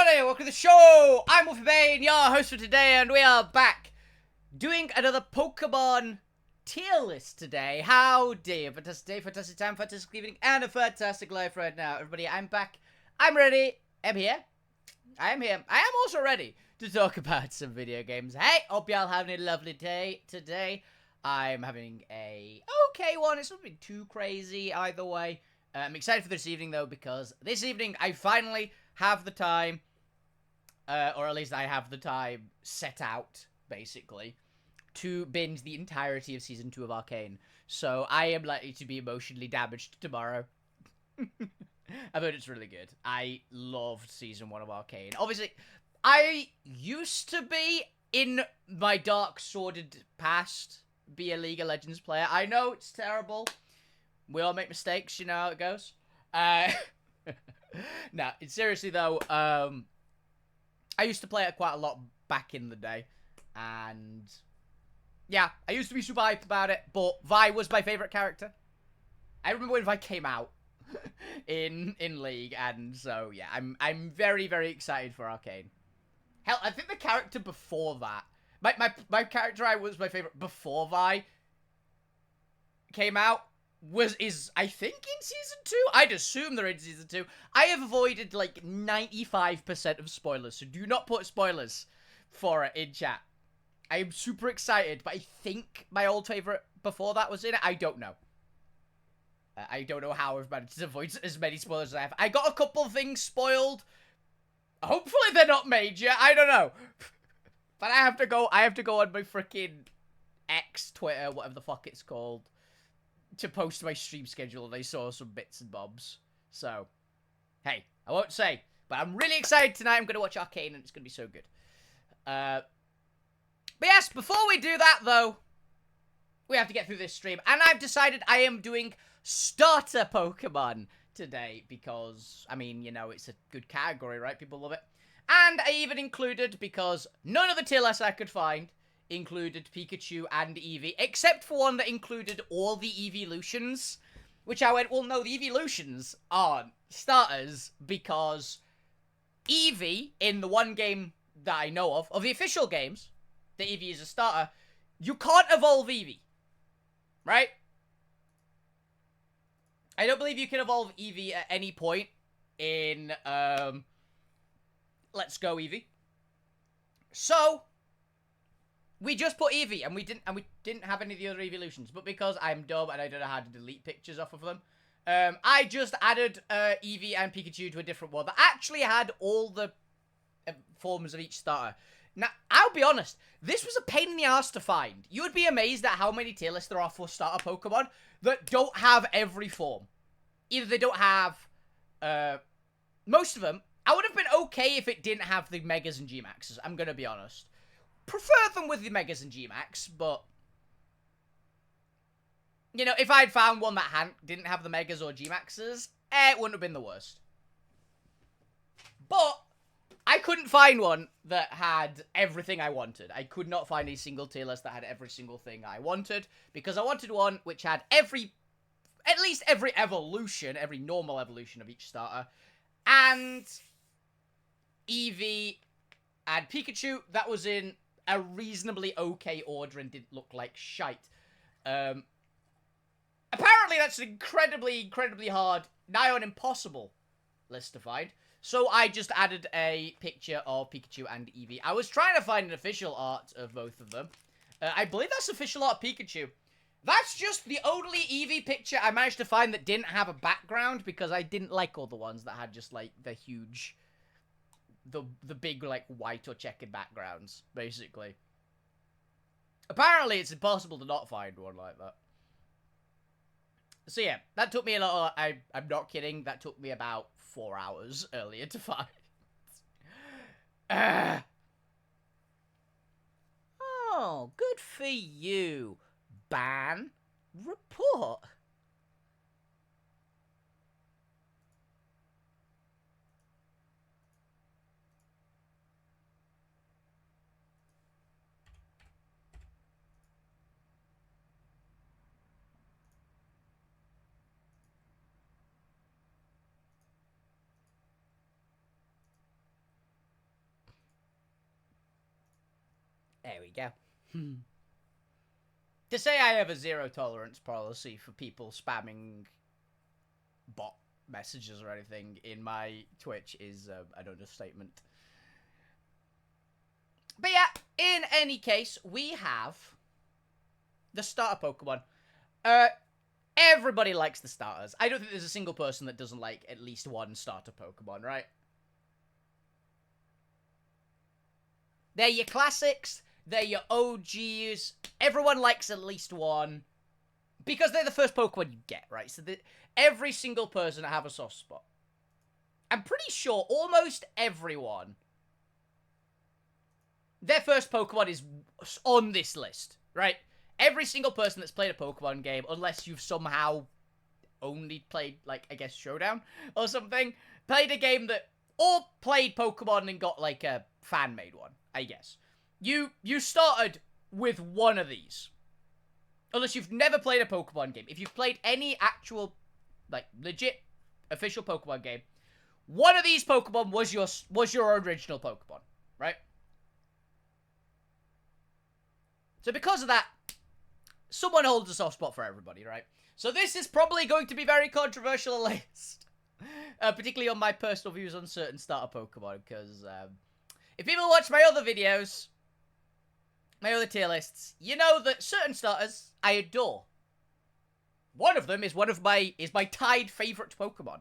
everybody, welcome to the show! I'm Wolfie Bane, your host for today, and we are back doing another Pokemon tier list today. Howdy, a fantastic day, fantastic time, fantastic evening, and a fantastic life right now. Everybody, I'm back, I'm ready, I'm here, I am here. I am also ready to talk about some video games. Hey, hope y'all having a lovely day today. I'm having a okay one, it's not been too crazy either way. I'm excited for this evening, though, because this evening I finally have the time, or at least I have the time set out, basically, to binge the entirety of Season 2 of Arcane. So I am likely to be emotionally damaged tomorrow. I've heard it's really good. I loved Season 1 of Arcane. Obviously, I used to be, in my dark, sordid past, be a League of Legends player. I know it's terrible. We all make mistakes, you know how it goes. No, seriously though, I used to play it quite a lot back in the day, and yeah, I used to be super hyped about it, but Vi was my favorite character. I remember when Vi came out in League, and so yeah, I'm very, very excited for Arcane. Hell, I think the character before that, my character I was my favorite before Vi came out is I think in Season 2? I'd assume they're in Season 2. I have avoided like 95% of spoilers, so do not put spoilers for it in chat. I am super excited, but I think my old favorite before that was in it. I don't know. I don't know how I've managed to avoid as many spoilers as I have. I got a couple of things spoiled. Hopefully they're not major. I don't know. But I have to go on my freaking X, Twitter, whatever the fuck it's called, to post my stream schedule, and I saw some bits and bobs. So, hey, I won't say, but I'm really excited tonight. I'm going to watch Arcane, and it's going to be so good. But yes, before we do that, though, we have to get through this stream, and I've decided I am doing starter Pokemon today, because, I mean, you know, it's a good category, right? People love it. And I even included, because none of the tier lists I could find included Pikachu and Eevee, except for one that included all the evolutions, which I went, well, no, the evolutions aren't starters, because Eevee, in the one game that I know of the official games, that Eevee is a starter, you can't evolve Eevee, right? I don't believe you can evolve Eevee at any point in, Let's Go Eevee. So we just put Eevee, and we didn't have any of the other evolutions, but because I'm dumb and I don't know how to delete pictures off of them, I just added Eevee and Pikachu to a different one that actually had all the forms of each starter. Now, I'll be honest, this was a pain in the ass to find. You would be amazed at how many tier lists there are for starter Pokemon that don't have every form. Either they don't have most of them. I would have been okay if it didn't have the Megas and G-Maxes, I'm gonna be honest. Prefer them with the Megas and G-Max, but, you know, if I'd found one that didn't have the Megas or G-Maxes, it wouldn't have been the worst. But I couldn't find one that had everything I wanted. I could not find a single tier list that had every single thing I wanted, because I wanted one which had at least every evolution, every normal evolution of each starter, and Eevee and Pikachu that was in a reasonably okay order and didn't look like shite. Apparently that's an incredibly, incredibly hard, nigh on impossible list to find. So I just added a picture of Pikachu and Eevee. I was trying to find an official art of both of them. I believe that's official art Pikachu. That's just the only Eevee picture I managed to find that didn't have a background, because I didn't like all the ones that had just, like, the huge, the big, like, white or checkered backgrounds, basically. Apparently, it's impossible to not find one like that. So yeah, that took me a lot. I'm not kidding. That took me about 4 hours earlier to find. Oh, good for you. Ban report. There we go. To say I have a zero tolerance policy for people spamming bot messages or anything in my Twitch is an understatement. But yeah, in any case, we have the starter Pokemon. Everybody likes the starters. I don't think there's a single person that doesn't like at least one starter Pokemon, right? They're your classics. They're your OGs. Everyone likes at least one. Because they're the first Pokemon you get, right? So every single person have a soft spot. I'm pretty sure almost everyone, their first Pokemon is on this list, right? Every single person that's played a Pokemon game, unless you've somehow only played, like, I guess, Showdown or something, played a game that, or played Pokemon and got, like, a fan-made one, I guess. You started with one of these. Unless you've never played a Pokemon game. If you've played any actual, like, legit, official Pokemon game, one of these Pokemon was your original Pokemon, right? So because of that, someone holds a soft spot for everybody, right? So this is probably going to be very controversial list. Particularly on my personal views on certain starter Pokemon, because if people watch my other videos, my other tier lists, you know that certain starters I adore. One of them is my tied favorite Pokemon.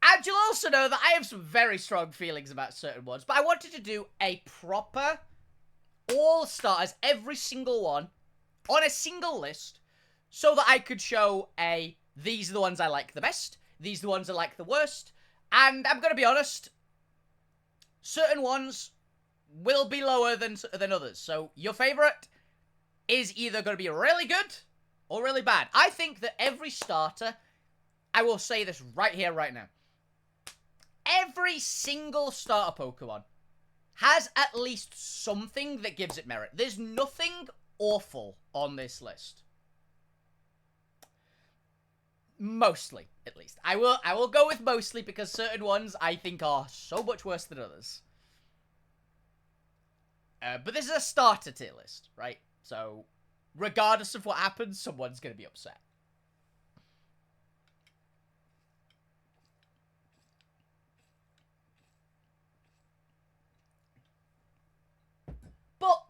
And you'll also know that I have some very strong feelings about certain ones, but I wanted to do a proper all starters, every single one, on a single list, so that I could show these are the ones I like the best, these are the ones I like the worst, and I'm gonna be honest, certain ones will be lower than others. So your favorite is either going to be really good or really bad. I think that every starter, I will say this right here, right now, every single starter Pokemon has at least something that gives it merit. There's nothing awful on this list. Mostly, at least. I will go with mostly because certain ones I think are so much worse than others. But this is a starter tier list, right? So, regardless of what happens, someone's going to be upset. But,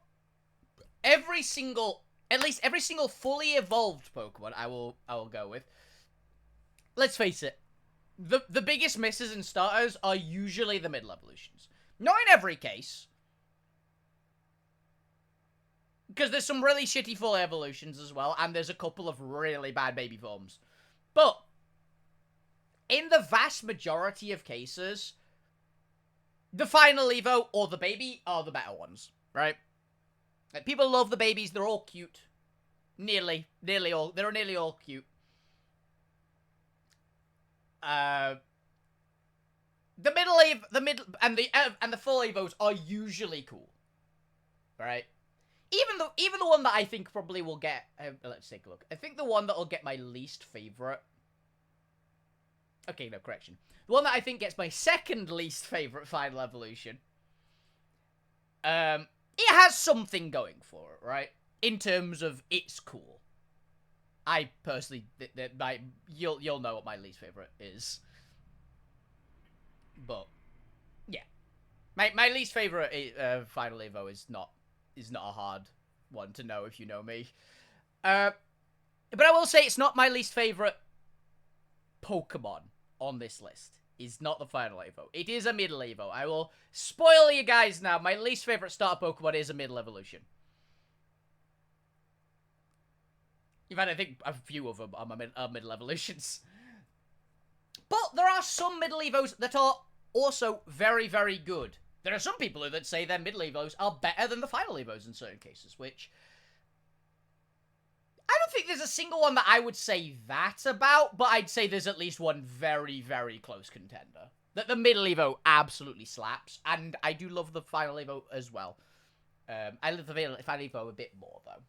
at least every single fully evolved Pokemon I will go with. Let's face it, the biggest misses in starters are usually the middle evolutions. Not in every case, because there's some really shitty full evolutions as well, and there's a couple of really bad baby forms. But, in the vast majority of cases, the final Evo or the baby are the better ones, right? Like, people love the babies, they're all cute. Nearly all, they're nearly all cute. The full Evos are usually cool. Right? Even the one that I think probably will get... let's take a look. I think the one that will get my least favorite... Okay, no, correction. The one that I think gets my second least favorite final evolution. It has something going for it, right? In terms of it's cool. I personally... You'll know what my least favorite is. But, yeah. My least favorite final Evo is not a hard one to know if you know me. But I will say it's not my least favorite Pokemon on this list. It's not the final Evo. It is a middle Evo. I will spoil you guys now. My least favorite starter Pokemon is a middle evolution. In fact, I think a few of them are middle evolutions. But there are some middle Evos that are also very, very good. There are some people that say their middle Evos are better than the final Evos in certain cases, which... I don't think there's a single one that I would say that about, but I'd say there's at least one very, very close contender. That the middle Evo absolutely slaps, and I do love the final Evo as well. I love the final Evo a bit more, though.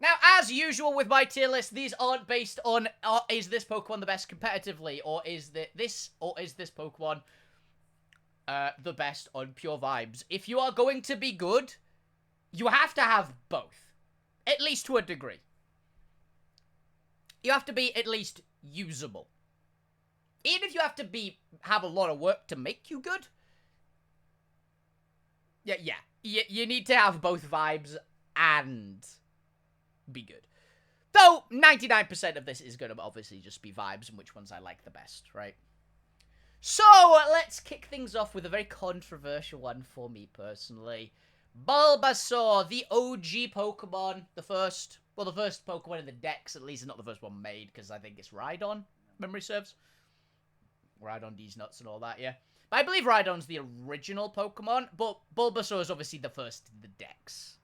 Now, as usual with my tier list, these aren't based on, is this Pokemon the best competitively, or is this Pokemon the best on pure vibes. If you are going to be good, you have to have both. At least to a degree. You have to be at least usable. Even if you have to have a lot of work to make you good. Yeah. You need to have both vibes and be good. Though, 99% of this is going to obviously just be vibes and which ones I like the best, right? So, let's kick things off with a very controversial one for me personally. Bulbasaur, the OG Pokemon, the first Pokemon in the Dex, at least, not the first one made, because I think it's Rhydon, memory serves. Rhydon, D's nuts and all that, yeah. But I believe Rhydon's the original Pokemon, but Bulbasaur is obviously the first in the Dex.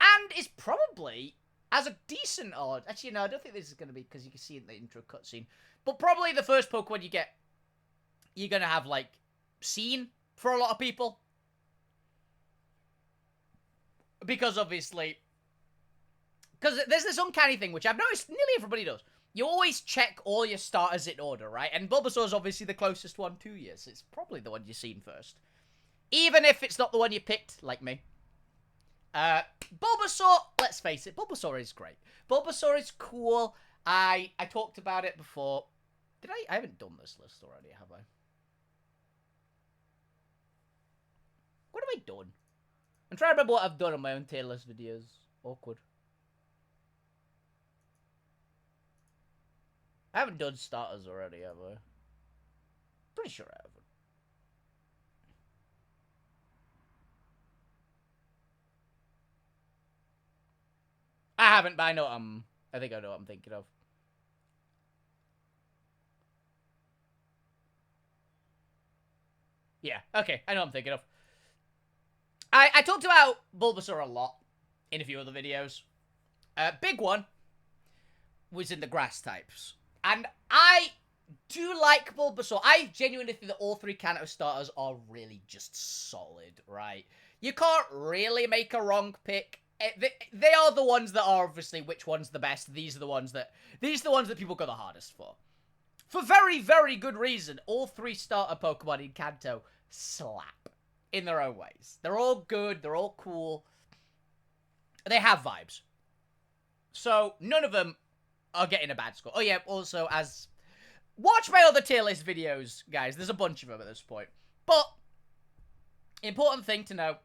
And is probably, as a decent odd, actually, no, I don't think this is going to be, because you can see it in the intro cutscene, but probably the first Pokemon you're going to have, like, seen for a lot of people. Because, obviously, because there's this uncanny thing, which I've noticed nearly everybody does. You always check all your starters in order, right? And Bulbasaur's obviously the closest one to you, so it's probably the one you've seen first. Even if it's not the one you picked, like me. Bulbasaur, let's face it, Bulbasaur is great. Bulbasaur is cool. I talked about it before. I haven't done this list already, have I? What have I done? I'm trying to remember what I've done on my own tier list videos. Awkward. I haven't done starters already, have I? Pretty sure I haven't. I haven't, but I think I know what I'm thinking of. Yeah, okay, I know what I'm thinking of. I talked about Bulbasaur a lot in a few other videos. Big one was in the grass types. And I do like Bulbasaur. I genuinely think that all three Kanto starters are really just solid, right? You can't really make a wrong pick. They are the ones that are obviously which one's the best. These are the ones that people go the hardest for. For very, very good reason. All three starter Pokemon in Kanto slap in their own ways. They're all good. They're all cool. They have vibes. So none of them are getting a bad score. Oh yeah, also watch my other tier list videos, guys. There's a bunch of them at this point. But important thing to know.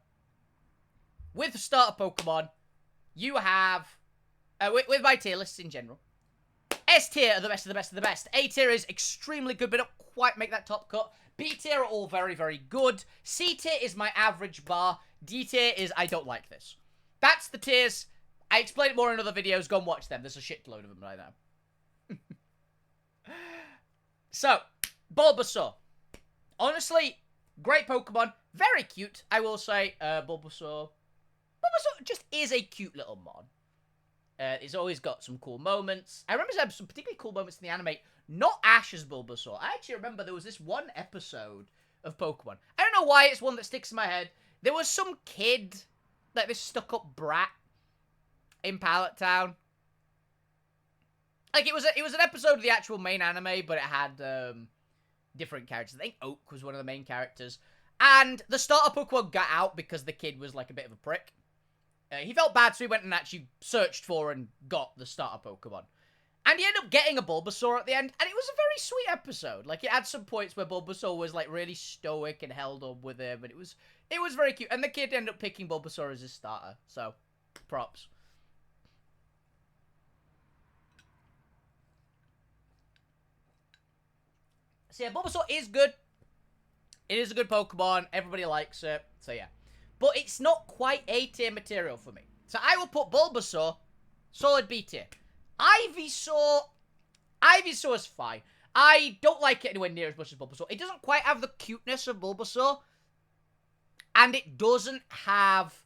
With starter Pokemon, you have, with my tier lists in general, S tier are the best of the best of the best. A tier is extremely good, but don't quite make that top cut. B tier are all very, very good. C tier is my average bar. D tier is I don't like this. That's the tiers. I explain it more in other videos. Go and watch them. There's a shitload of them right now. So, Bulbasaur. Honestly, great Pokemon. Very cute, I will say. Bulbasaur just is a cute little mon. It's always got some cool moments. I remember some particularly cool moments in the anime. Not Ash as Bulbasaur. I actually remember there was this one episode of Pokemon. I don't know why it's one that sticks in my head. There was some kid, like this stuck-up brat, in Pallet Town. Like, it was an episode of the actual main anime, but it had different characters. I think Oak was one of the main characters. And the starter Pokemon got out because the kid was, like, a bit of a prick. He felt bad, so he went and actually searched for and got the starter Pokemon. And he ended up getting a Bulbasaur at the end, and it was a very sweet episode. Like, it had some points where Bulbasaur was, like, really stoic and held up with him, and it was very cute. And the kid ended up picking Bulbasaur as his starter, so props. So yeah, Bulbasaur is good. It is a good Pokemon. Everybody likes it. So yeah. But it's not quite A tier material for me. So I will put Bulbasaur solid B tier. Ivysaur is fine. I don't like it anywhere near as much as Bulbasaur. It doesn't quite have the cuteness of Bulbasaur. And it doesn't have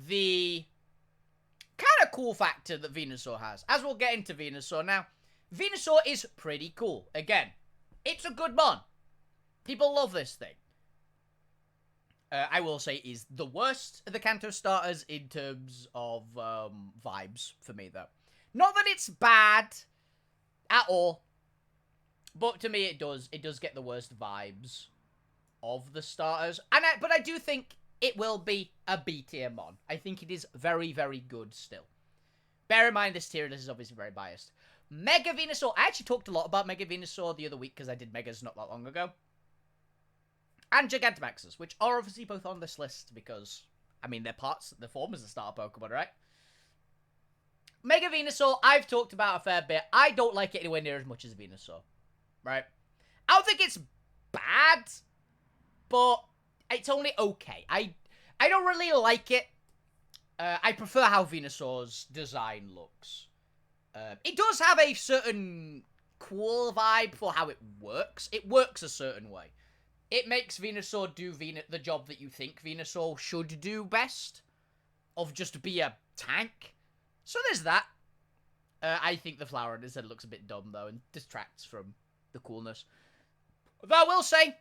the kind of cool factor that Venusaur has. As we'll get into Venusaur now. Venusaur is pretty cool. Again, it's a good mon. People love this thing. I will say is the worst of the Kanto starters in terms of vibes for me, though. Not that it's bad at all, but to me it does get the worst vibes. of the starters. But I do think it will be a B tier mon. I think it is very, very good still. Bear in mind, this tier list is obviously very biased. Mega Venusaur. I actually talked a lot about Mega Venusaur the other week because I did Megas not that long ago. And Gigantamaxes, which are obviously both on this list because, I mean, they're form as a starter Pokemon, right? Mega Venusaur, I've talked about a fair bit. I don't like it anywhere near as much as Venusaur, right? I don't think it's bad, but it's only okay. I don't really like it. I prefer how Venusaur's design looks. It does have a certain cool vibe for how it works. It works a certain way. It makes Venusaur do the job that you think Venusaur should do best, of just be a tank. So there's that. I think the flower on his head looks a bit dumb, though, and distracts from the coolness. Though I will say,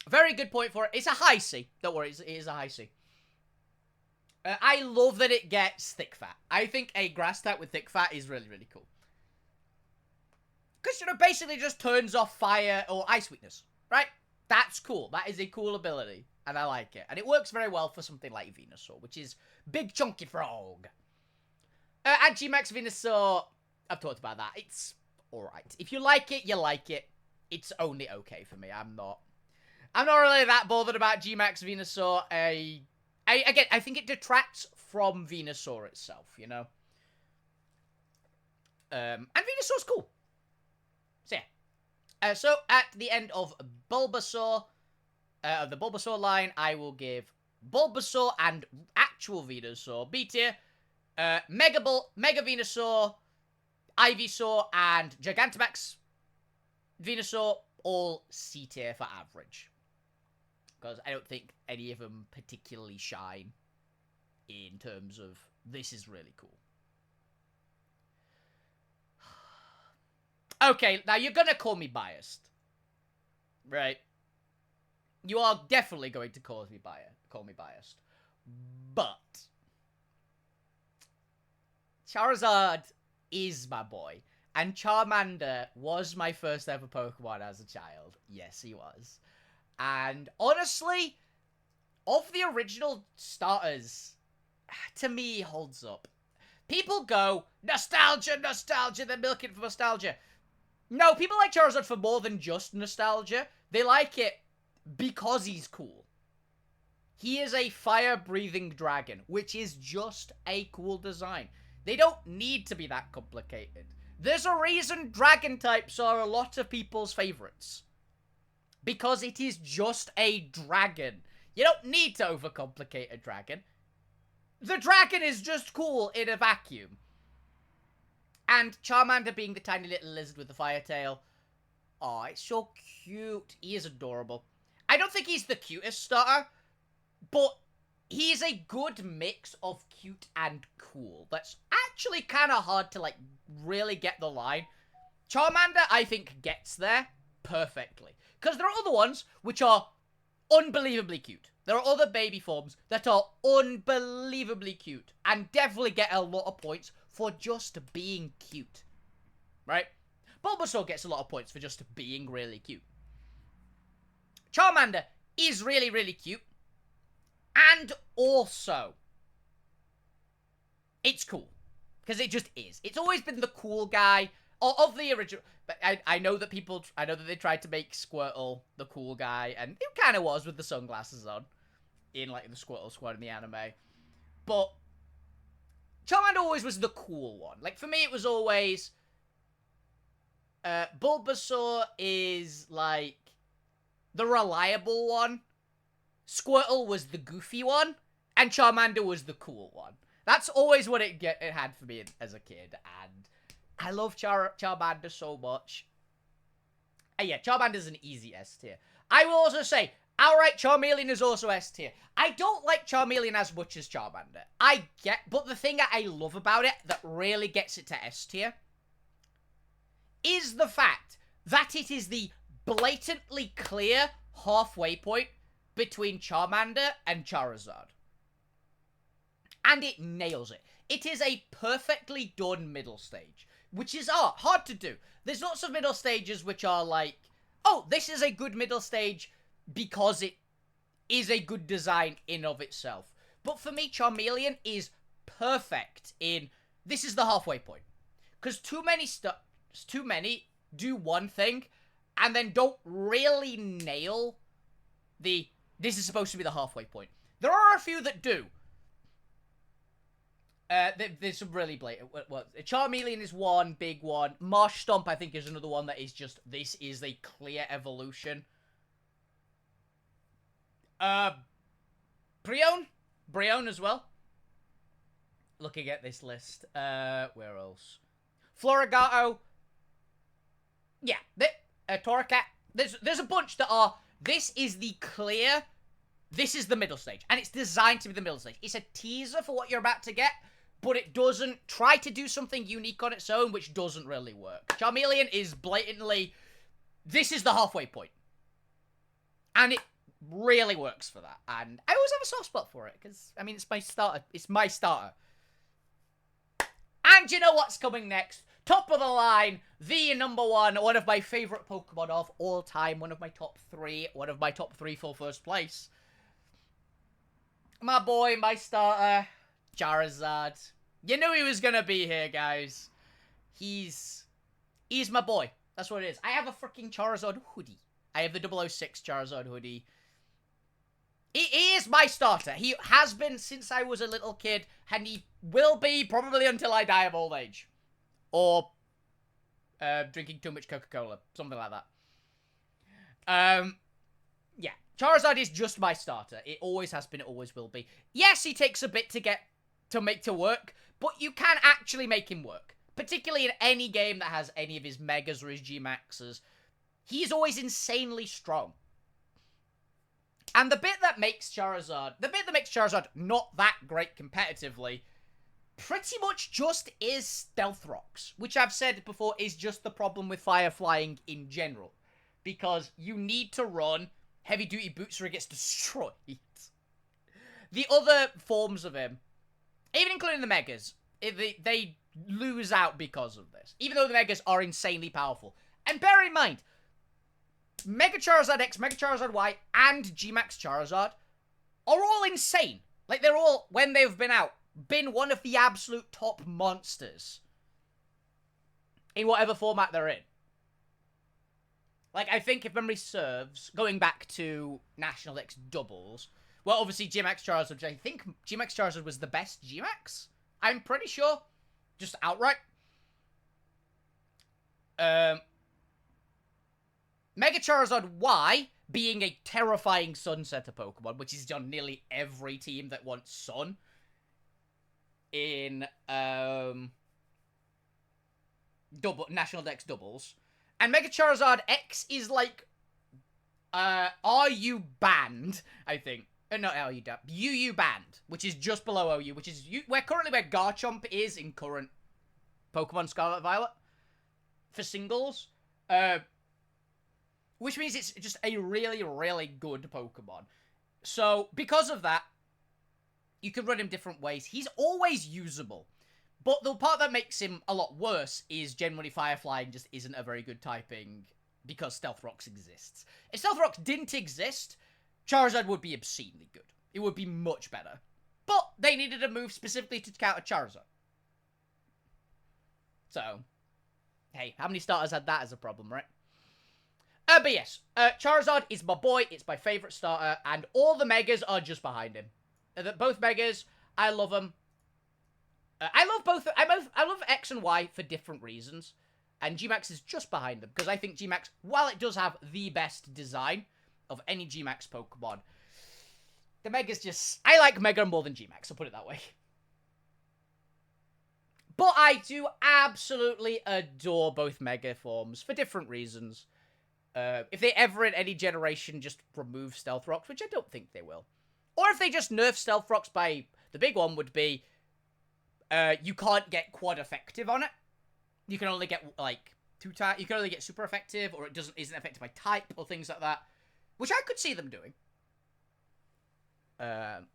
very good point for it. It's a high C. Don't worry, it is a high C. I love that it gets thick fat. I think a grass type with thick fat is really, really cool. Because, basically just turns off fire or ice weakness, right? That's cool. That is a cool ability, and I like it. And it works very well for something like Venusaur, which is Big Chunky Frog. And G-Max Venusaur, I've talked about that. It's alright. If you like it, you like it. It's only okay for me. I'm not really that bothered about G-Max Venusaur. Again, I think it detracts from Venusaur itself, And Venusaur's cool. So, yeah. So, at the end of Bulbasaur, of the Bulbasaur line, I will give Bulbasaur and actual Venusaur B tier. Mega Venusaur, Ivysaur, and Gigantamax Venusaur all C tier for average. Because I don't think any of them particularly shine in terms of this is really cool. Okay, now you're gonna call me biased. Right? You are definitely going to call me biased. But Charizard is my boy. And Charmander was my first ever Pokemon as a child. Yes, he was. And honestly, of the original starters, to me, he holds up. People go, nostalgia, nostalgia, they're milking for nostalgia. No, people like Charizard for more than just nostalgia. They like it because he's cool. He is a fire-breathing dragon, which is just a cool design. They don't need to be that complicated. There's a reason dragon types are a lot of people's favorites. Because it is just a dragon. You don't need to overcomplicate a dragon. The dragon is just cool in a vacuum. And Charmander being the tiny little lizard with the fire tail. Oh, it's so cute. He is adorable. I don't think he's the cutest starter, but he's a good mix of cute and cool. That's actually kind of hard to, really get the line. Charmander, I think, gets there perfectly. Because there are other ones which are unbelievably cute. There are other baby forms that are unbelievably cute and definitely get a lot of points for just being cute. Right? Bulbasaur gets a lot of points for just being really cute. Charmander is really, really cute. And also, it's cool. Because it just is. It's always been the cool guy of the original. But I know that they tried to make Squirtle the cool guy, and it kind of was with the sunglasses on in, the Squirtle squad in the anime. But Charmander always was the cool one. For me, it was always Bulbasaur is, the reliable one. Squirtle was the goofy one, and Charmander was the cool one. That's always what it had for me as a kid, and I love Charmander so much. Yeah, Charmander's an easy S tier. I will also say, outright Charmeleon is also S tier. I don't like Charmeleon as much as Charmander. But the thing that I love about it that really gets it to S tier is the fact that it is the blatantly clear halfway point between Charmander and Charizard. And it nails it. It is a perfectly done middle stage, which is hard to do. There's lots of middle stages which are oh, this is a good middle stage because it is a good design in of itself. But for me, Charmeleon is perfect in, this is the halfway point. Because too many do one thing, and then don't really nail this is supposed to be the halfway point. There are a few that do. There's some really blatant. Well, Charmeleon is one big one. Marsh Stomp, I think, is another one that is just, this is a clear evolution. Brionne as well. Looking at this list. Where else? Florigato. Yeah. Torracat. There's a bunch that are, this is the clear, this is the middle stage. And it's designed to be the middle stage. It's a teaser for what you're about to get, but it doesn't try to do something unique on its own, which doesn't really work. Charmeleon is blatantly, this is the halfway point. And it really works for that. And I always have a soft spot for it, because, I mean, it's my starter. It's my starter. And you know what's coming next? Top of the line, the number one of my favorite Pokemon of all time, one of my top three for first place. My boy, my starter, Charizard. You knew he was gonna be here, guys. He's my boy. That's what it is. I have a freaking Charizard hoodie. I have the 006 Charizard hoodie. He is my starter. He has been since I was a little kid, and he will be probably until I die of old age. Or drinking too much Coca-Cola. Something like that. Yeah. Charizard is just my starter. It always has been, it always will be. Yes, he takes a bit to make to work, but you can actually make him work. Particularly in any game that has any of his Megas or his G-Maxes. He's always insanely strong. And the bit that makes Charizard not that great competitively pretty much just is Stealth Rocks, which I've said before is just the problem with Fire Flying in general. Because you need to run heavy-duty boots or it gets destroyed. The other forms of him, even including the Megas, they lose out because of this. Even though the Megas are insanely powerful. And bear in mind, Mega Charizard X, Mega Charizard Y, and G-Max Charizard are all insane. Like, they're all, when they've been one of the absolute top monsters in whatever format they're in. Like, I think if memory serves, going back to National X doubles, well, obviously G-Max Charizard, I think G-Max Charizard was the best G-Max. I'm pretty sure. Just outright. Mega Charizard Y being a terrifying Sun-setter Pokemon, which is on nearly every team that wants Sun. In National Dex doubles. And Mega Charizard X is like Are You banned, I think. Not Are You banned. UU banned, which is just below OU, which is currently where Garchomp is in current Pokemon Scarlet Violet for singles. Which means it's just a really, really good Pokemon. So, because of that, you can run him different ways. He's always usable. But the part that makes him a lot worse is generally Fire Flying just isn't a very good typing because Stealth Rocks exists. If Stealth Rocks didn't exist, Charizard would be obscenely good. It would be much better. But they needed a move specifically to counter Charizard. So, hey, how many starters had that as a problem, right? But yes, Charizard is my boy. It's my favorite starter, and all the Megas are just behind him. Both Megas, I love them. I love both. I love X and Y for different reasons, and G-Max is just behind them because I think G-Max, while it does have the best design of any G-Max Pokemon, the Megas just, I like Mega more than G-Max. I'll put it that way. But I do absolutely adore both Mega forms for different reasons. If they ever in any generation just remove Stealth Rocks, which I don't think they will. Or if they just nerf Stealth Rocks by, the big one would be, you can't get quad effective on it. You can only get, like, you can only get super effective, or it isn't affected by type, or things like that. Which I could see them doing.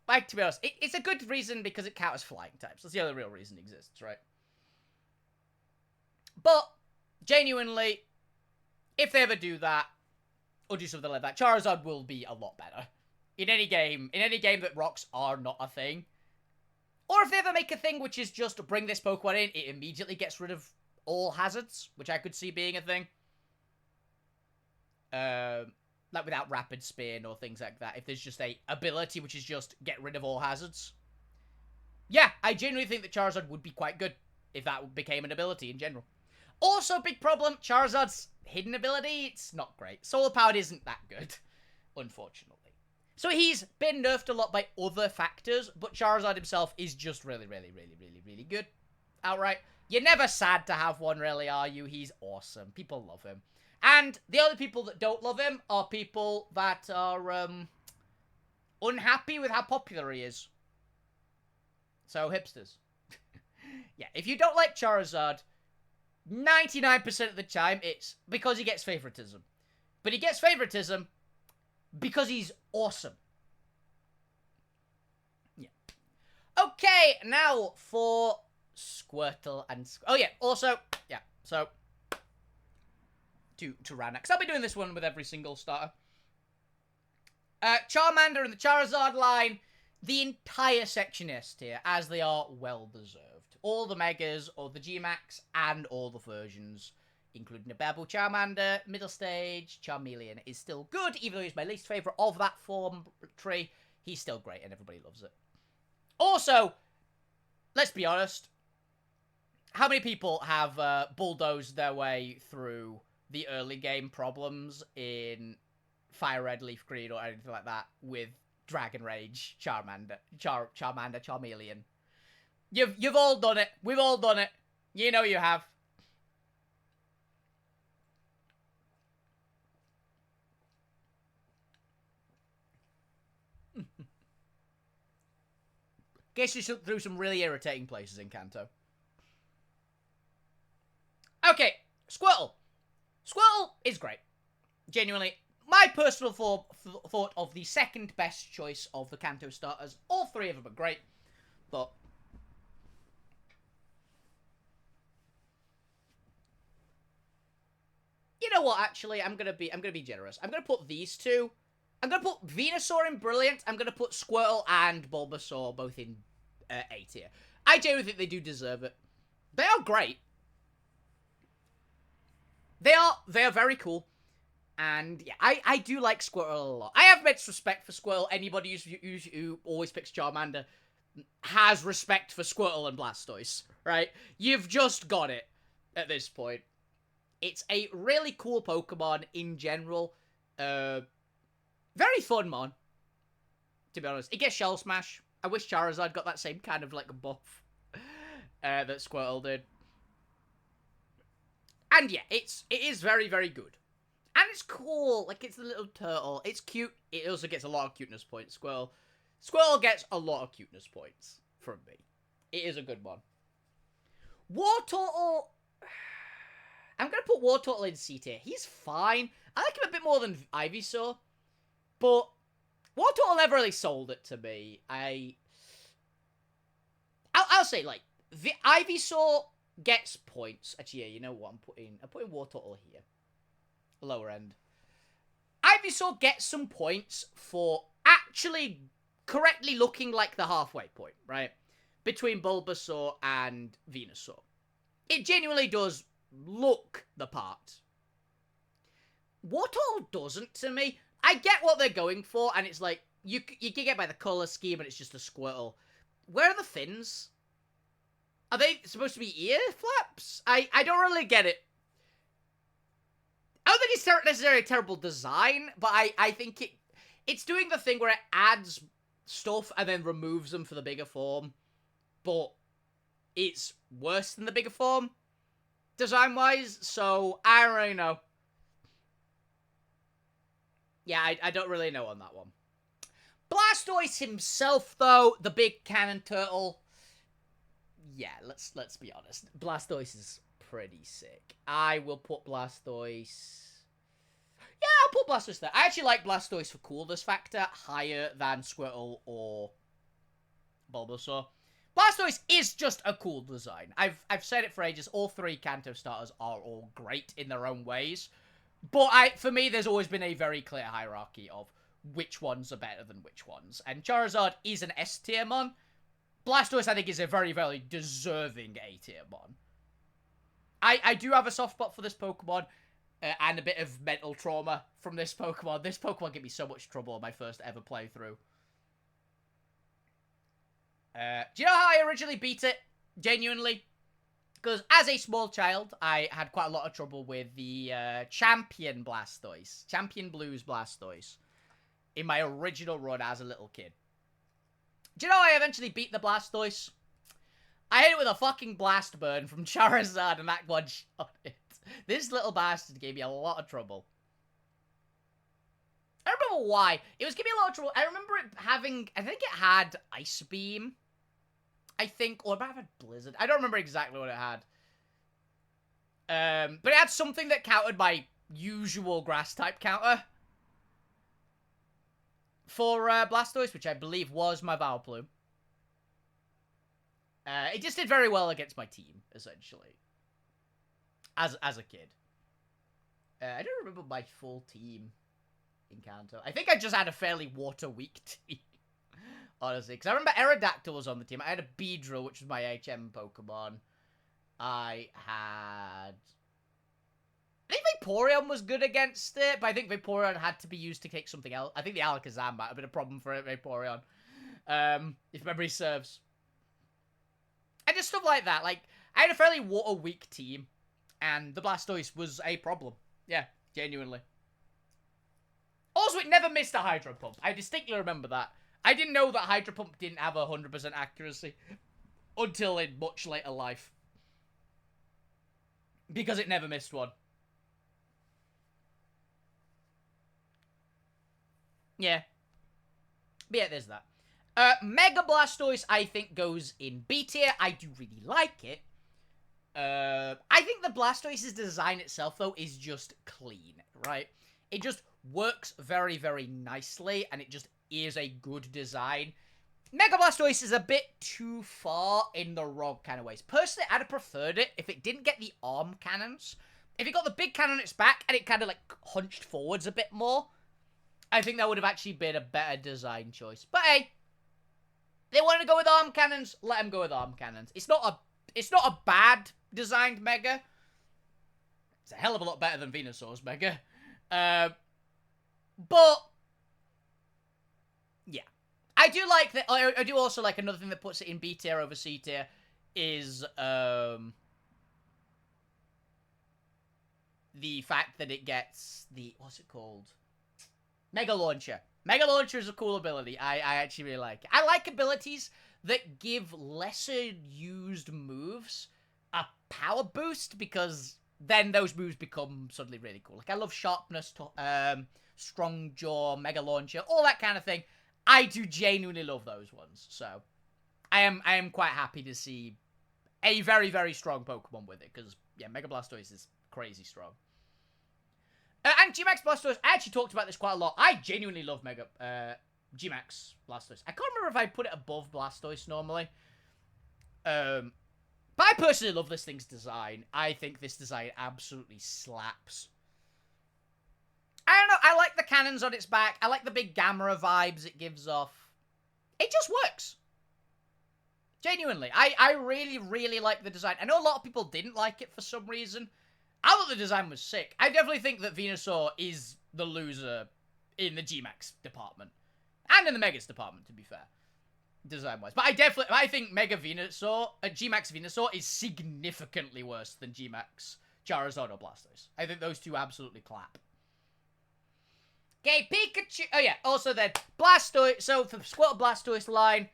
Like, to be honest, it's a good reason because it counters flying types. That's the only real reason it exists, right? But, genuinely, if they ever do that, or do something like that. Charizard will be a lot better in any game that rocks are not a thing. Or if they ever make a thing which is just bring this Pokemon in, it immediately gets rid of all hazards, which I could see being a thing. Like without Rapid Spin or things like that. If there's just a ability which is just get rid of all hazards. Yeah, I genuinely think that Charizard would be quite good if that became an ability in general. Also, big problem, Charizard's hidden ability, it's not great. Solar Powered isn't that good, unfortunately. So he's been nerfed a lot by other factors, but Charizard himself is just really, really, really, really, really good. Outright. You're never sad to have one, really, are you? He's awesome. People love him. And the only people that don't love him are people that are unhappy with how popular he is. So, hipsters. Yeah, if you don't like Charizard, 99% of the time, it's because he gets favoritism. But he gets favoritism because he's awesome. Yeah. Okay, now for Squirtle and... Oh, yeah, also... Yeah, so... To round out, because I'll be doing this one with every single starter. Charmander and the Charizard line... The entire section S tier, as they are well-deserved. All the Megas, all the G-Max, and all the versions, including the Babble Charmander, middle stage, Charmeleon is still good, even though he's my least favourite of that form tree. He's still great, and everybody loves it. Also, let's be honest, how many people have bulldozed their way through the early game problems in Fire Red, Leaf Green, or anything like that with Dragon Rage, Charmander, Charmeleon? You've all done it. We've all done it. You know you have. Guess you through some really irritating places in Kanto. Okay, Squirtle. Squirtle is great. Genuinely. My personal thought of the second best choice of the Kanto starters. All three of them are great, but you know what? Actually, I'm gonna be generous. I'm gonna put these two. I'm gonna put Venusaur in Brilliant. I'm gonna put Squirtle and Bulbasaur both in A tier. I genuinely think they do deserve it. They are great. They are very cool. And yeah, I do like Squirtle a lot. I have much respect for Squirtle. Anybody who always picks Charmander has respect for Squirtle and Blastoise, right? You've just got it at this point. It's a really cool Pokemon in general. Very fun, man. To be honest. It gets Shell Smash. I wish Charizard got that same kind of, like, buff that Squirtle did. And yeah, it is very, very good. And it's cool. Like, it's a little turtle. It's cute. It also gets a lot of cuteness points. Squirtle gets a lot of cuteness points from me. It is a good one. Wartortle... I'm going to put Wartortle in C tier. He's fine. I like him a bit more than Ivysaur. But Wartortle never really sold it to me. I'll say, like, the Ivysaur gets points. Actually, yeah, you know what? I'm putting Wartortle here. Lower end. Ivysaur gets some points for actually correctly looking like the halfway point, right? Between Bulbasaur and Venusaur. It genuinely does look the part. Wartortle doesn't to me. I get what they're going for, and it's like, you can get by the colour scheme, and it's just a Squirtle. Where are the fins? Are they supposed to be ear flaps? I don't really get it. I don't think it's necessarily a terrible design, but I think it's doing the thing where it adds stuff and then removes them for the bigger form, but it's worse than the bigger form, design-wise, so I don't really know. Yeah, I don't really know on that one. Blastoise himself, though, the big cannon turtle, yeah, let's be honest. Blastoise is pretty sick. I will put Blastoise... Yeah, I'll put Blastoise there. I actually like Blastoise for coolness factor higher than Squirtle or Bulbasaur. Blastoise is just a cool design. I've said it for ages. All three Kanto starters are all great in their own ways. But for me, there's always been a very clear hierarchy of which ones are better than which ones. And Charizard is an S tier mon. Blastoise, I think, is a very, very deserving A tier mon. I do have a soft spot for this Pokemon, and a bit of mental trauma from this Pokemon. This Pokemon gave me so much trouble on my first ever playthrough. Do you know how I originally beat it? Genuinely? Because as a small child, I had quite a lot of trouble with the Champion Blastoise. Champion Blues Blastoise. In my original run as a little kid. Do you know how I eventually beat the Blastoise? I hit it with a fucking Blast Burn from Charizard and that one shot it. This little bastard gave me a lot of trouble. I don't remember why. It was giving me a lot of trouble. I remember it having... I think it had Ice Beam. I think. Or it might have had Blizzard. I don't remember exactly what it had. But it had something that countered my usual Grass-type counter. For Blastoise, which I believe was my Vileplume. It just did very well against my team, essentially. As a kid. I don't remember my full team in Kanto. I think I just had a fairly water-weak team. Honestly. Because I remember Aerodactyl was on the team. I had a Beedrill, which was my HM Pokemon. I had... I think Vaporeon was good against it, but I think Vaporeon had to be used to kick something else. I think the Alakazam might have been a problem for Vaporeon. If memory serves. And just stuff like that. Like, I had a fairly water-weak team, and the Blastoise was a problem. Yeah, genuinely. Also, it never missed a Hydro Pump. I distinctly remember that. I didn't know that Hydro Pump didn't have 100% accuracy until in much later life. Because it never missed one. Yeah. But yeah, there's that. Mega Blastoise, I think, goes in B tier. I do really like it. I think the Blastoise's design itself, though, is just clean, right? It just works very, very nicely, and it just is a good design. Mega Blastoise is a bit too far in the wrong kind of ways. Personally, I'd have preferred it if it didn't get the arm cannons. If it got the big cannon on its back, and it kind of, like, hunched forwards a bit more, I think that would have actually been a better design choice. But hey, they want to go with arm cannons, let them go with arm cannons. It's not a bad designed Mega. It's a hell of a lot better than Venusaur's Mega. But yeah, I do like that. I do also like another thing that puts it in B tier over C tier is the fact that it gets the, what's it called? Mega Launcher. Mega Launcher is a cool ability. I actually really like it. I like abilities that give lesser used moves a power boost, because then those moves become suddenly really cool. Like, I love Sharpness, Strong Jaw, Mega Launcher, all that kind of thing. I do genuinely love those ones. So, I am quite happy to see a very, very strong Pokemon with it, because, yeah, Mega Blastoise is crazy strong. And G-Max Blastoise, I actually talked about this quite a lot. I genuinely love G-Max Blastoise. I can't remember if I put it above Blastoise normally. But I personally love this thing's design. I think this design absolutely slaps. I don't know, I like the cannons on its back. I like the big Gamera vibes it gives off. It just works. Genuinely. I really, really like the design. I know a lot of people didn't like it for some reason. I thought the design was sick. I definitely think that Venusaur is the loser in the G-Max department. And in the Megas department, to be fair. Design-wise. But I think Mega Venusaur, G-Max Venusaur is significantly worse than G-Max Charizard or Blastoise. I think those two absolutely clap. Okay, Pikachu. Oh yeah, also then, Blastoise. So for the Squirtle Blastoise line,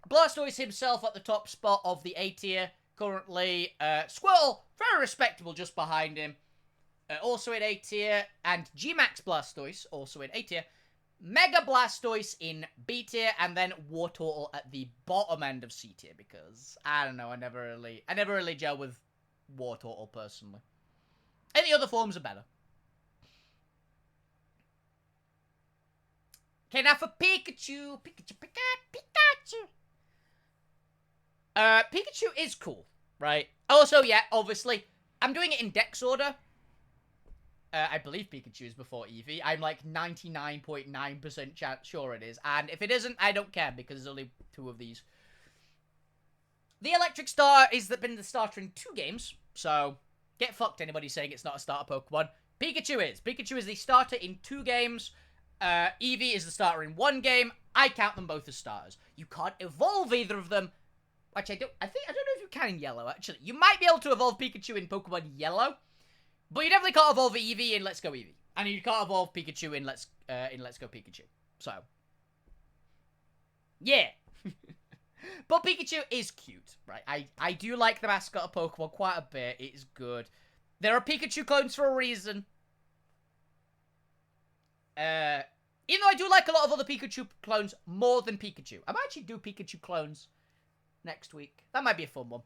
Blastoise himself at the top spot of the A tier. Currently, Squirtle, very respectable just behind him. Also in A tier. And G-Max Blastoise, also in A tier. Mega Blastoise in B tier. And then Wartortle at the bottom end of C tier. Because, I don't know, I never really gel with Wartortle personally. Any other forms are better. Okay, now for Pikachu. Pikachu. Pikachu is cool, right? Also, yeah, obviously, I'm doing it in Dex order. I believe Pikachu is before Eevee. I'm like 99.9% sure it is. And if it isn't, I don't care because there's only 2 of these. The Electric Star is been the starter in 2 games. So, get fucked anybody saying it's not a starter Pokemon. Pikachu is. Pikachu is the starter in 2 games. Eevee is the starter in 1 game. I count them both as starters. You can't evolve either of them. Which I don't know if you can in Yellow, actually. You might be able to evolve Pikachu in Pokemon Yellow. But you definitely can't evolve Eevee in Let's Go Eevee. And you can't evolve Pikachu in Let's Go Pikachu. So. Yeah. But Pikachu is cute, right? I do like the mascot of Pokemon quite a bit. It is good. There are Pikachu clones for a reason. Even though I do like a lot of other Pikachu clones more than Pikachu. I might actually do Pikachu clones next week. That might be a fun one.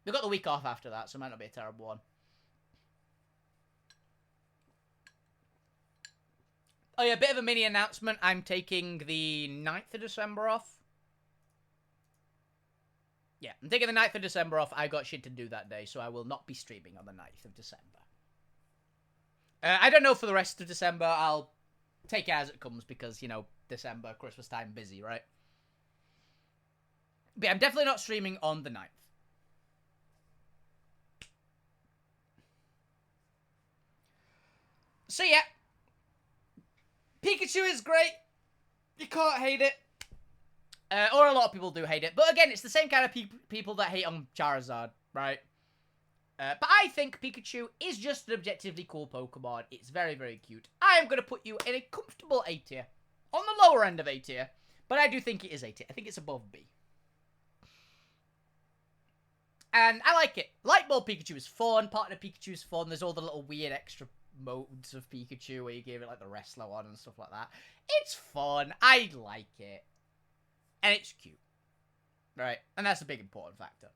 We've got the week off after that, so it might not be a terrible one. Oh yeah, a bit of a mini announcement. I'm taking the 9th of December off. Yeah, I'm taking the 9th of December off. I got shit to do that day, so I will not be streaming on the 9th of December. I don't know for the rest of December. I'll take it as it comes because, you know, December, Christmas time, busy, right? But yeah, I'm definitely not streaming on the 9th. So yeah. Pikachu is great. You can't hate it. Or a lot of people do hate it. But again, it's the same kind of people that hate on Charizard, right? But I think Pikachu is just an objectively cool Pokemon. It's very, very cute. I am going to put you in a comfortable A tier. On the lower end of A tier. But I do think it is A tier. I think it's above B. And I like it. Light Bulb Pikachu is fun. Partner Pikachu is fun. There's all the little weird extra modes of Pikachu where you give it like the wrestler one and stuff like that. It's fun. I like it. And it's cute. Right? And that's a big important factor.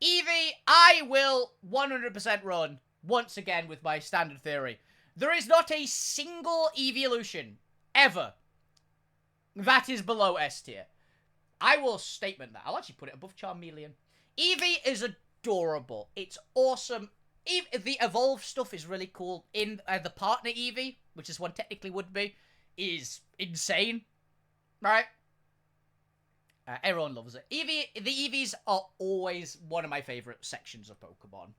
Eevee, I will 100% run once again with my standard theory. There is not a single evolution ever that is below S tier. I will statement that. I'll actually put it above Charmeleon. Eevee is adorable. It's awesome. The evolve stuff is really cool. In the partner Eevee, which this one technically would be, is insane. Right? Everyone loves it. The Eevees are always one of my favorite sections of Pokemon.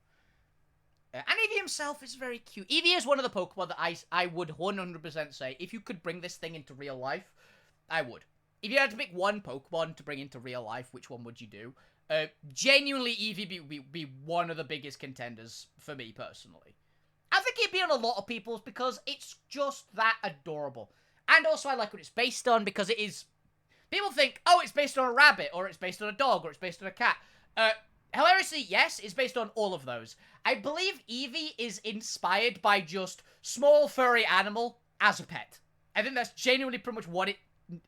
And Eevee himself is very cute. Eevee is one of the Pokemon that I would 100% say, if you could bring this thing into real life, I would. If you had to pick one Pokemon to bring into real life, which one would you do? Genuinely, Eevee would be one of the biggest contenders for me, personally. I think it'd be on a lot of people's because it's just that adorable. And also, I like what it's based on because it is... People think, oh, it's based on a rabbit, or it's based on a dog, or it's based on a cat. Hilariously, yes, it's based on all of those. I believe Eevee is inspired by just small furry animal as a pet. I think that's genuinely pretty much what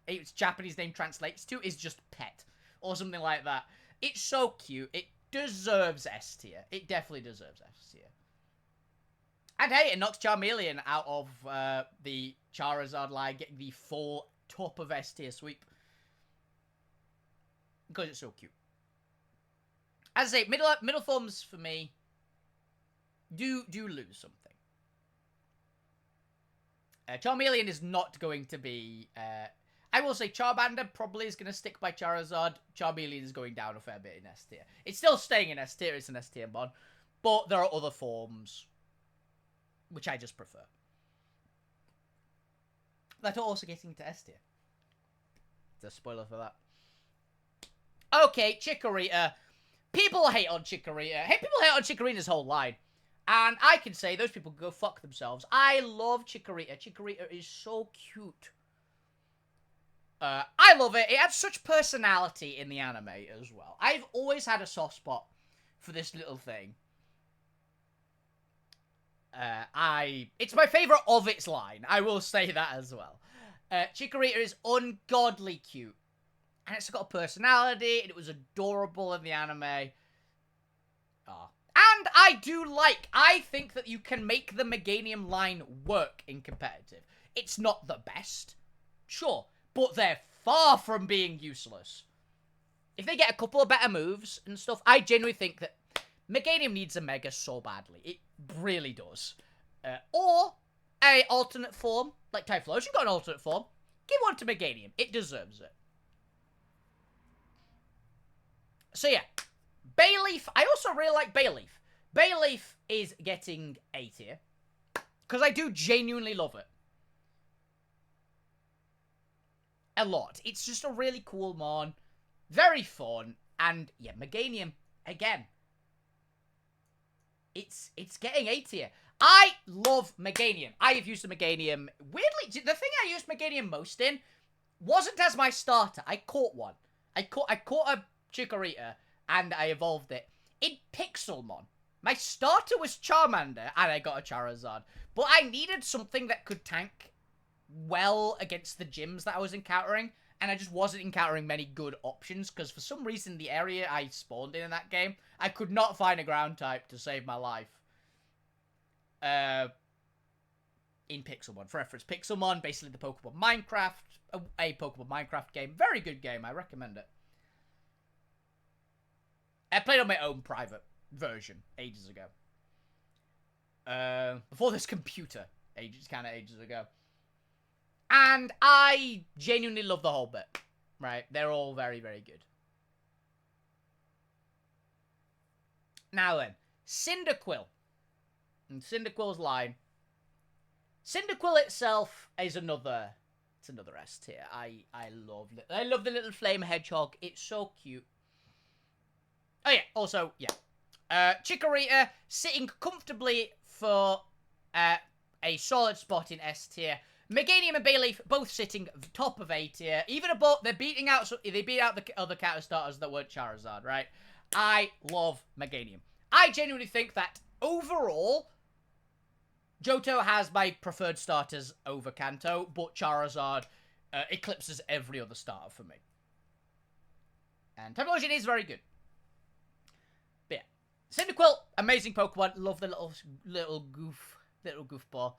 its Japanese name translates to, is just pet, or something like that. It's so cute. It deserves S tier. It definitely deserves S tier. And hey, it knocks Charmeleon out of the Charizard line, getting the full top of S tier sweep. Because it's so cute. As I say, middle forms for me do lose something. Charmeleon is not going to be... I will say Charmander probably is going to stick by Charizard. Charmeleon is going down a fair bit in S tier. It's still staying in S tier. It's an S tier mod. But there are other forms which I just prefer. That are also getting to S tier. It's a spoiler for that. Okay, Chikorita. People hate on Chikorita. Hey, people hate on Chikorita's whole line. And I can say those people can go fuck themselves. I love Chikorita. Chikorita is so cute. I love it. It has such personality in the anime as well. I've always had a soft spot for this little thing. It's my favorite of its line. I will say that as well. Chikorita is ungodly cute. And it's got a personality, and it was adorable in the anime. Oh. And I think that you can make the Meganium line work in competitive. It's not the best, sure, but they're far from being useless. If they get a couple of better moves and stuff, I genuinely think that Meganium needs a Mega so badly. It really does. Or a alternate form, like Typhlosion got an alternate form. Give one to Meganium. It deserves it. So yeah, Bayleaf. I also really like Bayleaf. Bayleaf is getting A tier. Because I do genuinely love it. A lot. It's just a really cool mon. Very fun. And yeah, Meganium, again. It's getting A tier. I love Meganium. I have used the Meganium. Weirdly, the thing I used Meganium most in wasn't as my starter. I caught one. I caught a Chikorita and I evolved it in Pixelmon. My starter was Charmander and I got a Charizard. But I needed something that could tank well against the gyms that I was encountering. And I just wasn't encountering many good options because for some reason the area I spawned in that game, I could not find a ground type to save my life. In Pixelmon. For reference, Pixelmon, basically the Pokemon Minecraft, a Pokemon Minecraft game. Very good game, I recommend it. I played on my own private version ages ago. Before this computer, ages ago. And I genuinely love the whole bit, right? They're all very, very good. Now then, Cyndaquil. And Cyndaquil's line. Cyndaquil itself is another, it's another S tier. I love the little flame hedgehog. It's so cute. Oh yeah, also, yeah. Chikorita sitting comfortably for a solid spot in S tier. Meganium and Bayleaf both sitting top of A tier. Even above, they beat out the other counter starters that weren't Charizard, right? I love Meganium. I genuinely think that overall, Johto has my preferred starters over Kanto, but Charizard eclipses every other starter for me. And Typhlosion is very good. But yeah. Cyndaquil, amazing Pokemon. Love the little goofball.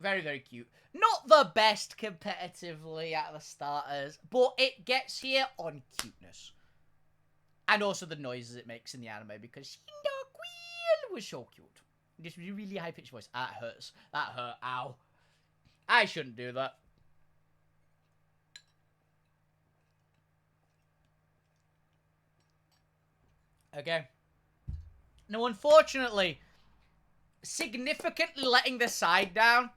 Very, very cute. Not the best competitively out of the starters, but it gets here on cuteness. And also the noises it makes in the anime, because Cyndaquil was so cute. This really high-pitched voice. That hurts. That hurt. Ow. I shouldn't do that. Okay. Now, unfortunately, significantly letting the side down,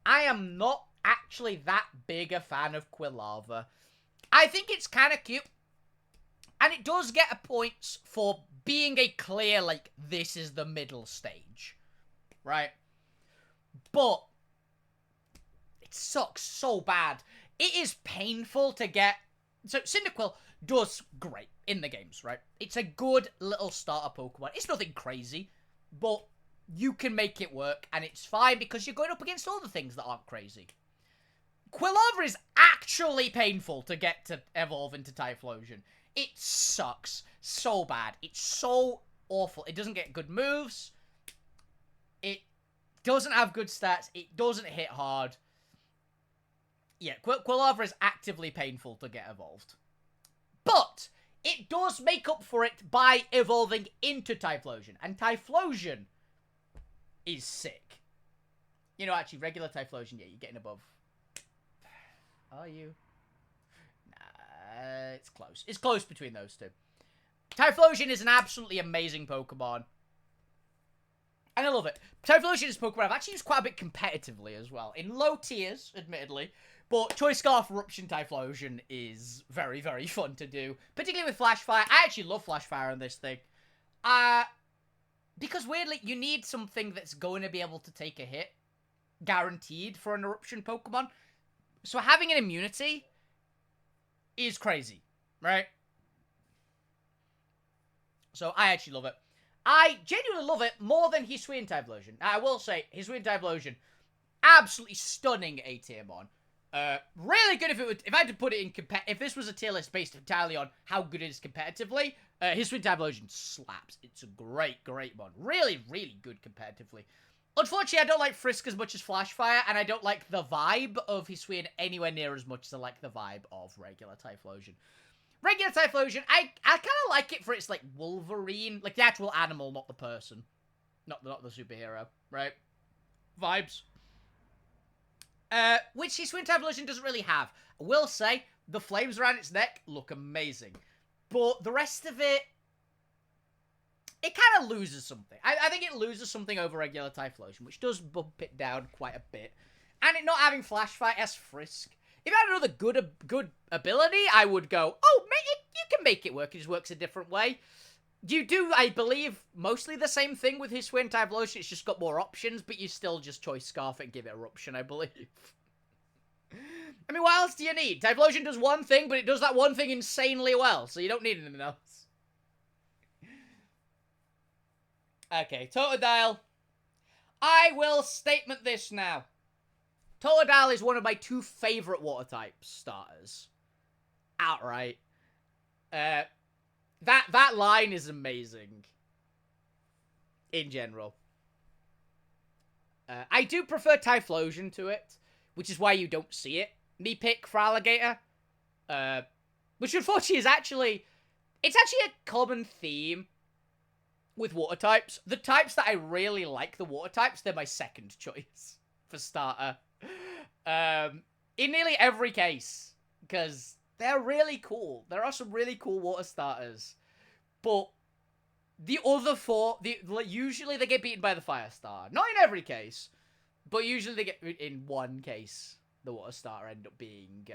I am not actually that big a fan of Quilava. I think it's kind of cute. And it does get a points for being a clear, like, this is the middle stage. Right? But it sucks so bad. It is painful to get... So, Cyndaquil does great in the games, right? It's a good little starter Pokemon. It's nothing crazy, but you can make it work, and it's fine because you're going up against all the things that aren't crazy. Quilava is actually painful to get to evolve into Typhlosion. It sucks so bad. It's so awful. It doesn't get good moves. It doesn't have good stats. It doesn't hit hard. Yeah, Quilava is actively painful to get evolved. But it does make up for it by evolving into Typhlosion. And Typhlosion is sick. You know, actually, regular Typhlosion, yeah, you're getting above. Are you? Nah, it's close. It's close between those two. Typhlosion is an absolutely amazing Pokemon. And I love it. Typhlosion is a Pokemon I've actually used quite a bit competitively as well. In low tiers, admittedly. But Choice Scarf Eruption Typhlosion is very, very fun to do. Particularly with Flash Fire. I actually love Flash Fire on this thing. Because weirdly, you need something that's going to be able to take a hit. Guaranteed for an Eruption Pokemon. So having an immunity is crazy. Right? So I actually love it. I genuinely love it more than Hisuian Typhlosion. I will say, Hisuian Typhlosion, absolutely stunning A tier mon. Really good if I had to put it in if this was a tier list based entirely on how good it is competitively, Hisuian Typhlosion slaps. It's a great mon. Really, really good competitively. Unfortunately, I don't like Frisk as much as Flash Fire, and I don't like the vibe of Hisuian anywhere near as much as I like the vibe of regular Typhlosion. Regular Typhlosion, I kind of like it for its, like, Wolverine. Like, the actual animal, not the person. Not the superhero, right? Vibes. Which his Twin Typhlosion doesn't really have. I will say, the flames around its neck look amazing. But the rest of it, it kind of loses something. I think it loses something over regular Typhlosion, which does bump it down quite a bit. And it not having Flash Fight as Frisk. If I had another good ability, I would go, oh, you can make it work. It just works a different way. You do, I believe, mostly the same thing with his Twin Typhlosion. It's just got more options, but you still just choice Scarf it and give it Eruption, I believe. I mean, what else do you need? Typhlosion does one thing, but it does that one thing insanely well, so you don't need anything else. Okay, Totodile. I will statement this now. Totodile is one of my 2 favorite water type starters. Outright. That line is amazing. In general. I do prefer Typhlosion to it, which is why you don't see it. Me pick Fraligator. Which unfortunately is actually... It's actually a common theme with water types. The types that I really like, the water types, they're my second choice for starter. In nearly every case. Because they're really cool. There are some really cool water starters. But the other 4, usually they get beaten by the fire star. Not in every case. But usually they get, in one case, the water starter end up being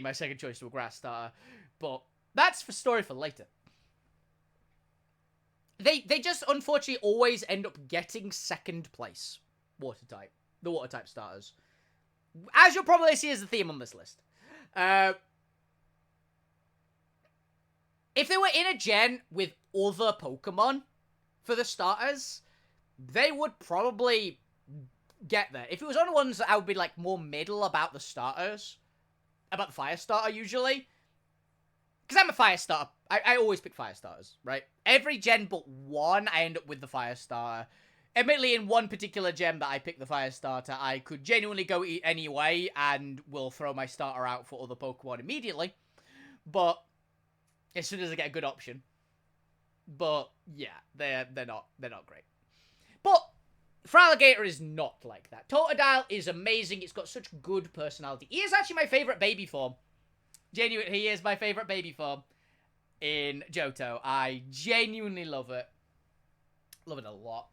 my second choice to a grass starter. But that's for story for later. They just, unfortunately, always end up getting second place. Water type. The water type starters. As you'll probably see as the theme on this list. If they were in a gen with other Pokemon for the starters, they would probably get there. If it was on ones that I would be, like, more middle about the starters, about the fire starter, usually, because I'm a fire starter. I always pick fire starters, right? Every gen but one, I end up with the fire starter. Admittedly, in one particular gen that I pick the fire starter, I could genuinely go any way and will throw my starter out for other Pokemon immediately. But as soon as I get a good option. But yeah, they're not great. But Fraligator is not like that. Totodile is amazing. It's got such good personality. He is actually my favorite baby form. Genuinely, he is my favorite baby form in Johto. I genuinely love it. Love it a lot.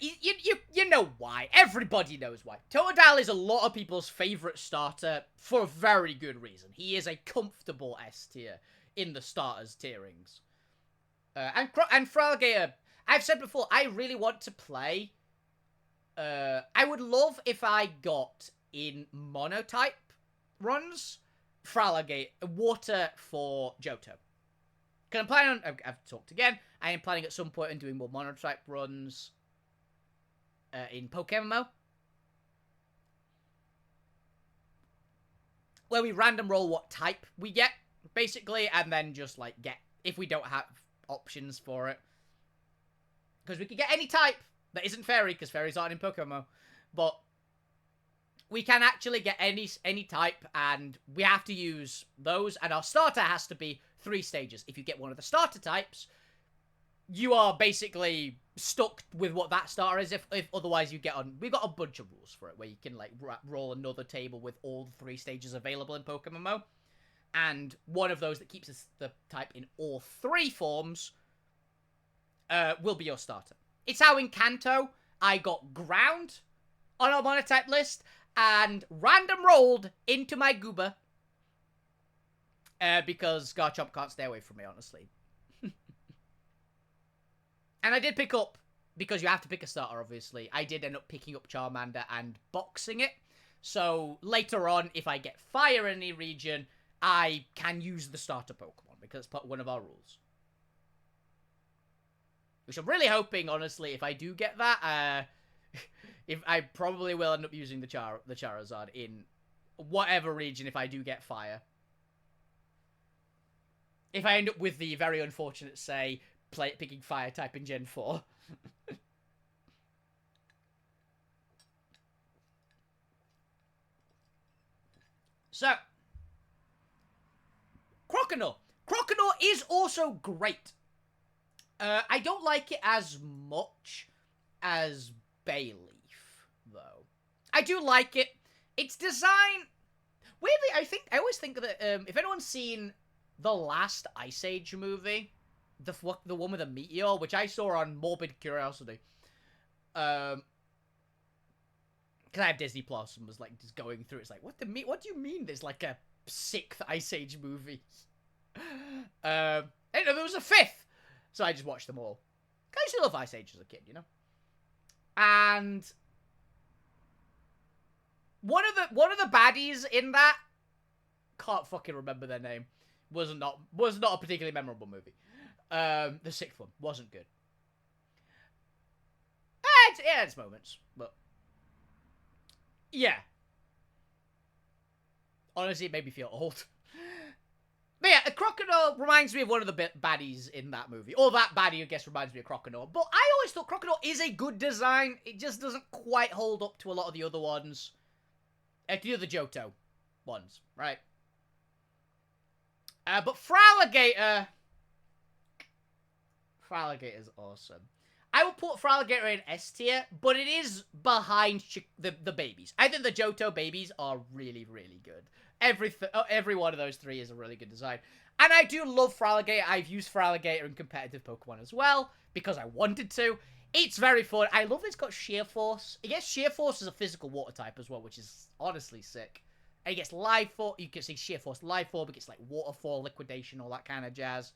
You know why. Everybody knows why. Totodile is a lot of people's favorite starter for a very good reason. He is a comfortable S tier in the starters tierings. And Fraligator, I've said before, I really want to play. I would love if I got in monotype runs Fraligator water for Johto. Because I'm planning on, I've talked again, I am planning at some point on doing more monotype runs in Pokemon, where we random roll what type we get, basically, and then just, like, get, if we don't have options for it. Because we could get any type that isn't Fairy, because Fairies aren't in Pokemon, but we can actually get any type, and we have to use those, and our starter has to be 3 stages. If you get one of the starter types, you are basically stuck with what that starter is, if otherwise you get on... We've got a bunch of rules for it, where you can, like, roll another table with all 3 stages available in Pokemon Mo. And one of those that keeps the type in all 3 forms will be your starter. It's how in Kanto, I got Ground on our monotype list, and random rolled into my Goober. Because Garchomp can't stay away from me, honestly. And I did pick up, because you have to pick a starter, obviously, I did end up picking up Charmander and boxing it. So, later on, if I get fire in any region, I can use the starter Pokemon, because it's one of our rules. Which I'm really hoping, honestly, if I do get that, if I probably will end up using the Charizard in whatever region if I do get fire. If I end up with the very unfortunate, say, picking fire type in Gen 4. So, Croconaw. Croconaw is also great. I don't like it as much as Bayleaf, though. I do like it. Its design... Weirdly, I always think that if anyone's seen the last Ice Age movie, the one with a meteor, which I saw on Morbid Curiosity, because I have Disney Plus and was like just going through. It's like, what do you mean? There's like a 6th Ice Age movie. I didn't know there was a 5th, so I just watched them all. I used to love Ice Age as a kid, you know. And one of the baddies in that, can't fucking remember their name, was not a particularly memorable movie. The 6th one wasn't good. It had its moments, but yeah. Honestly, it made me feel old. But yeah, a Croconaw reminds me of one of the baddies in that movie. Or that baddie, I guess, reminds me of Croconaw. But I always thought Croconaw is a good design. It just doesn't quite hold up to a lot of the other ones. The other Johto ones, right? But Fraligator is awesome. I will put Fraligator in S tier, but it is behind the babies. I think the Johto babies are really, really good. Every one of those 3 is a really good design. And I do love Fraligator. I've used Fraligator in competitive Pokemon as well, because I wanted to. It's very fun. I love it's got Sheer Force. It gets Sheer Force as a physical water type as well, which is honestly sick. And it gets Life Force. You can see Sheer Force, Life Force. It gets like Waterfall, Liquidation, all that kind of jazz.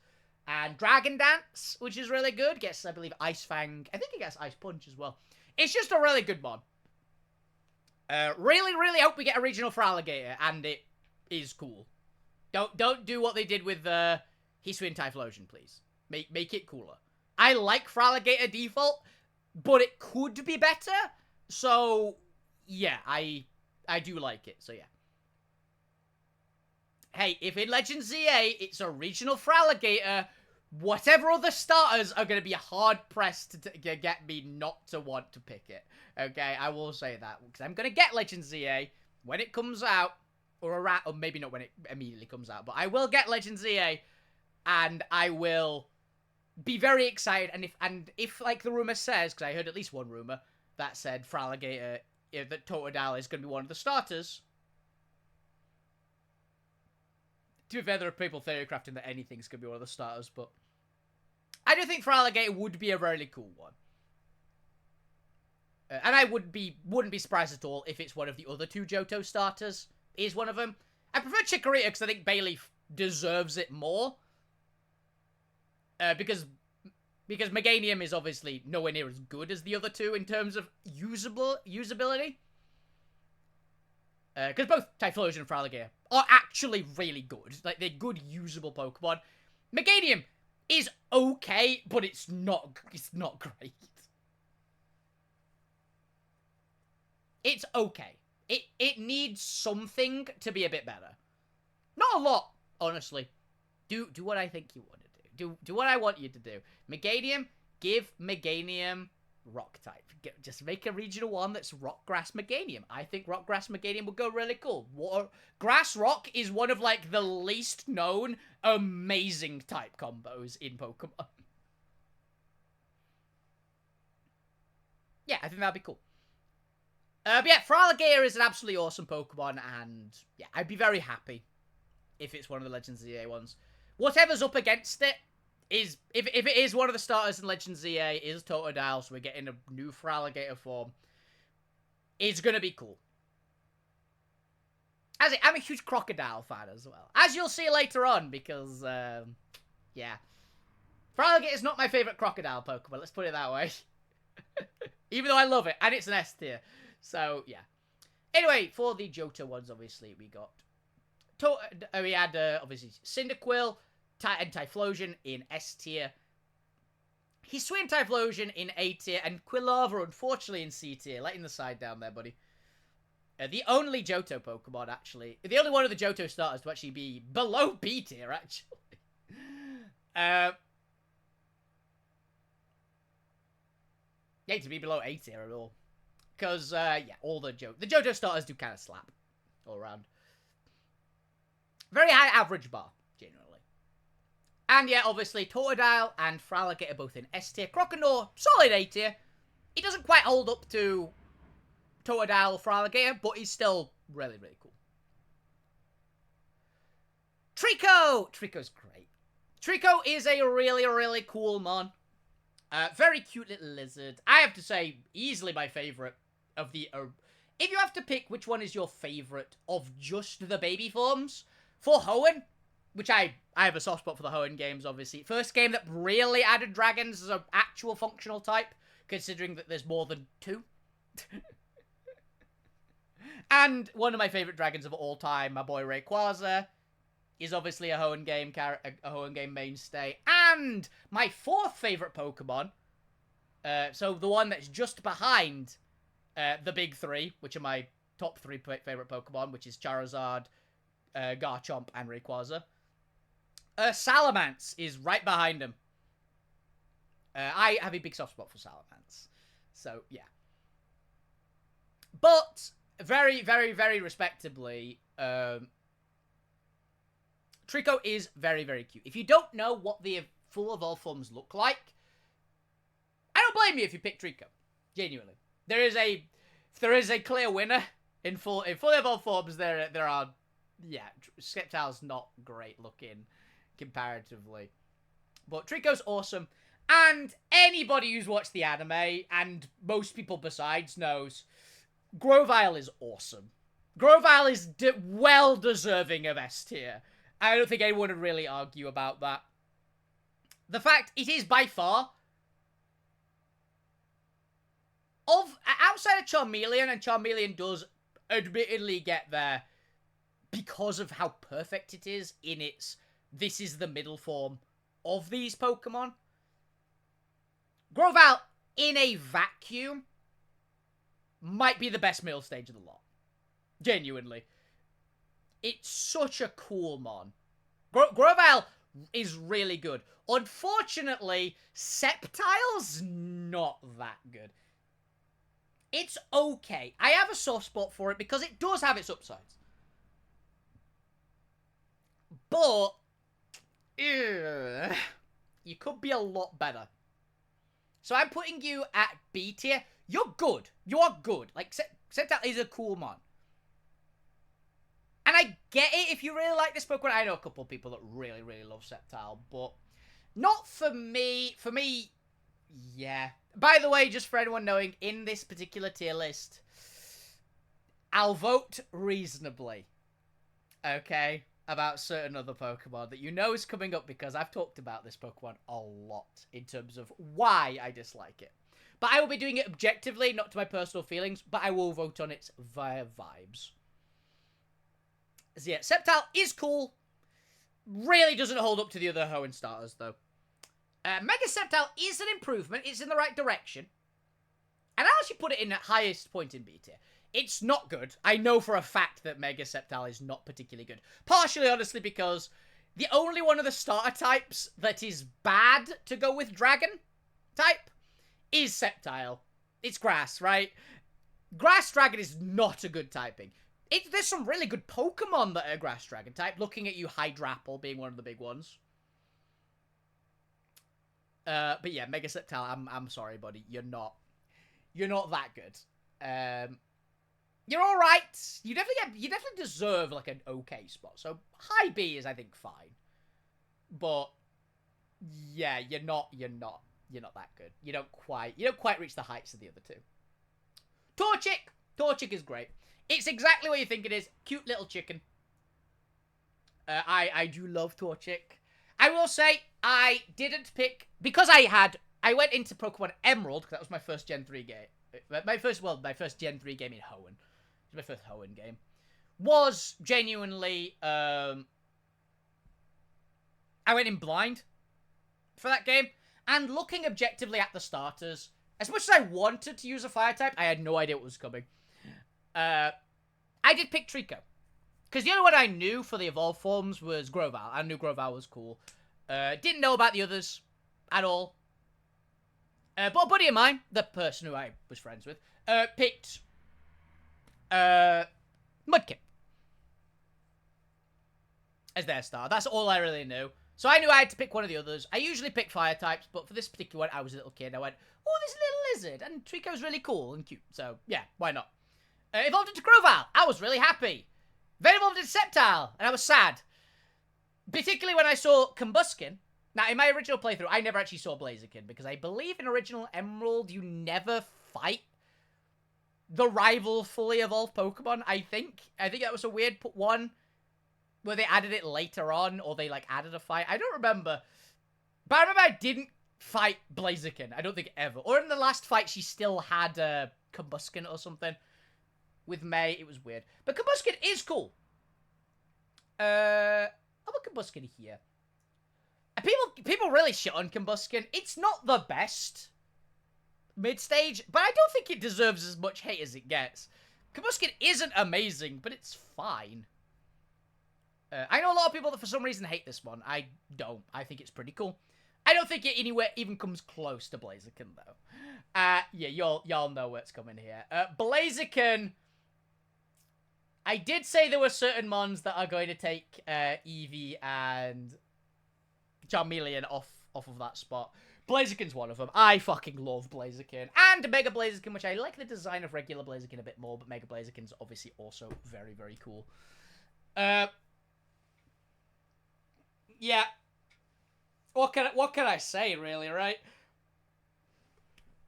And Dragon Dance, which is really good. Gets, I believe, Ice Fang. I think it gets Ice Punch as well. It's just a really good mod. Really, really hope we get a regional for Alligator, and it is cool. Don't do what they did with Hisui and Typhlosion, please. Make it cooler. I like Fraligator default, but it could be better. So yeah, I do like it. So yeah. Hey, if in Legend ZA it's a regional Fraligator, whatever other starters are going to be hard-pressed to get me not to want to pick it. Okay, I will say that. Because I'm going to get Legend ZA when it comes out. Or maybe not when it immediately comes out. But I will get Legend ZA. And I will be very excited. And if like the rumor says, because I heard at least one rumor that said Fraligator, that Totodile is going to be one of the starters. To be fair, there are people theorycrafting that anything's going to be one of the starters, but I do think Fraligator would be a really cool one. And I wouldn't be surprised at all if it's one of the other 2 Johto starters. Is one of them. I prefer Chikorita because I think Bayleaf deserves it more. Because Meganium is obviously nowhere near as good as the other 2 in terms of usability. Because both Typhlosion and Fraligator are actually really good. Like, they're good, usable Pokemon. Meganium is okay, but it's not great. It's okay. It needs something to be a bit better. Not a lot, honestly. Do what I think you want to do. Do what I want you to do. Meganium, give Meganium Rock type. Just make a regional one that's Rock Grass Meganium. I think Rock Grass Meganium would go really cool. Grass Rock is one of like the least known amazing type combos in Pokemon. Yeah, I think that'd be cool. But yeah, Fraligator is an absolutely awesome Pokemon, and yeah, I'd be very happy if it's one of the Legends ZA ones. Whatever's up against it is, if it is one of the starters in Legends ZA, is Totodile, so we're getting a new Fraligator form, it's gonna be cool. I'm a huge Crocodile fan as well, as you'll see later on, because, yeah. Fraligator is not my favourite Crocodile Pokemon, let's put it that way. Even though I love it, and it's an S tier. So, yeah. Anyway, for the Johto ones, obviously, we got... we had, obviously, Cyndaquil and Typhlosion in S tier. Hisui and Typhlosion in A tier, and Quilava, unfortunately, in C tier. Letting the side down there, buddy. The only Johto Pokemon, actually. The only one of the Johto starters to actually be below B tier, actually. Yeah, to be below A tier at all. Because, yeah, all the Johto starters do kind of slap all around. Very high average bar, generally. And yeah, obviously, Totodile and Fraligator both in S tier. Crocodile, solid A tier. He doesn't quite hold up to Totodile or Fraligator, but he's still really, really cool. Trico! Trico's great. Trico is a really, really cool mon. Very cute little lizard. I have to say, easily my favorite of the... if you have to pick which one is your favorite of just the baby forms, for Hoenn, which I have a soft spot for the Hoenn games, obviously. First game that really added dragons as an actual functional type, considering that there's more than 2. And one of my favorite dragons of all time, my boy Rayquaza, is obviously a Hoenn game mainstay. And my 4th favorite Pokemon, so the one that's just behind the big 3, which are my top 3 favorite Pokemon, which is Charizard, Garchomp, and Rayquaza. Salamence is right behind him. I have a big soft spot for Salamence. So, yeah. But, very, very, very respectably, Trico is very, very cute. If you don't know what the full evolved forms look like, I don't blame you if you pick Trico. Genuinely. If there is a clear winner in fully evolved forms, there are, yeah, Sceptile's not great looking comparatively. But Trico's awesome. And anybody who's watched the anime, and most people besides knows, Grovyle is awesome. Grovyle is well deserving of S tier. I don't think anyone would really argue about that. The fact it is by far, outside of Charmeleon, and Charmeleon does admittedly get there because of how perfect it is in its, this is the middle form of these Pokemon. Grovyle, in a vacuum, might be the best middle stage of the lot. Genuinely. It's such a cool mon. Grovyle is really good. Unfortunately, Sceptile's not that good. It's okay. I have a soft spot for it because it does have its upsides. But, you could be a lot better. So I'm putting you at B tier. You're good. You are good. Like, Sceptile is a cool mon. And I get it if you really like this Pokemon. I know a couple of people that really, really love Sceptile, but not for me. For me, yeah. By the way, just for anyone knowing, in this particular tier list, I'll vote reasonably, okay, about certain other Pokemon that you know is coming up because I've talked about this Pokemon a lot in terms of why I dislike it. But I will be doing it objectively, not to my personal feelings, but I will vote on it via vibes. So yeah, Sceptile is cool. Really doesn't hold up to the other Hoenn starters, though. Mega Sceptile is an improvement. It's in the right direction. And I actually put it in at highest point in B tier. It's not good. I know for a fact that Mega Sceptile is not particularly good. Partially, honestly, because the only one of the starter types that is bad to go with Dragon type is Sceptile. It's Grass, right? Grass Dragon is not a good typing. There's some really good Pokemon that are Grass Dragon type. Looking at you, Hydrapple being one of the big ones. But yeah, Mega Sceptile, I'm sorry, buddy. You're not that good. You're all right. You definitely deserve like an okay spot. So high B is, I think, fine. But yeah, you're not that good. You don't quite reach the heights of the other two. Torchic is great. It's exactly what you think it is. Cute little chicken. I do love Torchic. I will say, I didn't pick... Because I went into Pokemon Emerald, because that was my first Gen 3 game. My first Gen 3 game in Hoenn. It was my first Hoenn game. Was genuinely... I went in blind for that game. And looking objectively at the starters, as much as I wanted to use a fire type, I had no idea what was coming. I did pick Trico. Because the only one I knew for the evolved forms was Grovyle. I knew Grovyle was cool. Didn't know about the others at all. But a buddy of mine, the person who I was friends with, picked Mudkip. as their star. That's all I really knew. So I knew I had to pick one of the others. I usually pick fire types, but for this particular one, I was a little kid. I went, oh, this little lizard. And Trico's really cool and cute. So, yeah, why not? Evolved into Grovyle. I was really happy. Then evolved into Sceptile, and I was sad. Particularly when I saw Combuskin. Now, in my original playthrough, I never actually saw Blaziken, because I believe in original Emerald, you never fight the rival fully evolved Pokemon, I think. I think that was a weird one where they added it later on, or they, like, added a fight. I don't remember. But I remember I didn't fight Blaziken. I don't think ever. Or in the last fight, she still had Combuskin or something. With May, it was weird. But Combuskin is cool. I'll put Combuskin here. People really shit on Combuskin. It's not the best mid-stage, but I don't think it deserves as much hate as it gets. Combuskin isn't amazing, but it's fine. I know a lot of people that for some reason hate this one. I don't. I think it's pretty cool. I don't think it anywhere even comes close to Blaziken, though. Yeah, y'all know what's coming here. Blaziken... I did say there were certain mons that are going to take Eevee and Charmeleon off of that spot. Blaziken's one of them. I fucking love Blaziken. And Mega Blaziken, which I like the design of regular Blaziken a bit more, but Mega Blaziken's obviously also very, very cool. Yeah. What can I say, really, right?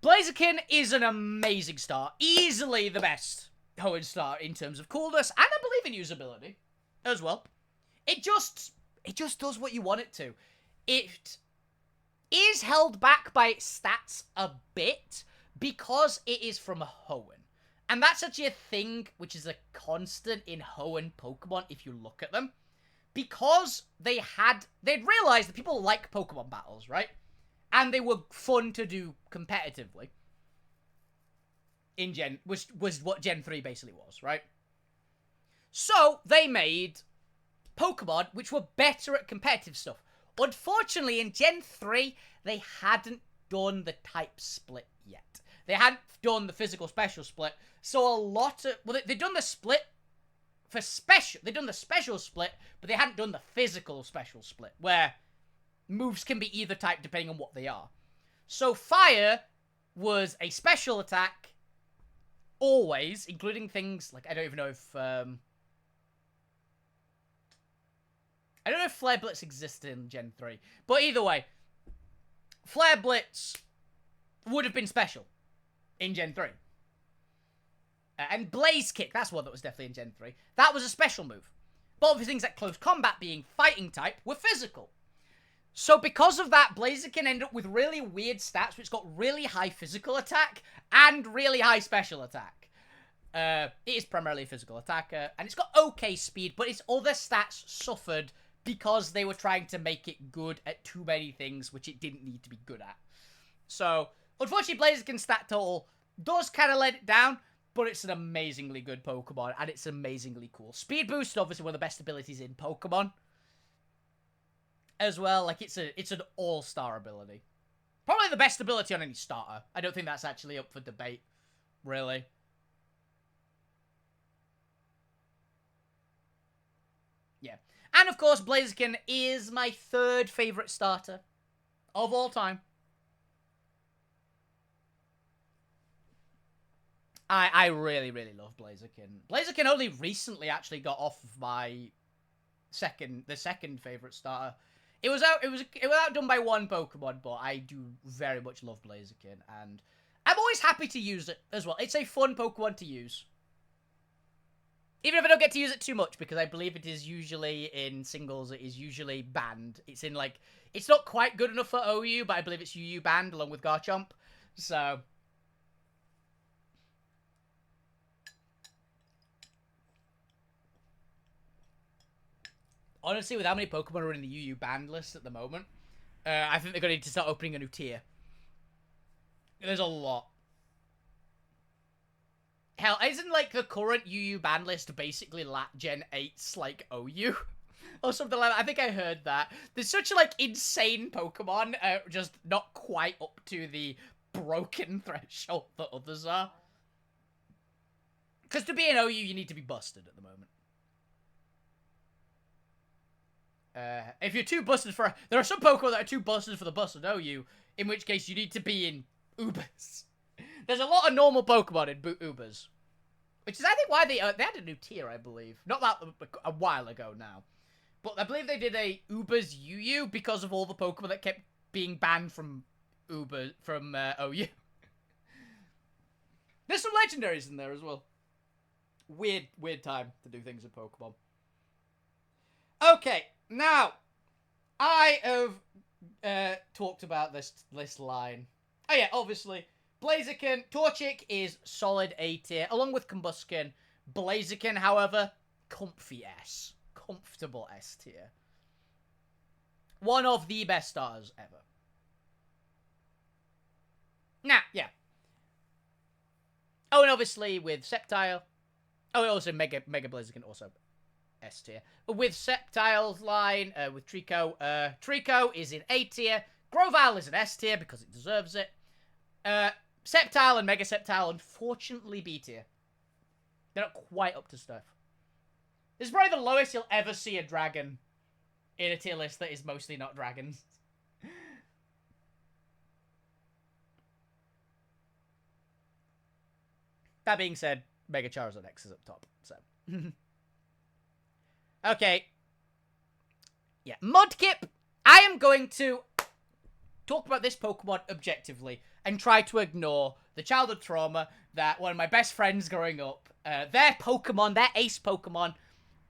Blaziken is an amazing star. Easily the best Hoenn star in terms of coolness, and I believe in usability as well. It just does what you want it to. It is held back by its stats a bit because it is from Hoenn. And that's actually a thing which is a constant in Hoenn Pokemon if you look at them. Because they'd realized that people like Pokemon battles, right? And they were fun to do competitively. In Gen, was what Gen 3 basically was, right? So, they made Pokemon which were better at competitive stuff. Unfortunately, in Gen 3, they hadn't done the type split yet. They hadn't done the physical special split, so a lot of... Well, they'd done the split for special... They'd done the special split, but they hadn't done the physical special split, where moves can be either type depending on what they are. So, Fire was a special attack... Always, including things like, I don't even know if, I don't know if Flare Blitz existed in Gen 3. But either way, Flare Blitz would have been special in Gen 3. And Blaze Kick, that's one that was definitely in Gen 3. That was a special move. But obviously things like Close Combat being fighting type were physical. So because of that, Blaziken ended up with really weird stats, which got really high physical attack and really high special attack. It is primarily a physical attacker, and it's got okay speed, but its other stats suffered because they were trying to make it good at too many things, which it didn't need to be good at. So, unfortunately, Blaziken's stat total does kind of let it down, but it's an amazingly good Pokemon, and it's amazingly cool. Speed Boost, obviously one of the best abilities in Pokemon. As well, like, it's an all-star ability. Probably the best ability on any starter. I don't think that's actually up for debate, really. Yeah. And, of course, Blaziken is my third favorite starter of all time. I really, really love Blaziken. Blaziken only recently actually got off of my the second favorite starter. It was outdone by one Pokemon, but I do very much love Blaziken, and I'm always happy to use it as well. It's a fun Pokemon to use. Even if I don't get to use it too much, because I believe it is usually in singles, it is usually banned. It's in, like, it's not quite good enough for OU, but I believe it's UU banned along with Garchomp. So, honestly, with how many Pokemon are in the UU banned list at the moment, I think they're going to need to start opening a new tier. There's a lot. Hell, isn't, like, the current UU ban list basically Gen 8's, like, OU? Or something like that. I think I heard that. There's such, like, insane Pokemon, just not quite up to the broken threshold that others are. Because to be an OU, you need to be busted at the moment. If you're too busted for... There are some Pokemon that are too busted for the bus, know you, in which case you need to be in Ubers. There's a lot of normal Pokemon in Ubers. Which is, I think, why they had a new tier, I believe. Not that a while ago now. But I believe they did a Ubers UU because of all the Pokemon that kept being banned from OU. There's some legendaries in there as well. Weird time to do things with Pokemon. Okay, now, I have talked about this line. Oh yeah, obviously, Blaziken, Torchic is solid A tier, along with Combusken. Blaziken, however, comfy S. Comfortable S tier. One of the best starters ever. Now, yeah. Oh, and obviously with Sceptile. Oh, also Mega Blaziken also S tier. With Sceptile's line, with Trico, Trico is in A tier. Grovyle is an S tier because it deserves it. Sceptile and Mega Sceptile, unfortunately, B tier. They're not quite up to stuff. This is probably the lowest you'll ever see a dragon in a tier list that is mostly not dragons. That being said, Mega Charizard X is up top, so. Okay. Yeah, Mudkip. I am going to talk about this Pokemon objectively and try to ignore the childhood trauma that one of my best friends growing up, their Pokemon, their ace Pokemon,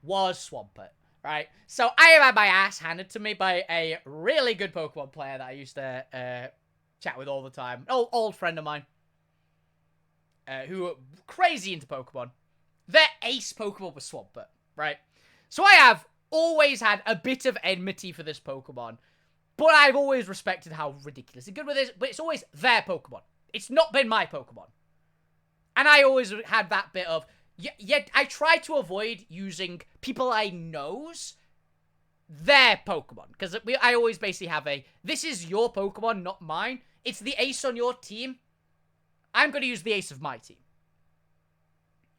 was Swampert, right? So I have had my ass handed to me by a really good Pokemon player that I used to chat with all the time. An old friend of mine. Who are crazy into Pokemon. Their ace Pokemon was Swampert, right? So I have always had a bit of enmity for this Pokemon, but I've always respected how ridiculously good with it is, but it's always their Pokemon. It's not been my Pokemon. And I always had that bit of, yeah, I try to avoid using people I know's their Pokemon, because I always basically have this is your Pokemon, not mine. It's the ace on your team. I'm going to use the ace of my team.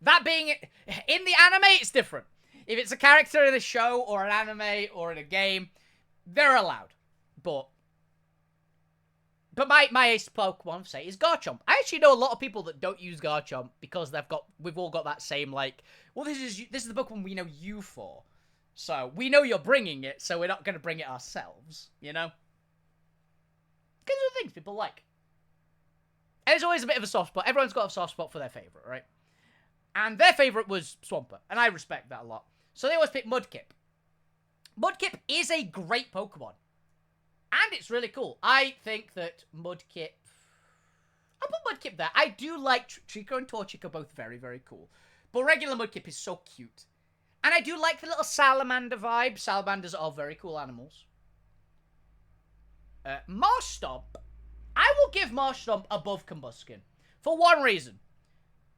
That being, in the anime, it's different. If it's a character in a show, or an anime, or in a game, they're allowed. But my ace Pokemon, say, is Garchomp. I actually know a lot of people that don't use Garchomp because we've all got that same, like, well, this is the Pokemon we know you for. So, we know you're bringing it, so we're not going to bring it ourselves, you know? Because of things people like. And there's always a bit of a soft spot. Everyone's got a soft spot for their favourite, right? And their favourite was Swampert, and I respect that a lot. So they always pick Mudkip. Mudkip is a great Pokemon. And it's really cool. I think that Mudkip... I'll put Mudkip there. I do like Trico and Torchic are both very, very cool. But regular Mudkip is so cute. And I do like the little salamander vibe. Salamanders are very cool animals. Marshtomp. I will give Marshtomp above Combusken. For one reason.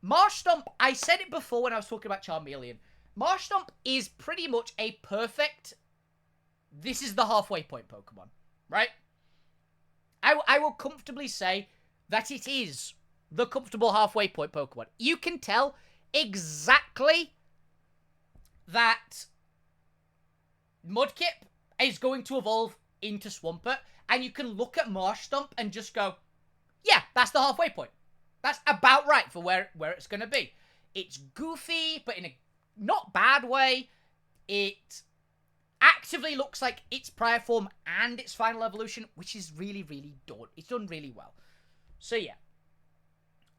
Marshtomp, I said it before when I was talking about Charmeleon. Marshtomp is pretty much a perfect... This is the halfway point Pokemon. Right? I will comfortably say that it is the comfortable halfway point Pokemon. You can tell exactly that Mudkip is going to evolve into Swampert. And you can look at Marshtomp and just go, yeah, that's the halfway point. That's about right for where it's going to be. It's goofy, but in a not bad way. It actively looks like its prior form and its final evolution, which is really, really done. It's done really well. So, yeah.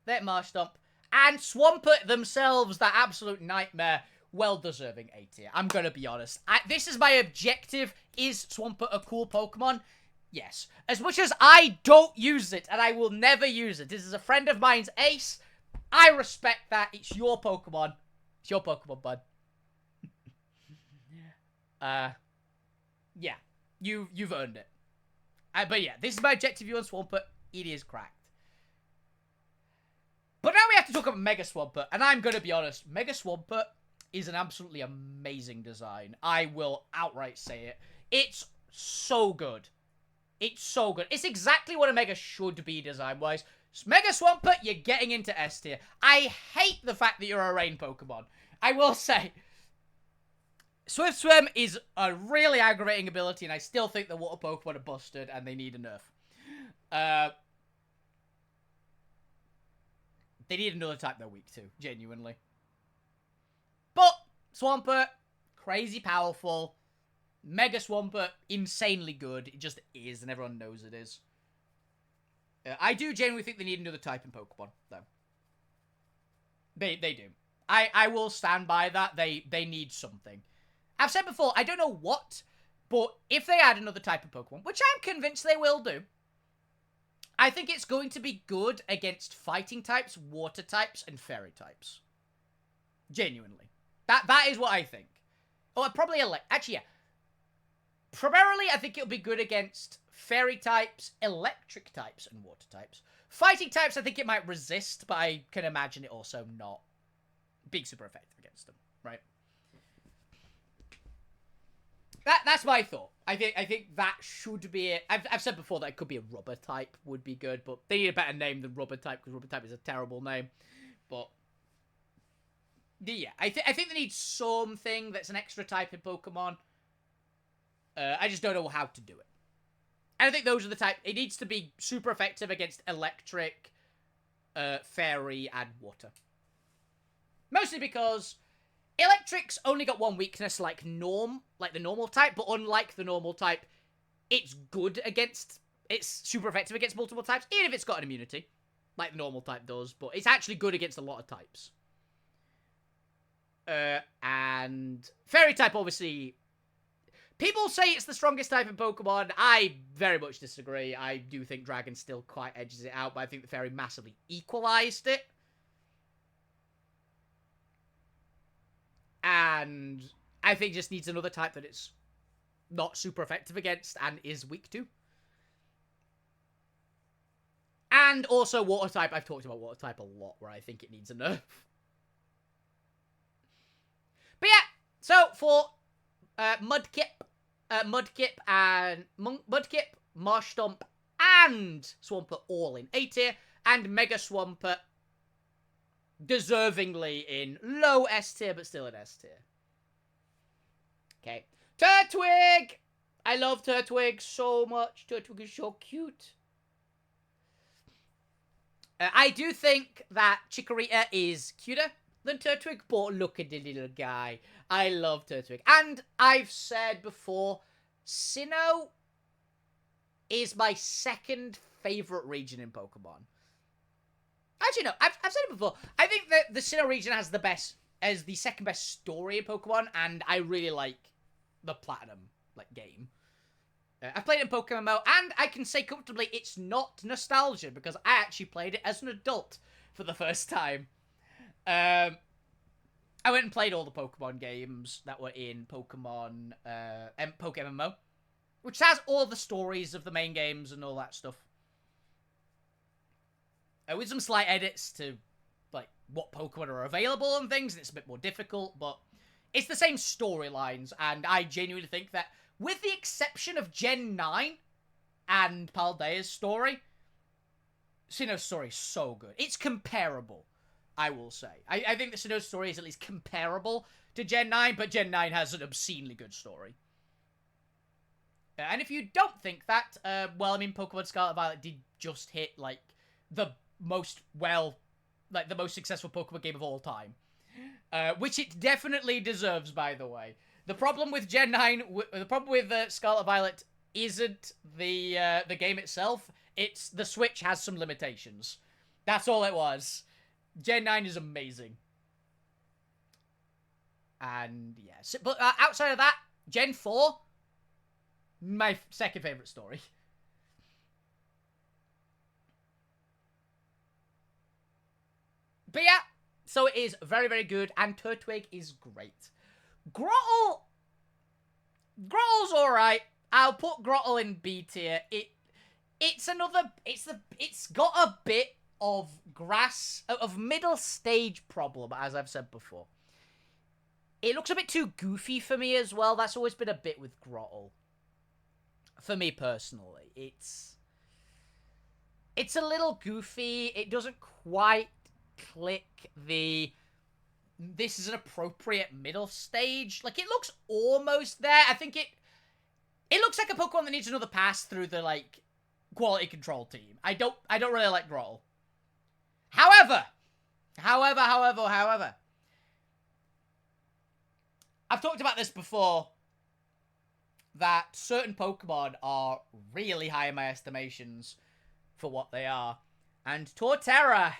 That Marshtomp. And Swampert themselves, that absolute nightmare, well-deserving A tier. I'm going to be honest. This is my objective. Is Swampert a cool Pokemon? Yes. As much as I don't use it, and I will never use it. This is a friend of mine's ace. I respect that. It's your Pokemon. It's your Pokemon, bud. Yeah. You've earned it. But yeah, this is my objective view on Swampert. It is cracked. But now we have to talk about Mega Swampert. And I'm going to be honest. Mega Swampert is an absolutely amazing design. I will outright say it. It's so good. It's so good. It's exactly what a Mega should be design-wise. Mega Swampert, you're getting into S tier. I hate the fact that you're a rain Pokemon. I will say, Swift Swim is a really aggravating ability, and I still think the water Pokemon are busted and they need a nerf. They need another type they're weak to, genuinely. But Swampert, crazy powerful. Mega Swampert, insanely good. It just is, and everyone knows it is. I do genuinely think they need another type in Pokemon, though. They do. I will stand by that. They need something. I've said before, I don't know what, but if they add another type of Pokemon, which I'm convinced they will do, I think it's going to be good against fighting types, water types, and fairy types. Genuinely. That is what I think. Oh, probably actually, yeah. Primarily, I think it'll be good against fairy types, electric types, and water types. Fighting types, I think it might resist, but I can imagine it also not being super effective against them, right? That's my thought. I think that should be it. I've said before that it could be a rubber type would be good, but they need a better name than rubber type, because rubber type is a terrible name. But yeah, I think they need something that's an extra type in Pokemon. I just don't know how to do it. And I think those are the type. It needs to be super effective against electric, fairy, and water. Mostly because electric's only got one weakness, like the normal type, but unlike the normal type, it's super effective against multiple types, even if it's got an immunity, like the normal type does, but it's actually good against a lot of types. And fairy type, obviously, people say it's the strongest type in Pokemon. I very much disagree. I do think Dragon still quite edges it out, but I think the fairy massively equalized it. And I think it just needs another type that it's not super effective against and is weak to. And also water type. I've talked about water type a lot, where I think it needs a nerf. But yeah, so for Mudkip, Marshtomp, and Swampert all in A tier, and Mega Swampert deservingly in low S tier, but still in S tier. Okay. Turtwig! I love Turtwig so much. Turtwig is so cute. I do think that Chikorita is cuter than Turtwig, but look at the little guy. I love Turtwig. And I've said before, Sinnoh is my second favorite region in Pokemon. Actually, no, I've said it before. I think that the Sinnoh region has the second best story in Pokemon, and I really like the Platinum game. I've played it in Pokemon MMO, and I can say comfortably it's not nostalgia, because I actually played it as an adult for the first time. I went and played all the Pokemon games that were in Pokemon MMO, which has all the stories of the main games and all that stuff. With some slight edits to, what Pokemon are available and things, and it's a bit more difficult, but it's the same storylines, and I genuinely think that, with the exception of Gen 9 and Paldea's story, Sinnoh's story is so good. It's comparable, I will say. I think the Sinnoh's story is at least comparable to Gen 9, but Gen 9 has an obscenely good story. And if you don't think that, well, I mean, Pokemon Scarlet and Violet did just hit, the most successful Pokemon game of all time. Which it definitely deserves, by the way. The problem with Gen 9, the problem with Scarlet Violet isn't the game itself. It's the Switch has some limitations. That's all it was. Gen 9 is amazing. And, yes. But outside of that, Gen 4, my second favorite story. But yeah, so it is very, very good, and Turtwig is great. Grotto's alright. I'll put Grottle in B tier. It's got a bit of middle stage problem, as I've said before. It looks a bit too goofy for me as well. That's always been a bit with Grottle. For me personally, it's a little goofy. It doesn't quite click the this is an appropriate middle stage. Like, it looks almost there. I think it looks like a Pokemon that needs another pass through the, like, quality control team. I don't really like Growl. However, I've talked about this before, that certain Pokemon are really high in my estimations for what they are. And Torterra,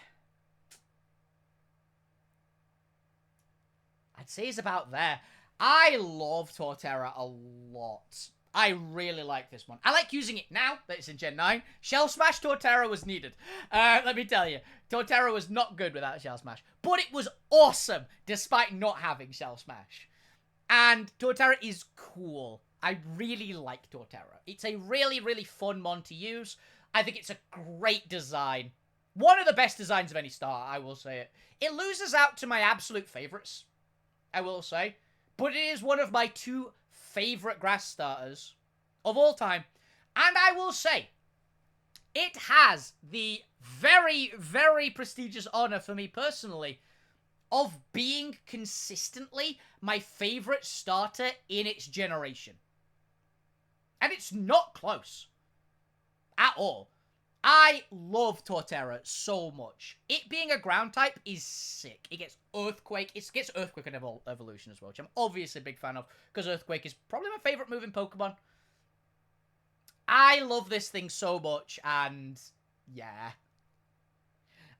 I'd say is about there. I love Torterra a lot. I really like this one. I like using it now that it's in Gen 9. Shell Smash Torterra was needed. Let me tell you. Torterra was not good without Shell Smash. But it was awesome, despite not having Shell Smash. And Torterra is cool. I really like Torterra. It's a really, really fun mon to use. I think it's a great design. One of the best designs of any star, I will say it. It loses out to my absolute favorites, I will say. But it is one of my 2 favorite grass starters of all time. And I will say, it has the very, very prestigious honor for me personally of being consistently my favorite starter in its generation. And it's not close. At all. I love Torterra so much. It being a ground type is sick. It gets Earthquake. It gets Earthquake in Evolution as well, which I'm obviously a big fan of, because Earthquake is probably my favorite move in Pokemon. I love this thing so much, and yeah.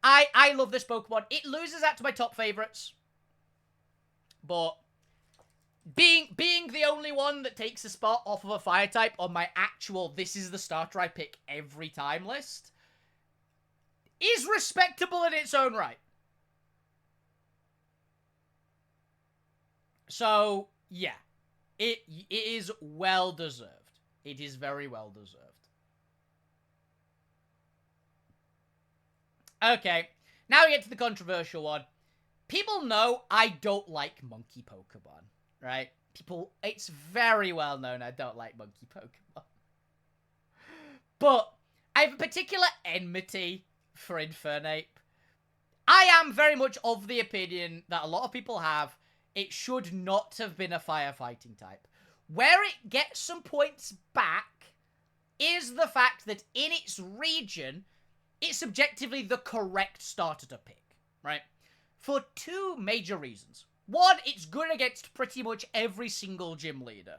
I love this Pokemon. It loses out to my top favorites, but being the only one that takes a spot off of a fire type on my actual this is the starter I pick every time list is respectable in its own right. So, yeah. It is well deserved. It is very well deserved. Okay, now we get to the controversial one. People know I don't like monkey Pokemon, right? It's very well known I don't like monkey Pokemon. But I have a particular enmity for Infernape. I am very much of the opinion that a lot of people have, it should not have been a firefighting type. Where it gets some points back is the fact that in its region, it's subjectively the correct starter to pick, right? For 2 major reasons. One, it's good against pretty much every single gym leader.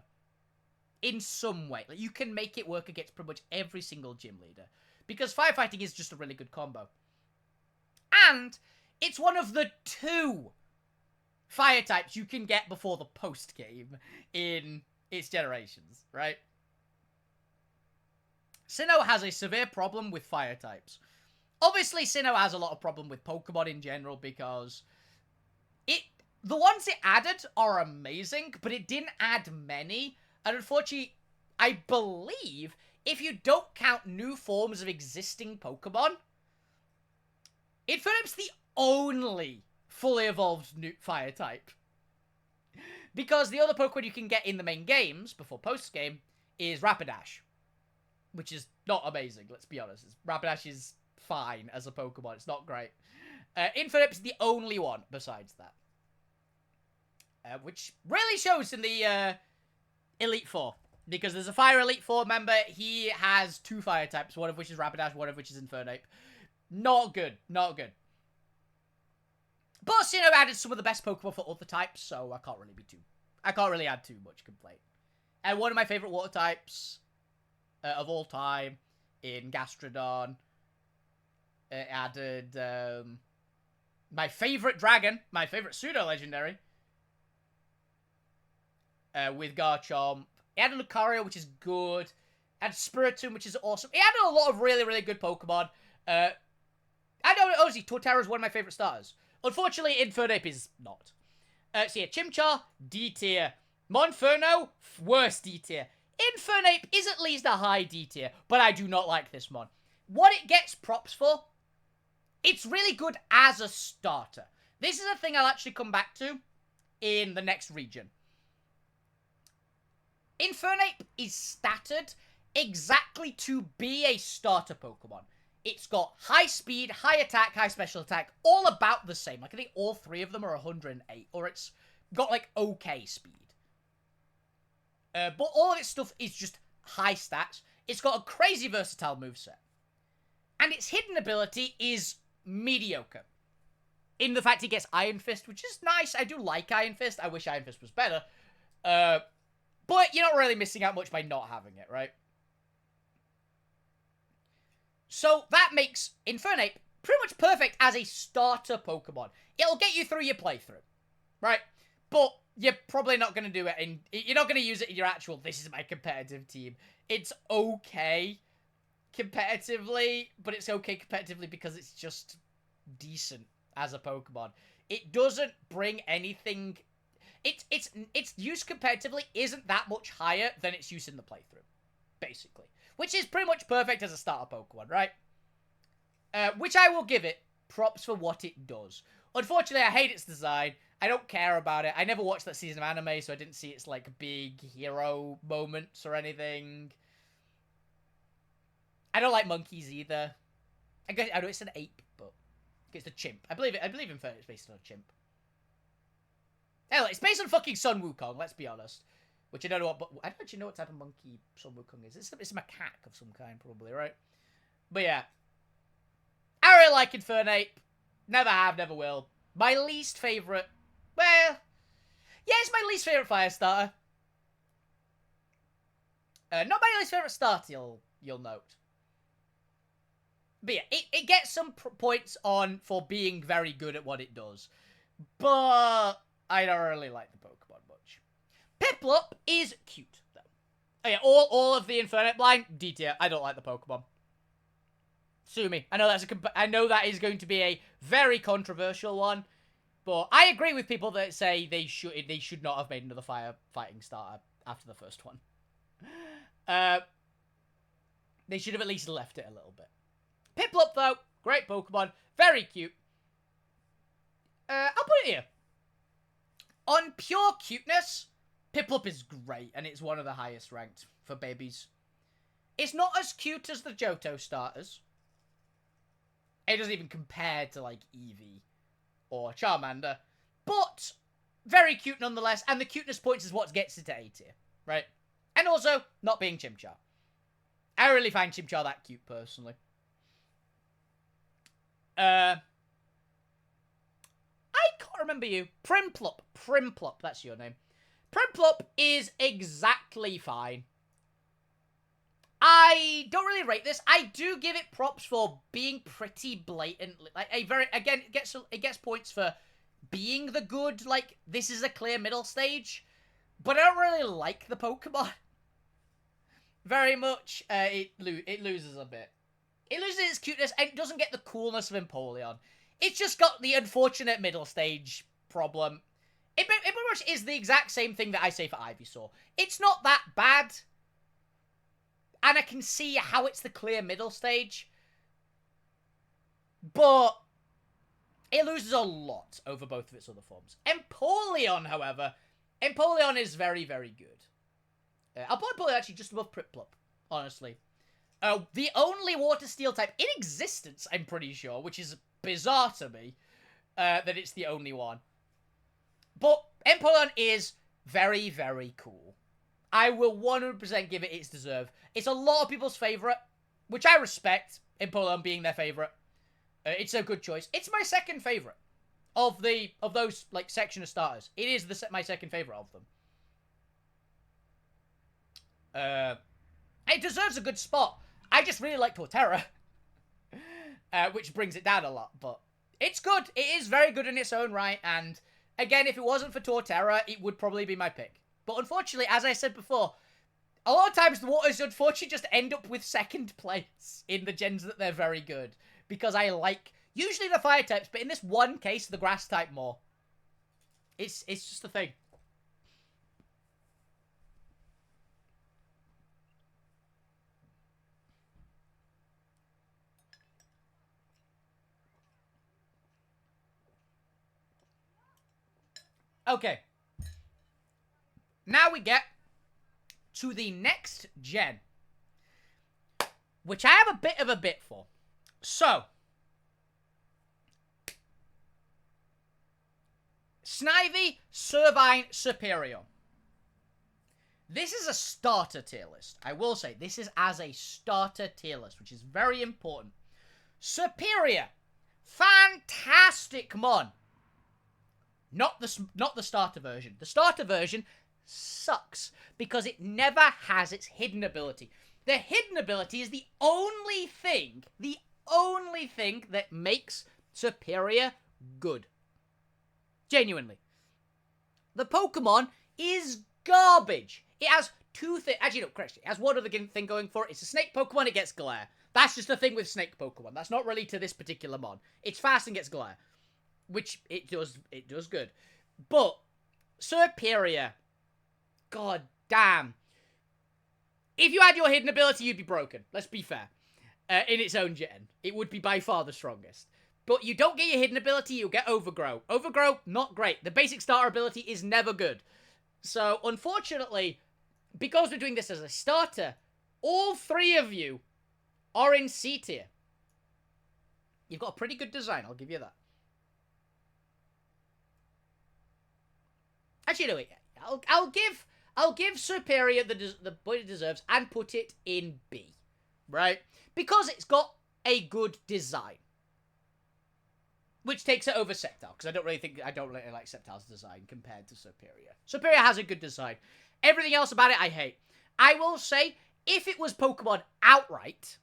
In some way. Like, you can make it work against pretty much every single gym leader. Because firefighting is just a really good combo. And it's one of the 2 fire types you can get before the post-game in its generations, right? Sinnoh has a severe problem with fire types. Obviously, Sinnoh has a lot of problem with Pokemon in general because the ones it added are amazing, but it didn't add many. And unfortunately, I believe if you don't count new forms of existing Pokemon, Infernape's the only fully evolved new fire type. Because the other Pokemon you can get in the main games before post-game is Rapidash, which is not amazing, let's be honest. Rapidash is fine as a Pokemon. It's not great. Infernape's the only one besides that. Which really shows in the Elite Four. Because there's a Fire Elite Four member. He has 2 fire types. One of which is Rapidash, one of which is Infernape. Not good. Not good. But Sinnoh added some of the best Pokemon for other types, so I can't really add too much complaint. And one of my favorite water types of all time in Gastrodon added my favorite dragon, my favorite pseudo-legendary, with Garchomp. It added Lucario, which is good. It added Spiritomb, which is awesome. It added a lot of really, really good Pokemon. I know, honestly, Torterra is one of my favorite starters. Unfortunately, Infernape is not. So yeah, Chimchar, D tier. Monferno, worst D tier. Infernape is at least a high D tier, but I do not like this mon. What it gets props for, it's really good as a starter. This is a thing I'll actually come back to in the next region. Infernape is statted exactly to be a starter Pokemon. It's got high speed, high attack, high special attack, all about the same. Like, I think all 3 of them are 108, or it's got, like, okay speed. But all of its stuff is just high stats. It's got a crazy versatile moveset. And its hidden ability is mediocre. In the fact it gets Iron Fist, which is nice. I do like Iron Fist. I wish Iron Fist was better. But you're not really missing out much by not having it, right? So that makes Infernape pretty much perfect as a starter Pokemon. It'll get you through your playthrough, right? But you're probably not going to do it in... You're not going to use it in your actual, this is my competitive team. It's okay competitively, but it's okay competitively because it's just decent as a Pokemon. It doesn't bring anything... Its use competitively isn't that much higher than its use in the playthrough, basically. Which is pretty much perfect as a starter Pokemon, right? Which I will give it props for what it does. Unfortunately, I hate its design. I don't care about it. I never watched that season of anime, so I didn't see its, like, big hero moments or anything. I don't like monkeys either. I know it's an ape, but it's a chimp. I believe Infernape is based on a chimp. Hell, it's based on fucking Sun Wukong, let's be honest. Which I don't know what, but I don't actually know what type of monkey Sun Wukong is. It's a macaque of some kind, probably, right? But yeah. I really like Infernape. Never have, never will. My least favourite... Well... Yeah, it's my least favourite fire starter. Not my least favourite starter, you'll note. But yeah, it gets some points on for being very good at what it does. But I don't really like the Pokemon much. Piplup is cute, though. Oh yeah, all of the Infernape line, D tier. I don't like the Pokemon. Sue me. I know that is going to be a very controversial one, but I agree with people that say they should not have made another fighting starter after the first one. They should have at least left it a little bit. Piplup, though, great Pokemon, very cute. I'll put it here. On pure cuteness, Piplup is great, and it's one of the highest ranked for babies. It's not as cute as the Johto starters. It doesn't even compare to, like, Eevee or Charmander. But very cute nonetheless, and the cuteness points is what gets it to A tier, right? And also, not being Chimchar. I really find Chimchar that cute, personally. I can't remember you. Primplup. Primplup, that's your name. Primplup is exactly fine. I don't really rate this. I do give it props for being pretty blatantly, like, again, it gets points for being the good, like, this is a clear middle stage, but I don't really like the Pokemon very much. It loses a bit. It loses its cuteness, and it doesn't get the coolness of Empoleon. It's just got the unfortunate middle stage problem. It pretty much is the exact same thing that I say for Ivysaur. It's not that bad, and I can see how it's the clear middle stage, but it loses a lot over both of its other forms. Empoleon, however, Empoleon is very, very good. I'll put Empoleon actually just above Piplup, honestly. The only Water Steel type in existence, I'm pretty sure, which is bizarre to me, that it's the only one. But Empoleon is very, very cool. I will 100% give it its deserve. It's a lot of people's favourite, which I respect, Empoleon being their favourite. It's a good choice. It's my second favourite of those, like, section of starters. It is my second favourite of them. It deserves a good spot. I just really like Torterra, which brings it down a lot, but it's good. It is very good in its own right, and again, if it wasn't for Torterra, it would probably be my pick. But unfortunately, as I said before, a lot of times the Waters unfortunately just end up with second place in the gens that they're very good, because I like, usually the fire types, but in this one case, the grass type more. It's just a thing. Okay. Now we get to the next gen, which I have a bit of a bit for. So, Snivy, Servine, Superior. This is a starter tier list. I will say, this is as a starter tier list, which is very important. Superior. Fantastic mon. Not the starter version. The starter version sucks because it never has its hidden ability. The hidden ability is the only thing that makes Superior good. Genuinely. The Pokemon is garbage. It has two things. Actually, no, correct. It has one other thing going for it. It's a snake Pokemon, it gets glare. That's just the thing with snake Pokemon. That's not really to this particular mon. It's fast and gets glare. Which it does good. But Superior, god damn. If you had your hidden ability, you'd be broken. Let's be fair. In its own gen. It would be by far the strongest. But you don't get your hidden ability, you'll get Overgrow. Overgrow, not great. The basic starter ability is never good. So, unfortunately, because we're doing this as a starter, all three of you are in C tier. You've got a pretty good design, I'll give you that. Actually, no, wait. I'll give Superior the point it deserves and put it in B, right? Because it's got a good design, which takes it over Sceptile, because I don't really like Sceptile's design compared to Superior. Superior has a good design. Everything else about it, I hate. I will say, if it was Pokemon outright,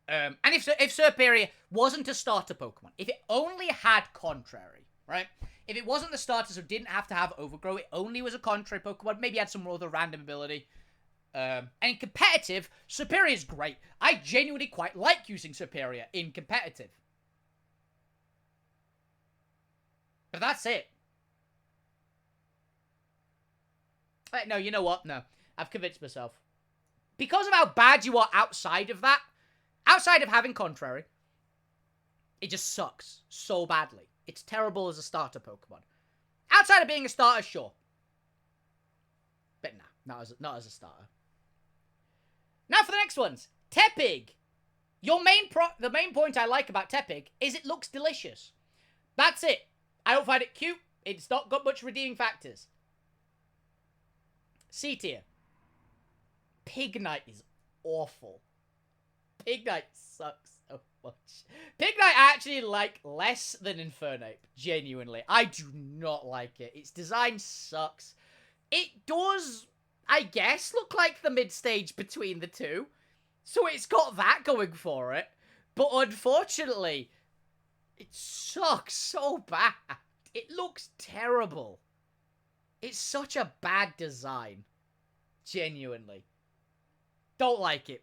and if Superior wasn't a starter Pokemon, if it only had Contrary, right? If it wasn't the starter, so it didn't have to have Overgrow, it only was a Contrary Pokemon, maybe had some other random ability. And in competitive, Superior is great. I genuinely quite like using Superior in competitive. But that's it. No, you know what? No. I've convinced myself. Because of how bad you are outside of that, outside of having Contrary, it just sucks so badly. It's terrible as a starter Pokemon. Outside of being a starter, sure. But nah, not as a starter. Now for the next ones. Tepig. The main point I like about Tepig is it looks delicious. That's it. I don't find it cute. It's not got much redeeming factors. C tier. Pignite is awful. Pignite sucks so much. Pignite I actually like less than Infernape. Genuinely. I do not like it. Its design sucks. It does, I guess, look like the mid-stage between the two. So it's got that going for it. But unfortunately, it sucks so bad. It looks terrible. It's such a bad design. Genuinely. Don't like it.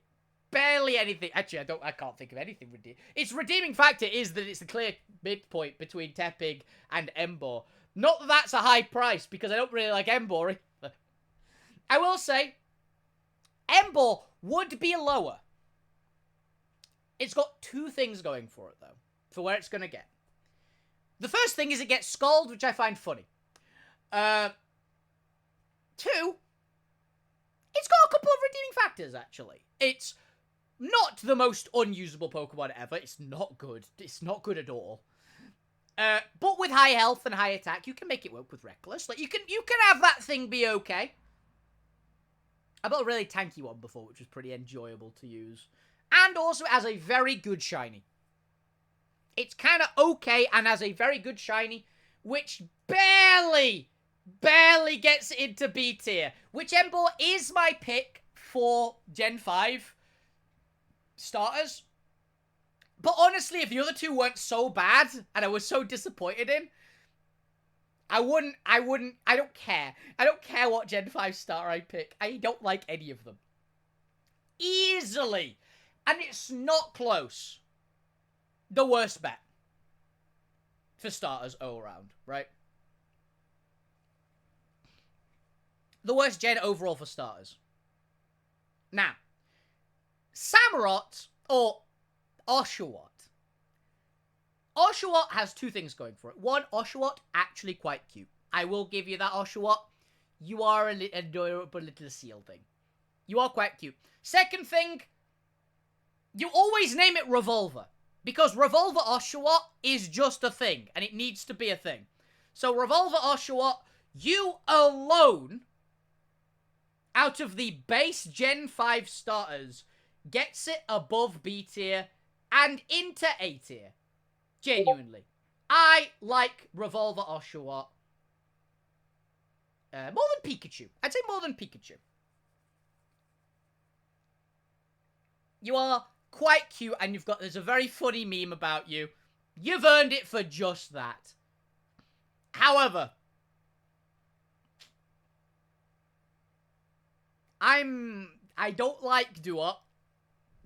Barely anything. Actually, I can't think of anything redeeming. Its redeeming factor is that it's a clear midpoint between Tepig and Emboar. Not that that's a high price, because I don't really like Emboar either. I will say, Emboar would be lower. It's got two things going for it, though, for where it's going to get. The first thing is it gets Scald, which I find funny. Two, it's got a couple of redeeming factors, actually. It's not the most unusable Pokemon ever. It's not good. It's not good at all. But with high health and high attack, you can make it work with Reckless. Like, you can have that thing be okay. I built a really tanky one before, which was pretty enjoyable to use. And also, it has a very good shiny. It's kind of okay and has a very good shiny, which barely gets into B tier. Which Emboar is my pick for Gen 5 starters. But honestly, if the other two weren't so bad, and I was so disappointed in, I don't care. I don't care what Gen 5 starter I pick. I don't like any of them. Easily. And it's not close. The worst bet. For starters all around, right? The worst gen overall for starters. Now, Samurott or Oshawott. Oshawott has two things going for it. One, Oshawott, actually quite cute. I will give you that, Oshawott. You are an adorable little seal thing. You are quite cute. Second thing, you always name it Revolver. Because Revolver Oshawott is just a thing, and it needs to be a thing. So Revolver Oshawott, you alone, out of the base Gen 5 starters, gets it above B tier and into A tier. Genuinely. I like Revolver Oshawott. More than Pikachu. I'd say more than Pikachu. You are quite cute, and there's a very funny meme about you. You've earned it for just that. However, I don't like Duot.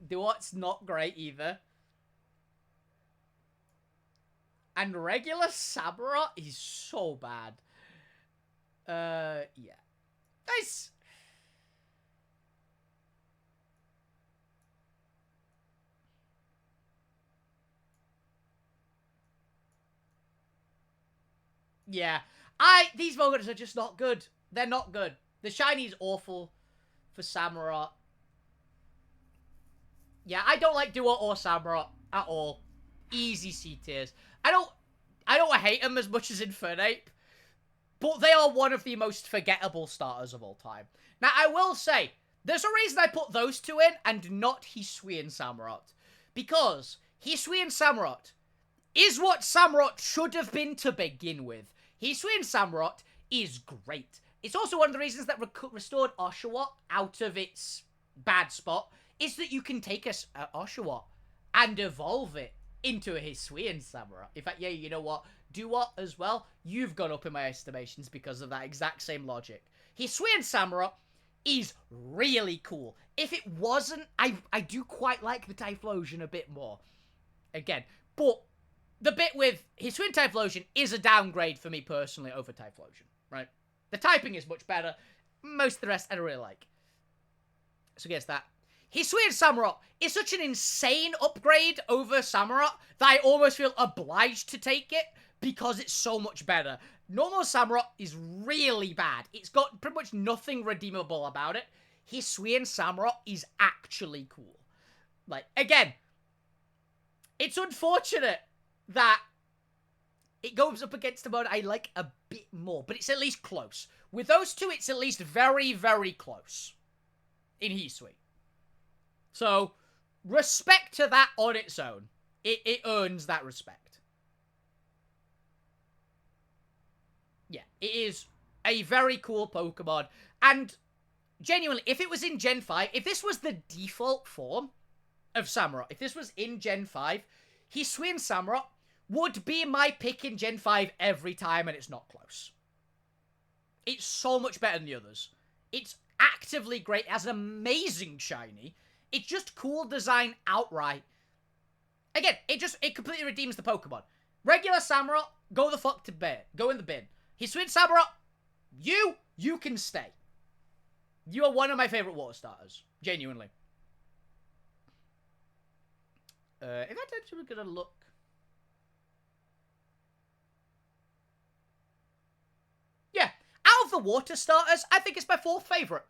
Duot's not great either. And regular Samurott is so bad. Yeah. Nice. Yeah. These Vogons are just not good. They're not good. The shiny is awful for Samurott. Yeah, I don't like Duo or Samurott at all. Easy C tiers. I don't hate them as much as Infernape, but they are one of the most forgettable starters of all time. Now, I will say, there's a reason I put those two in and not Hisui and Samurott. Because Hisui and Samurott is what Samurott should have been to begin with. Hisui and Samurott is great. It's also one of the reasons that restored Oshawott out of its bad spot, is that you can take a Oshawott and evolve it into a Hisui and Samurott. In fact, yeah, you know what? Duot as well, you've gone up in my estimations because of that exact same logic. Hisui and Samurott is really cool. If it wasn't, I do quite like the Typhlosion a bit more. Again, but the bit with Hisui and Typhlosion is a downgrade for me personally over Typhlosion, right? The typing is much better. Most of the rest I don't really like. So guess that. Hisui and Samurott is such an insane upgrade over Samurott that I almost feel obliged to take it because it's so much better. Normal Samurott is really bad. It's got pretty much nothing redeemable about it. Hisui and Samurott is actually cool. Like, again, it's unfortunate that it goes up against a mode I like a bit more, but it's at least close. With those two, it's at least very, very close in Hisui. So, respect to that on its own. It earns that respect. Yeah, it is a very cool Pokemon. And, genuinely, if it was in Gen 5, if this was the default form of Samurott, if this was in Gen 5, Hisui and Samurott would be my pick in Gen 5 every time, and it's not close. It's so much better than the others. It's actively great. It has an amazing shiny. It's just cool design outright. Again, it completely redeems the Pokemon. Regular Samurott, go the fuck to bed. Go in the bin. Hisui and Samurott, you can stay. You are one of my favorite water starters. Genuinely. If I actually gonna look. Yeah, out of the water starters, I think it's my fourth favorite.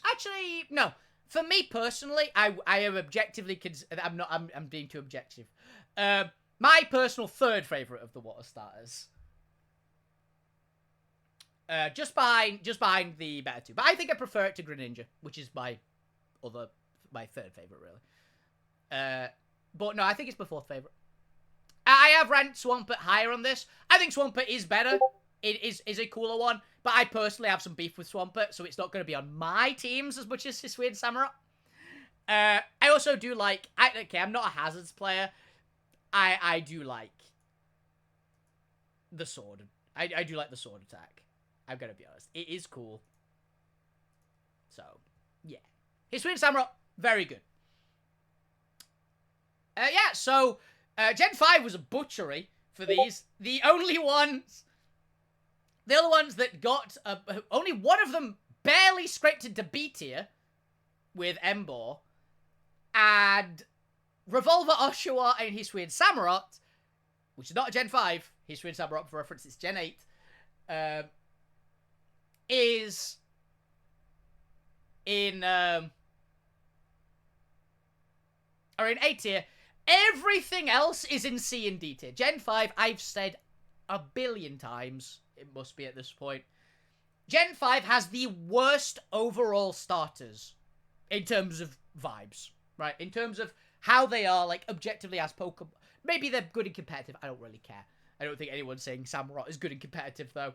Actually, no. For me personally, I am objectively I'm being too objective. My personal third favorite of the water starters. Just behind the better two. But I think I prefer it to Greninja, which is my third favorite, really. But no, I think it's my fourth favorite. I have ranked Swampert higher on this. I think Swampert is better. It is a cooler one. But I personally have some beef with Swampert, so it's not going to be on my teams as much as Hisui and Samurott. I also do like... Okay, I'm not a Hazards player. I do like the sword. I do like the sword attack. I've got to be honest. It is cool. So, yeah. Hisui and Samurott, very good. Yeah, so Gen 5 was a butchery for these. The only ones that got... only one of them barely scraped into B tier with Emboar. And Revolver, Oshawott, and Hisui and Samurott, which is not a Gen 5, History and Samurott for reference, it's Gen 8, is in are in A tier. Everything else is in C and D tier. Gen 5, I've said a billion times, it must be at this point. Gen 5 has the worst overall starters in terms of vibes, right? In terms of how they are, like, objectively as Pokemon. Maybe they're good and competitive. I don't really care. I don't think anyone's saying Samurott is good and competitive, though.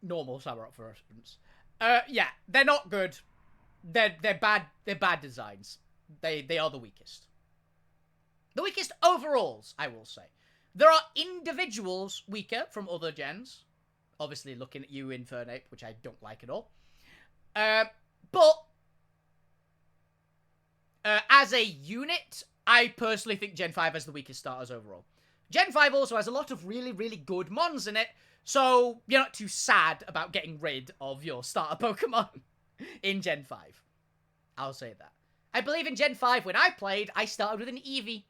Normal Samurott, for instance. Yeah, they're not good. They're bad. They're bad designs. They are the weakest. The weakest overalls, I will say. There are individuals weaker from other gens. Obviously, looking at you, Infernape, which I don't like at all. But as a unit, I personally think Gen 5 has the weakest starters overall. Gen 5 also has a lot of really, really good mons in it, so you're not too sad about getting rid of your starter Pokemon in Gen 5. I'll say that. I believe in Gen 5, when I played, I started with an Eevee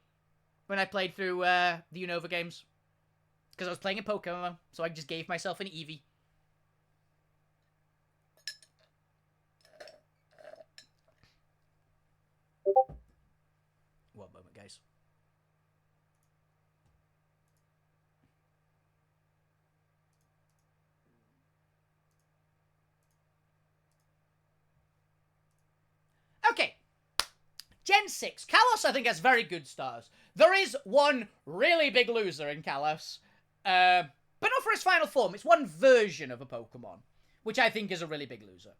when I played through the Unova games. Because I was playing a Pokemon, so I just gave myself an Eevee. One moment, guys. Okay. Gen 6. Kalos, I think, has very good starters. There is one really big loser in Kalos. But not for its final form. It's one version of a Pokemon, which I think is a really big loser.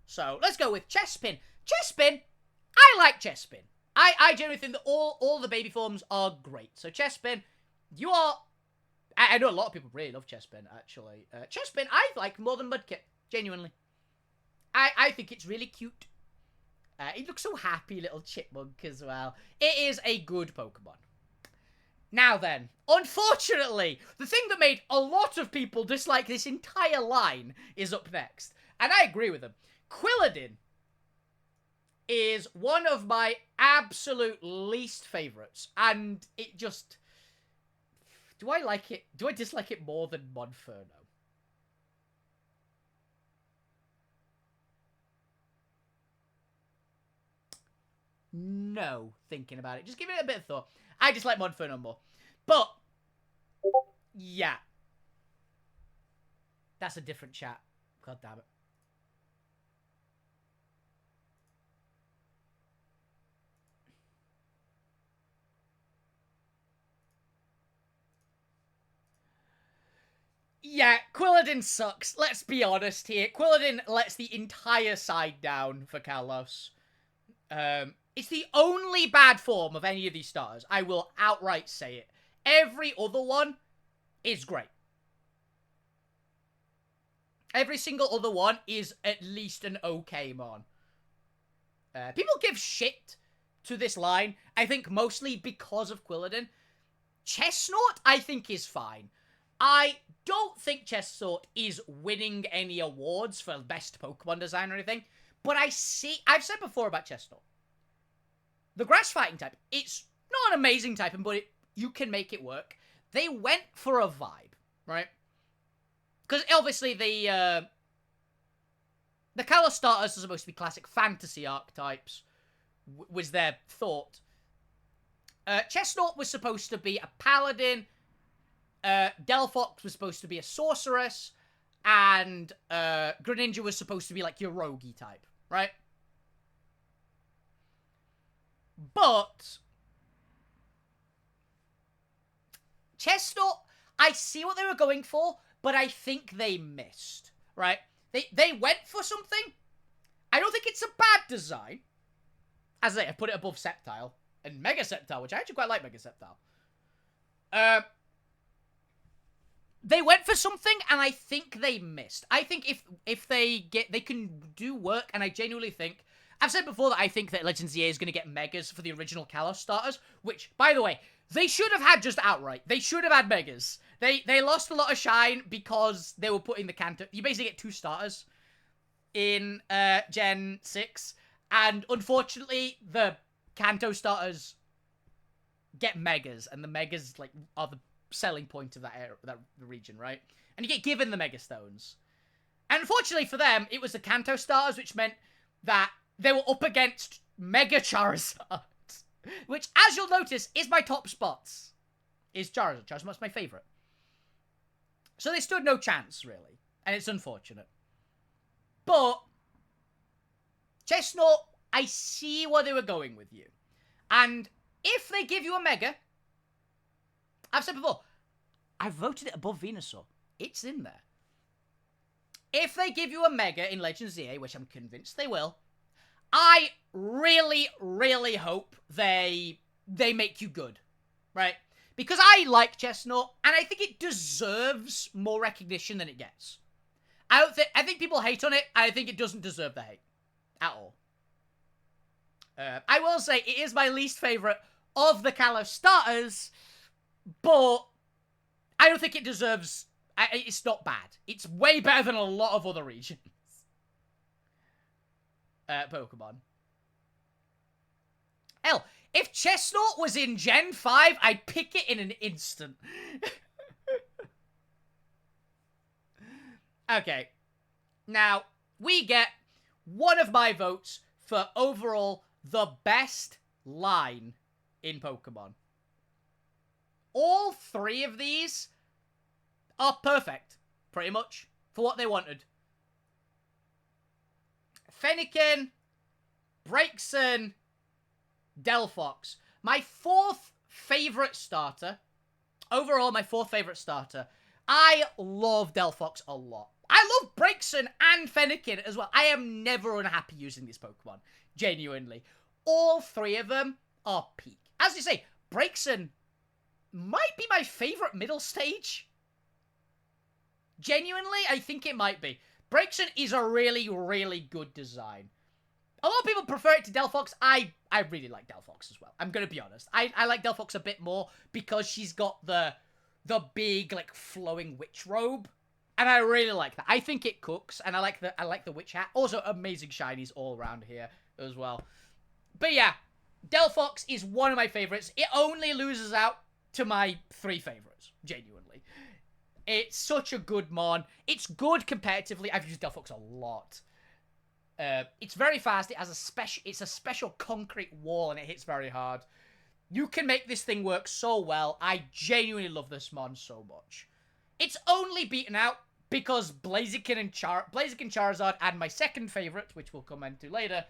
So, let's go with Chespin. Chespin, I like Chespin. I generally think that all the baby forms are great. So, Chespin, you are... I know a lot of people really love Chespin, actually. Chespin, I like more than Mudkip, genuinely. I think it's really cute. He looks so happy, little chipmunk as well. It is a good Pokemon. Now then, unfortunately, the thing that made a lot of people dislike this entire line is up next. And I agree with them. Quilladin is one of my absolute least favourites. And it just... Do I like it? Do I dislike it more than Monferno? No, thinking about it. Just give it a bit of thought. I just like Monferno more. But, yeah. That's a different chat. God damn it. Yeah, Quilladin sucks. Let's be honest here. Quilladin lets the entire side down for Kalos. It's the only bad form of any of these starters. I will outright say it. Every other one is great. Every single other one is at least an okay mon. People give shit to this line, I think mostly because of Quilladin. Chestnut, I think, is fine. I don't think Chestnut is winning any awards for best Pokemon design or anything, but I've said before about Chestnut. The grass fighting type, it's not an amazing type, but you can make it work. They went for a vibe, right? Because obviously the Kalos starters are supposed to be classic fantasy archetypes, was their thought. Chestnut was supposed to be a paladin, Delphox was supposed to be a sorceress, and Greninja was supposed to be like your roguey type, right? But Chestnut, I see what they were going for, but I think they missed, right? They went for something. I don't think it's a bad design. As I say, I put it above Sceptile and Mega Sceptile, which I actually quite like Mega Sceptile. They went for something, and I think they missed. I think if they can do work, and I genuinely think... I've said before that I think that Legends EA is going to get Megas for the original Kalos starters, which, by the way, they should have had just outright. They should have had Megas. They lost a lot of shine because they were putting the Kanto... You basically get 2 starters in Gen 6, and unfortunately, the Kanto starters get megas, and the megas like are the selling point of that area, that region, right? And you get given the mega stones. And unfortunately for them, it was the Kanto stars, which meant that they were up against Mega Charizard, which, as you'll notice, is my top spots. Is Charizard. Charizard's my favorite. So they stood no chance, really. And it's unfortunate. But Chestnut, I see where they were going with you. And if they give you a Mega, I've said before, I've voted it above Venusaur. It's in there. If they give you a Mega in Legends ZA, which I'm convinced they will, I really, really hope they make you good, right? Because I like Chestnut, and I think it deserves more recognition than it gets. I think people hate on it, and I think it doesn't deserve the hate. At all. I will say, it is my least favourite of the Kalos starters, but I don't think it deserves... it's not bad. It's way better than a lot of other regions. Pokemon. Hell, if Chestnut was in Gen 5, I'd pick it in an instant. Okay. Now, we get one of my votes for overall the best line in Pokemon. All three of these are perfect, pretty much, for what they wanted. Fennekin, Braixen, Delphox. My fourth favorite starter. Overall, my fourth favorite starter. I love Delphox a lot. I love Braixen and Fennekin as well. I am never unhappy using these Pokemon. Genuinely. All three of them are peak. As you say, Braixen might be my favorite middle stage. Genuinely, I think it might be. Braixen is a really, really good design. A lot of people prefer it to Delphox. I really like Delphox as well. I'm going to be honest. I like Delphox a bit more because she's got the big, like, flowing witch robe. And I really like that. I think it cooks, and I like the witch hat. Also, amazing shinies all around here as well. But yeah, Delphox is one of my favorites. It only loses out to my three favorites, genuinely. It's such a good mon. It's good competitively. I've used Delphox a lot. It's very fast. It has it's a special concrete wall, and it hits very hard. You can make this thing work so well. I genuinely love this mon so much. It's only beaten out because Blaziken and Charizard, and my second favorite, which we'll come into later,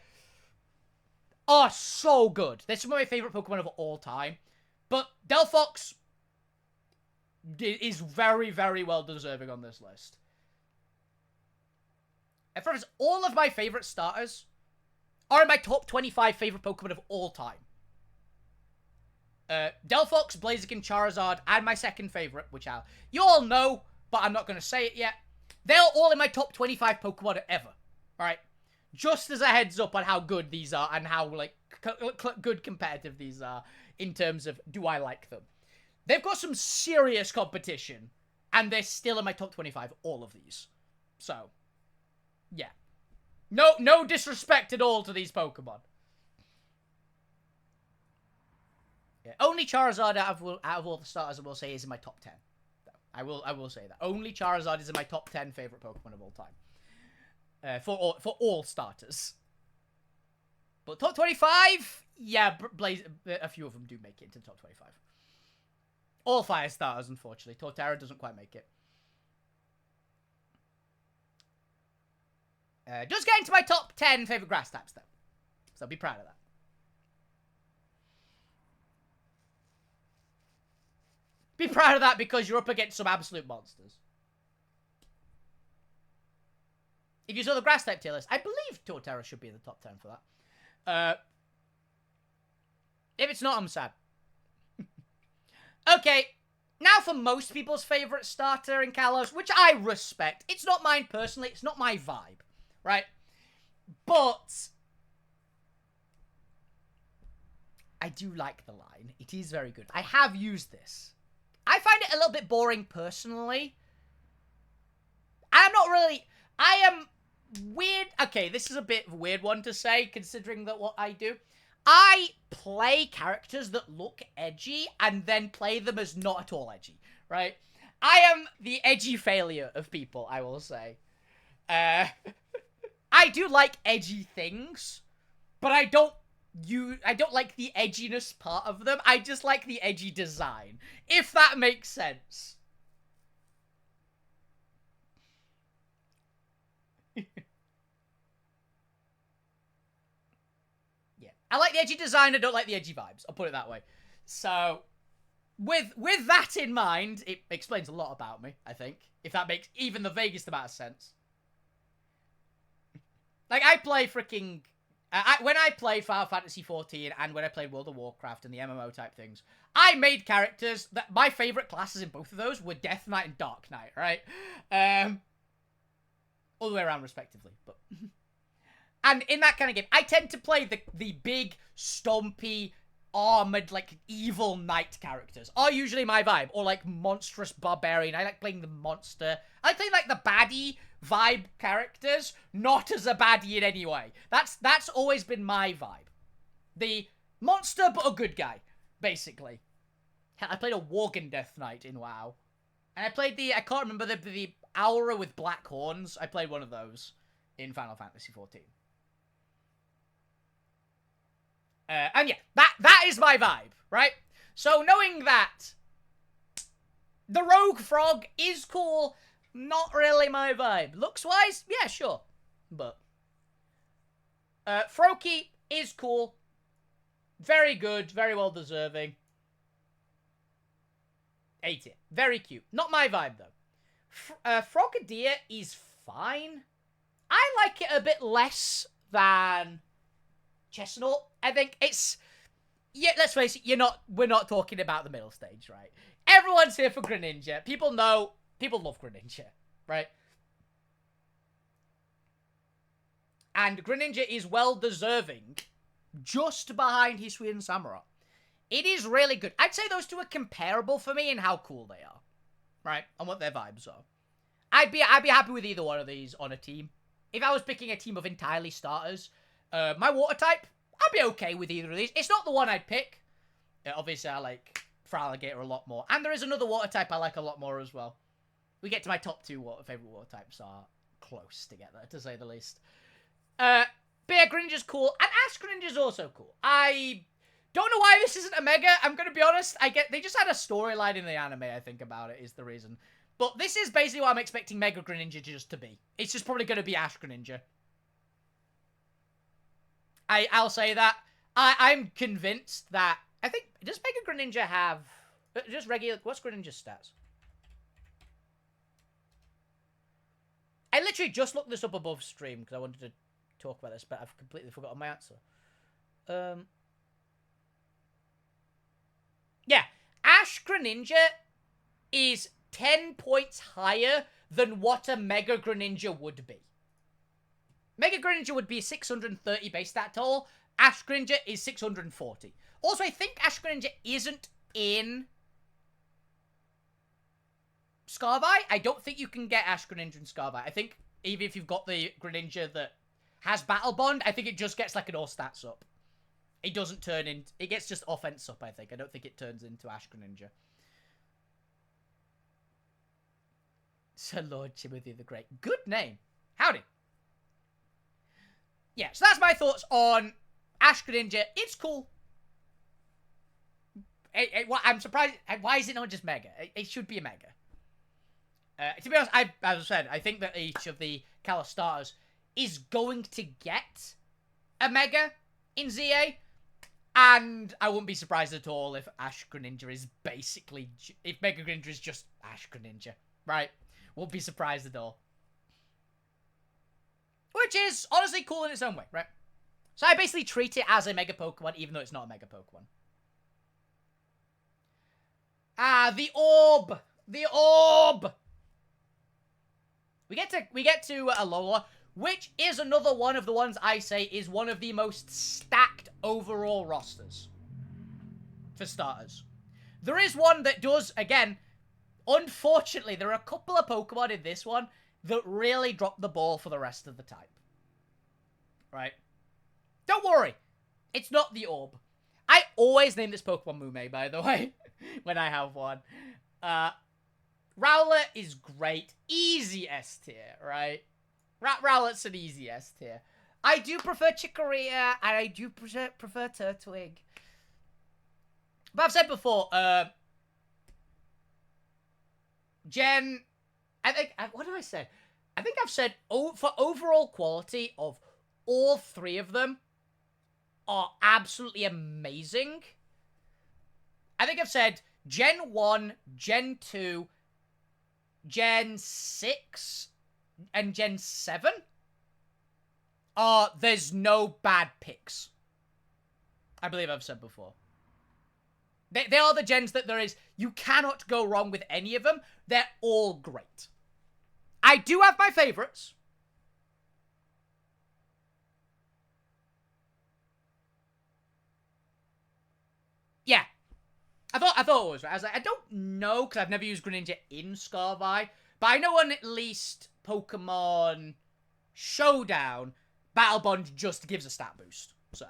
are so good. They're some of my favorite Pokemon of all time. But Delphox is very, very well deserving on this list. And for instance, all of my favorite starters are in my top 25 favorite Pokemon of all time. Delphox, Blaziken, Charizard, and my second favorite, which you all know, but I'm not going to say it yet. They're all in my top 25 Pokemon ever. Alright? Just as a heads up on how good these are and how, like, good competitive these are in terms of do I like them. They've got some serious competition, and they're still in my top 25, all of these. So, yeah. No disrespect at all to these Pokemon. Yeah, only Charizard out of all the starters I will say is in my top 10. I will say that. Only Charizard is in my top 10 favorite Pokemon of all time. For all starters. But top 25, yeah, a few of them do make it into the top 25. All fire starters, unfortunately. Torterra doesn't quite make it. Just get into my top 10 favorite grass types, though. So be proud of that. Be proud of that because you're up against some absolute monsters. If you saw the grass type tier list, I believe Torterra should be in the top 10 for that. If it's not, I'm sad. Okay, now for most people's favorite starter in Kalos, which I respect. It's not mine personally, it's not my vibe, right? But I do like the line. It is very good. I have used this. I find it a little bit boring personally. I am weird. Okay, this is a bit of a weird one to say, considering that what I do. I play characters that look edgy and then play them as not at all edgy, right? I am the edgy failure of people, I will say. I do like edgy things, but I don't like the edginess part of them. I just like the edgy design, if that makes sense. Yeah, I like the edgy design. I don't like the edgy vibes. I'll put it that way. So, with that in mind, it explains a lot about me, I think, if that makes even the vaguest amount of sense. Like, I play freaking... when I played Final Fantasy XIV and when I played World of Warcraft and the MMO type things, I made characters that my favorite classes in both of those were Death Knight and Dark Knight, right? All the way around, respectively. But and in that kind of game, I tend to play the big, stompy, armored, like, evil knight characters are usually my vibe. Or, like, monstrous barbarian. I like playing the monster. I like playing, like, the baddie vibe characters, not as a baddie in any way. That's always been my vibe. The monster, but a good guy, basically. I played a Worgen Death Knight in WoW. And I played I can't remember, the Aura with black horns. I played one of those in Final Fantasy XIV. And yeah, that is my vibe, right? So knowing that the Rogue Frog is cool, not really my vibe. Looks-wise, yeah, sure. But Froakie is cool. Very good, very well-deserving. A tier. Very cute. Not my vibe, though. Frogadier is fine. I like it a bit less than Chestnut. I think it's... Yeah, let's face it, we're not talking about the middle stage, right? Everyone's here for Greninja. People love Greninja, right? And Greninja is well-deserving just behind Hisui and Samurott. It is really good. I'd say those two are comparable for me in how cool they are, right? And what their vibes are. I'd be happy with either one of these on a team. If I was picking a team of entirely starters, my water type, I'd be okay with either of these. It's not the one I'd pick. Obviously, I like Feraligatr a lot more. And there is another water type I like a lot more as well. We get to my top two favorite water types are close together, to say the least. Bear Greninja's cool, and Ash Greninja's also cool. I don't know why this isn't a Mega, I'm gonna be honest. They just had a storyline in the anime, I think, about it, is the reason. But this is basically what I'm expecting Mega Greninja just to be. It's just probably gonna be Ash Greninja. I'll say that. I'm convinced that... I think... Does Mega Greninja have... Just regular... What's Greninja's stats? I literally just looked this up above stream because I wanted to talk about this, but I've completely forgotten my answer. Yeah. Ash Greninja is 10 points higher than what a Mega Greninja would be. Mega Greninja would be 630 base stat total. Ash Greninja is 640. Also, I think Ash Greninja isn't in Scarvi. I don't think you can get Ash Greninja in Scarvi. I think even if you've got the Greninja that has Battle Bond, I think it just gets like an all stats up. It doesn't turn in... It gets just offense up, I think. I don't think it turns into Ash Greninja. Sir Lord Timothy the Great. Good name. Howdy. Yeah, so that's my thoughts on Ash Greninja. It's cool. I'm surprised. Why is it not just Mega? It should be a Mega. To be honest, as I said, I think that each of the Kalos starters is going to get a Mega in ZA. And I wouldn't be surprised at all if Ash Greninja is basically... If Mega Greninja is just Ash Greninja, right? Won't be surprised at all. Which is honestly cool in its own way, right? So I basically treat it as a Mega Pokemon, even though it's not a Mega Pokemon. Ah, the Orb! The Orb! We get to Alola, which is another one of the ones I say is one of the most stacked overall rosters. For starters. There is one that does, again, unfortunately, there are a couple of Pokemon in this one that really drop the ball for the rest of the type. Right? Don't worry. It's not the orb. I always name this Pokemon Mume, by the way, when I have one. Rowlet is great. Easy S tier, right? Rowlet's an easy S tier. I do prefer Chikorita, and I do prefer Turtwig. But I've said before, Gen... I think... What have I said? I think I've said, for overall quality of all three of them are absolutely amazing. I think I've said Gen 1, Gen 2, Gen 6, and Gen 7. There's no bad picks. I believe I've said before. They are the gens that there is. You cannot go wrong with any of them. They're all great. I do have my favorites. Yeah. I thought it was right. I was like, I don't know, because I've never used Greninja in Scarvi, but I know on at least Pokemon Showdown, Battle Bond just gives a stat boost. So,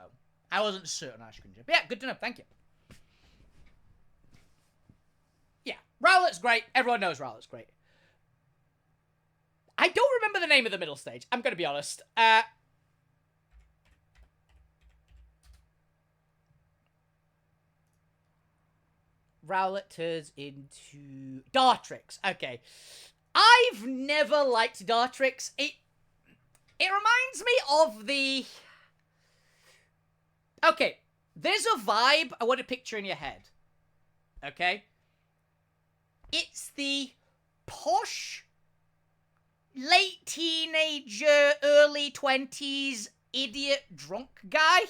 I wasn't certain I should Greninja. But yeah, good to know. Thank you. Yeah, Rowlet's great. Everyone knows Rowlet's great. I don't remember the name of the middle stage. I'm going to be honest. Rowlet turns into Dartrix. Okay. I've never liked Dartrix. It reminds me of the... Okay. There's a vibe I want to picture in your head. Okay? It's the posh, late teenager, early 20s, idiot drunk guy.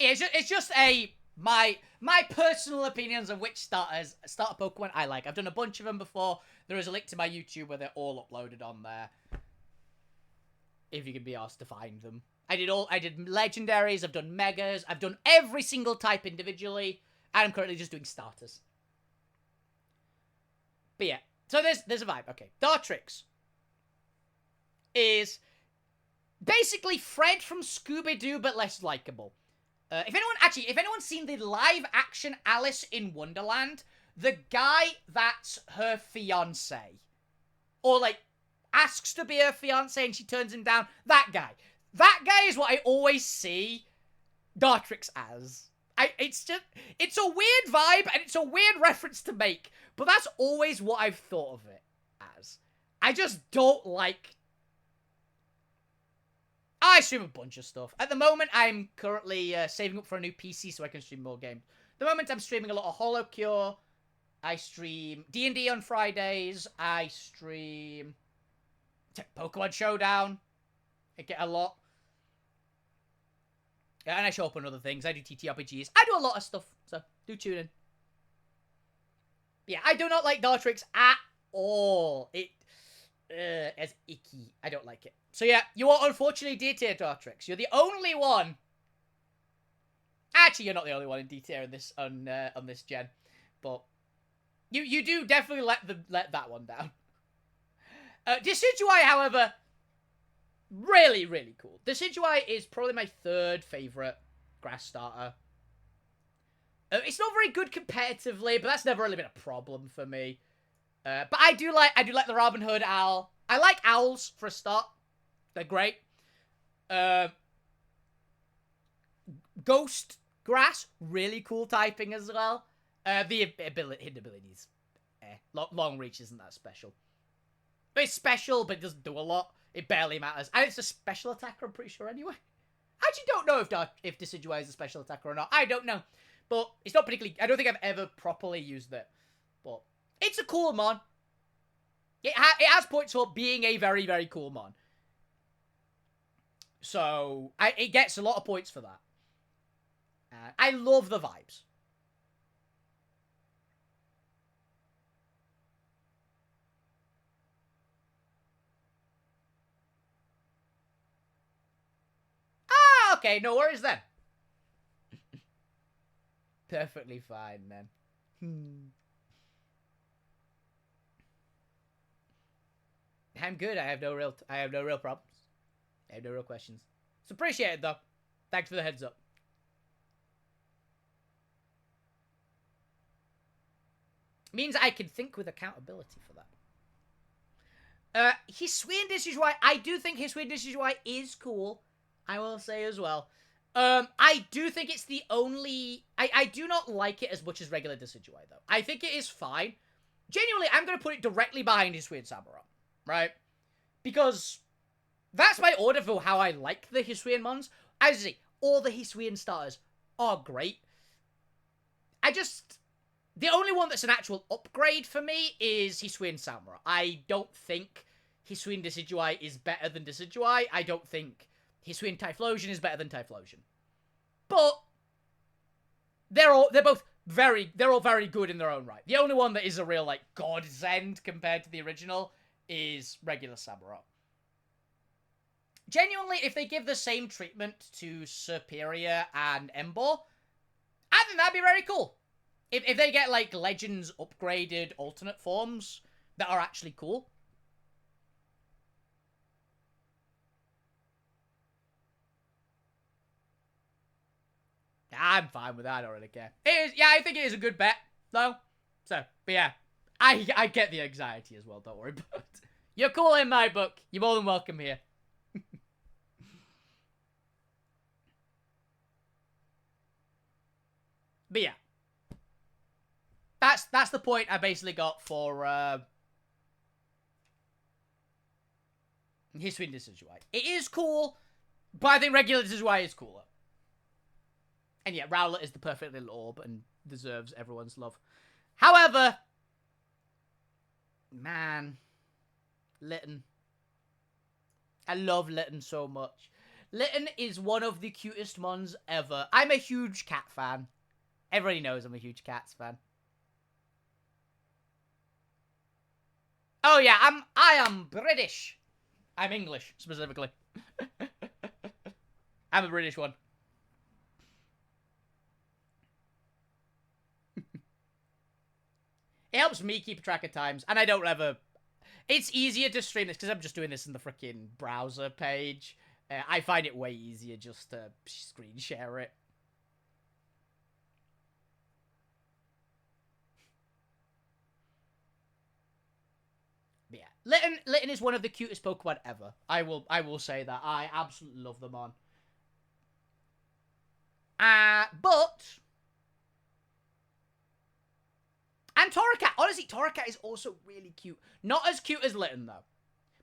Yeah, it's just my personal opinions of which starter Pokemon I like. I've done a bunch of them before. There is a link to my YouTube where they're all uploaded on there. If you can be asked to find them. I did legendaries, I've done megas, I've done every single type individually, and I'm currently just doing starters. But yeah, so there's a vibe. Okay, Dartrix is basically Fred from Scooby-Doo, but less likable. If anyone's seen the live-action Alice in Wonderland, the guy that's her fiancé, or like asks to be her fiancé and she turns him down, that guy is what I always see Dartrix as. It's a weird vibe and it's a weird reference to make, but that's always what I've thought of it as. I just don't like... I stream a bunch of stuff. At the moment, I'm currently saving up for a new PC so I can stream more games. At the moment, I'm streaming a lot of Holocure. I stream D&D on Fridays. I stream Pokemon Showdown. I get a lot. And I show up on other things. I do TTRPGs. I do a lot of stuff, so do tune in. Yeah, I do not like Dartrix at all. It's icky. I don't like it. So yeah, you are unfortunately D-tier Dartrix. You're the only one. Actually, you're not the only one in D-tier in this on this gen, but you do definitely let that one down. Decidueye, however, really, really cool. Decidueye is probably my third favorite grass starter. It's not very good competitively, but that's never really been a problem for me. But I do like the Robin Hood owl. I like owls for a start. They're great. Ghost grass, really cool typing as well. The hidden abilities, long reach isn't that special. It's special, but it doesn't do a lot. It barely matters. And it's a special attacker, I'm pretty sure, anyway. I actually don't know if Decidueye is a special attacker or not. I don't know. But it's not particularly... I don't think I've ever properly used it. But it's a cool mon. It has points for being a very, very cool mon. So, it gets a lot of points for that. I love the vibes. Okay, no worries then. Perfectly fine then. I'm good. I have no real problems. I have no real questions. It's appreciated though. Thanks for the heads up. Means I can think with accountability for that. Hisuian Dishijuai, I do think Hisuian Dishijuai is cool. I will say as well. I do think it's the only... I do not like it as much as regular Decidueye, though. I think it is fine. Genuinely, I'm going to put it directly behind Hisuian Samurott, right? Because that's my order for how I like the Hisuian mons. As I say, all the Hisuian starters are great. The only one that's an actual upgrade for me is Hisuian Samurott. I don't think Hisuian Decidueye is better than Decidueye. I don't think Hisuian Typhlosion is better than Typhlosion. But they're all very good in their own right. The only one that is a real like godsend compared to the original is regular Samurott. Genuinely, if they give the same treatment to Serperior and Emboar, I think that'd be very cool. If they get, like, Legends upgraded alternate forms that are actually cool. I'm fine with that, I don't really care. I think it is a good bet, though. So, but yeah. I get the anxiety as well, don't worry about it. You're cool in my book. You're more than welcome here. But yeah. That's the point I basically got for Hisuian Decidueye. It is cool, but I think regular Decidueye is cooler. And yeah, Rowlet is the perfect little orb and deserves everyone's love. However, man, Litten. I love Litten so much. Litten is one of the cutest mons ever. I'm a huge cat fan. Everybody knows I'm a huge cats fan. Oh yeah, I am British. I'm English, specifically. I'm a British one. It helps me keep track of times, and I don't ever... It's easier to stream this, because I'm just doing this in the freaking browser page. I find it way easier just to screen share it. But yeah, Litten is one of the cutest Pokemon ever. I will say that. I absolutely love them on. But... And Torracat. Honestly, Torracat is also really cute. Not as cute as Litten, though.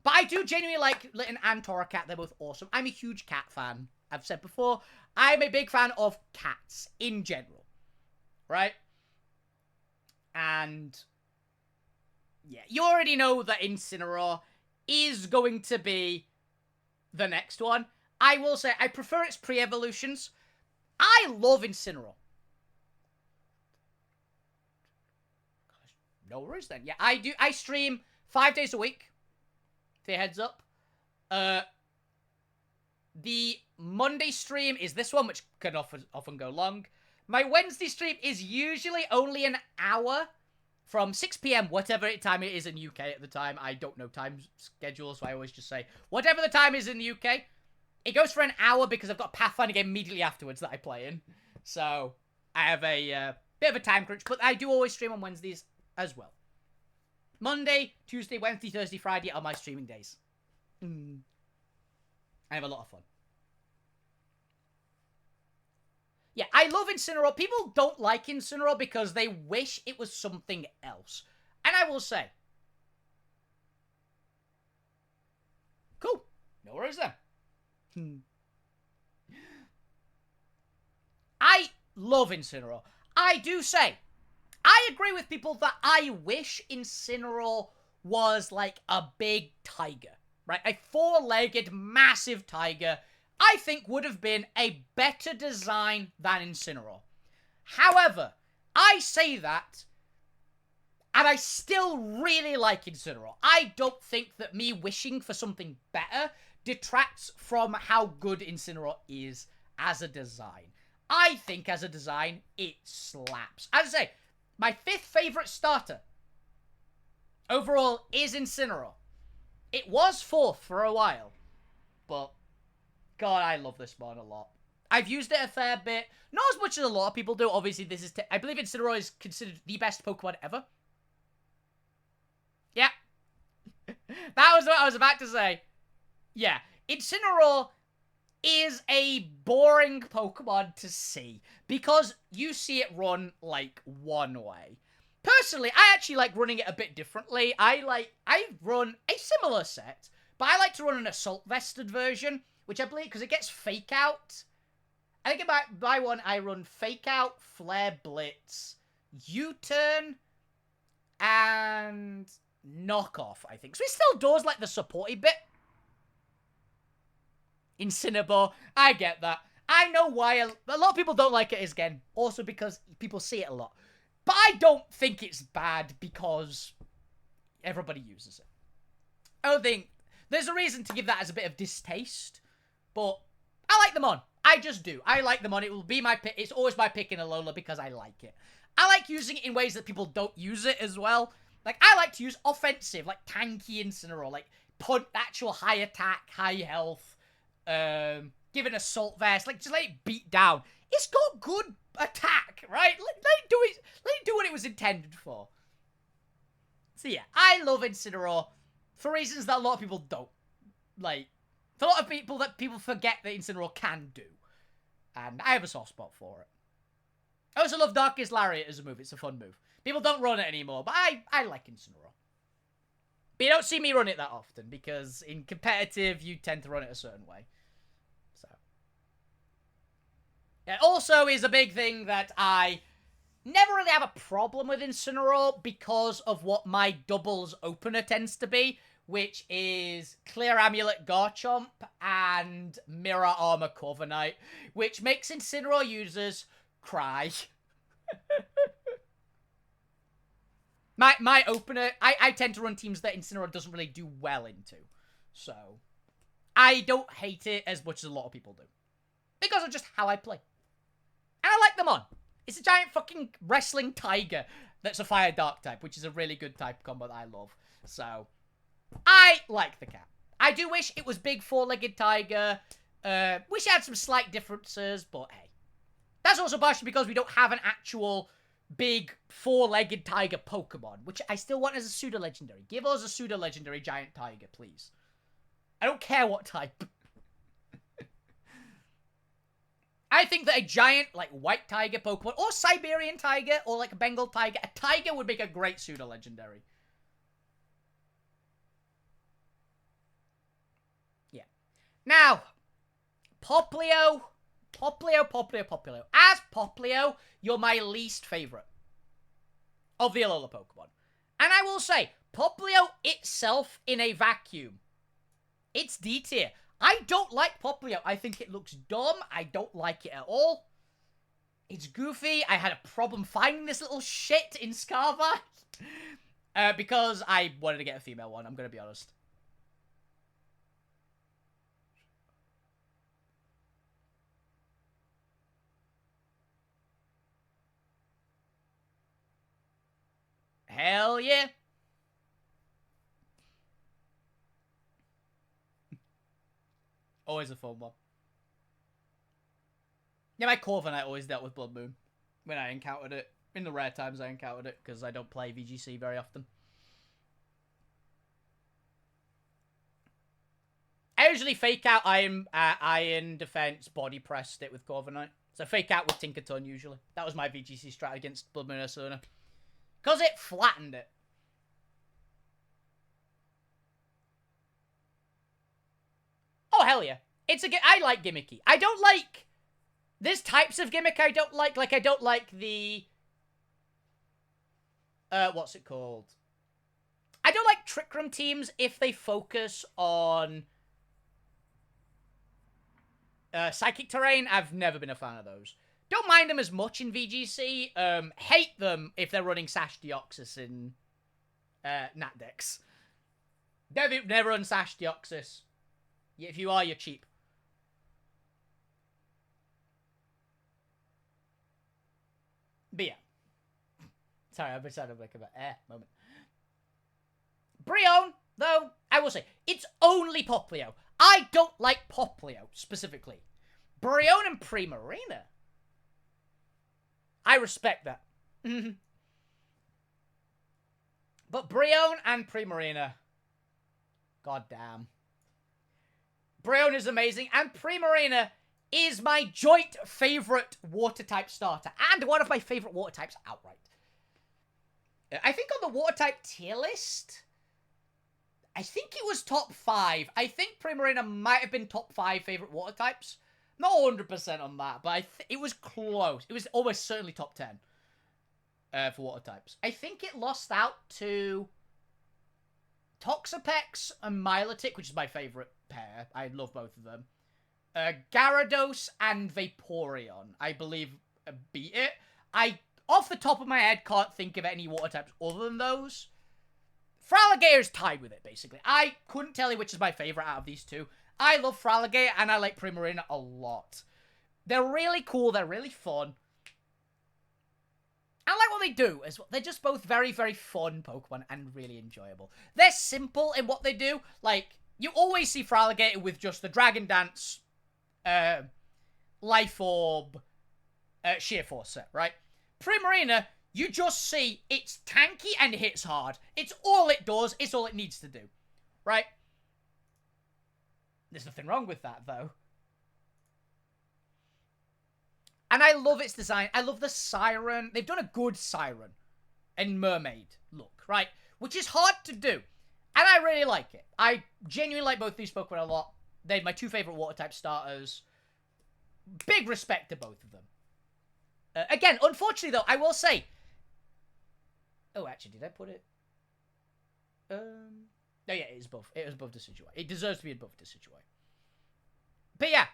But I do genuinely like Litten and Torracat. They're both awesome. I'm a huge cat fan. I've said before, I'm a big fan of cats in general. Right? And... yeah, you already know that Incineroar is going to be the next one. I will say, I prefer its pre-evolutions. I love Incineroar. No worries then. Yeah, I do. I stream 5 days a week. For your heads up. The Monday stream is this one, which can often go long. My Wednesday stream is usually only an hour from 6 PM, whatever time it is in UK at the time. I don't know time schedules, so I always just say whatever the time is in the UK. It goes for an hour because I've got a Pathfinder game immediately afterwards that I play in. So I have a bit of a time crunch, but I do always stream on Wednesdays as well. Monday, Tuesday, Wednesday, Thursday, Friday are my streaming days. I have a lot of fun. Yeah, I love Incineroar. People don't like Incineroar because they wish it was something else. And I will say, cool. No worries then. I love Incineroar. I do say, I agree with people that I wish Incineroar was like a big tiger, right? A four-legged, massive tiger, I think would have been a better design than Incineroar. However, I say that, and I still really like Incineroar. I don't think that me wishing for something better detracts from how good Incineroar is as a design. I think as a design, it slaps. As I say, my 5th favorite starter overall is Incineroar. It was 4th for a while, but God, I love this mon a lot. I've used it a fair bit. Not as much as a lot of people do. Obviously, this is... I believe Incineroar is considered the best Pokemon ever. Yeah. That was what I was about to say. Yeah. Incineroar is a boring Pokemon to see because you see it run, like, one way. Personally, I actually like running it a bit differently. I run a similar set, but I like to run an Assault Vested version, which I believe, because it gets Fake Out. I think by one, I run Fake Out, Flare Blitz, U-Turn, and Knockoff, I think. So it still does, like, the supporty bit. Incineroar, I get that. I know why a lot of people don't like it again. Also because people see it a lot. But I don't think it's bad because everybody uses it. I don't think... There's a reason to give that as a bit of distaste. But I like them on. I just do. I like them on. It will be my pick. It's always my pick in Alola because I like it. I like using it in ways that people don't use it as well. Like, I like to use offensive, like tanky Incineroar. Like, actual high attack, high health. Give an Assault Vest. Like, just let it beat down. It's got good attack, right? Let it do it. Let it do what it was intended for. So yeah, I love Incineroar for reasons that a lot of people don't. Like, for a lot of people that people forget that Incineroar can do. And I have a soft spot for it. I also love Darkest Lariat as a move. It's a fun move. People don't run it anymore, but I like Incineroar. But you don't see me run it that often, because in competitive, you tend to run it a certain way. So. It also is a big thing that I never really have a problem with Incineroar because of what my doubles opener tends to be, which is Clear Amulet Garchomp and Mirror Armor Corviknight, which makes Incineroar users cry. My opener, I tend to run teams that Incineroar doesn't really do well into. So, I don't hate it as much as a lot of people do. Because of just how I play. And I like them on. It's a giant fucking wrestling tiger that's a fire dark type, which is a really good type combo that I love. So, I like the cat. I do wish it was big four-legged tiger. Wish it had some slight differences, but hey. That's also partially because we don't have an actual big four-legged tiger Pokemon, which I still want as a pseudo-legendary. Give us a pseudo-legendary giant tiger, please. I don't care what type. I think that a giant, like, white tiger Pokemon, or Siberian tiger, or, like, a Bengal tiger, a tiger would make a great pseudo-legendary. Yeah. Now, Poplio. As Poplio, you're my least favorite of the Alola Pokemon. And I will say, Poplio itself in a vacuum, it's D tier. I don't like Poplio. I think it looks dumb. I don't like it at all. It's goofy. I had a problem finding this little shit in Scarva. Because I wanted to get a female one, I'm going to be honest. Hell yeah. Always a fun one. Yeah, my Corviknight always dealt with Blood Moon when I encountered it. In the rare times I encountered it, because I don't play VGC very often. I usually fake out Iron Defense, Body Pressed it with Corviknight. So fake out with Tinkerton usually. That was my VGC strat against Blood Moon Ursuna. Because it flattened it. Oh, hell yeah. I like gimmicky. I don't like... There's types of gimmick I don't like. Like, I don't like the... what's it called? I don't like Trick Room teams if they focus on... Psychic Terrain. I've never been a fan of those. Don't mind them as much in VGC. Hate them if they're running Sash Deoxys in Nat decks. Never run Sash Deoxys. If you are, you're cheap. But yeah. Sorry, I've been trying to make a moment. Brion, though, I will say, It's only Poplio. I don't like Poplio, specifically. Brion and Primarina. I respect that. But Brion and Primarina. Goddamn. Brion is amazing, and Primarina is my joint favorite water type starter, and one of my favorite water types outright. I think on the water type tier list, I think it was top 5. I think Primarina might have been top 5 favorite water types. Not 100% on that, but it was close. It was almost certainly top 10 for water types. I think it lost out to Toxapex and Milotic, which is my favorite pair. I love both of them. Gyarados and Vaporeon, I believe, beat it. I, off the top of my head, can't think of any water types other than those. Fraligator's tied with it, basically. I couldn't tell you which is my favorite out of these two. I love Fraligator, and I like Primarina a lot. They're really cool. They're really fun. I like what they do as well. They're just both very, very fun Pokemon and really enjoyable. They're simple in what they do. Like, you always see Fraligator with just the Dragon Dance, Life Orb, Sheer Force set, right? Primarina, you just see it's tanky and hits hard. It's all it does. It's all it needs to do, right? There's nothing wrong with that, though. And I love its design. I love the Siren. They've done a good Siren and Mermaid look, right? Which is hard to do. And I really like it. I genuinely like both these Pokemon a lot. They're my 2 favorite water type starters. Big respect to both of them. Again, unfortunately, though, I will say... Oh, actually, did I put it... Oh, yeah, it is above. It is above Decidueye. It deserves to be above Decidueye. But yeah.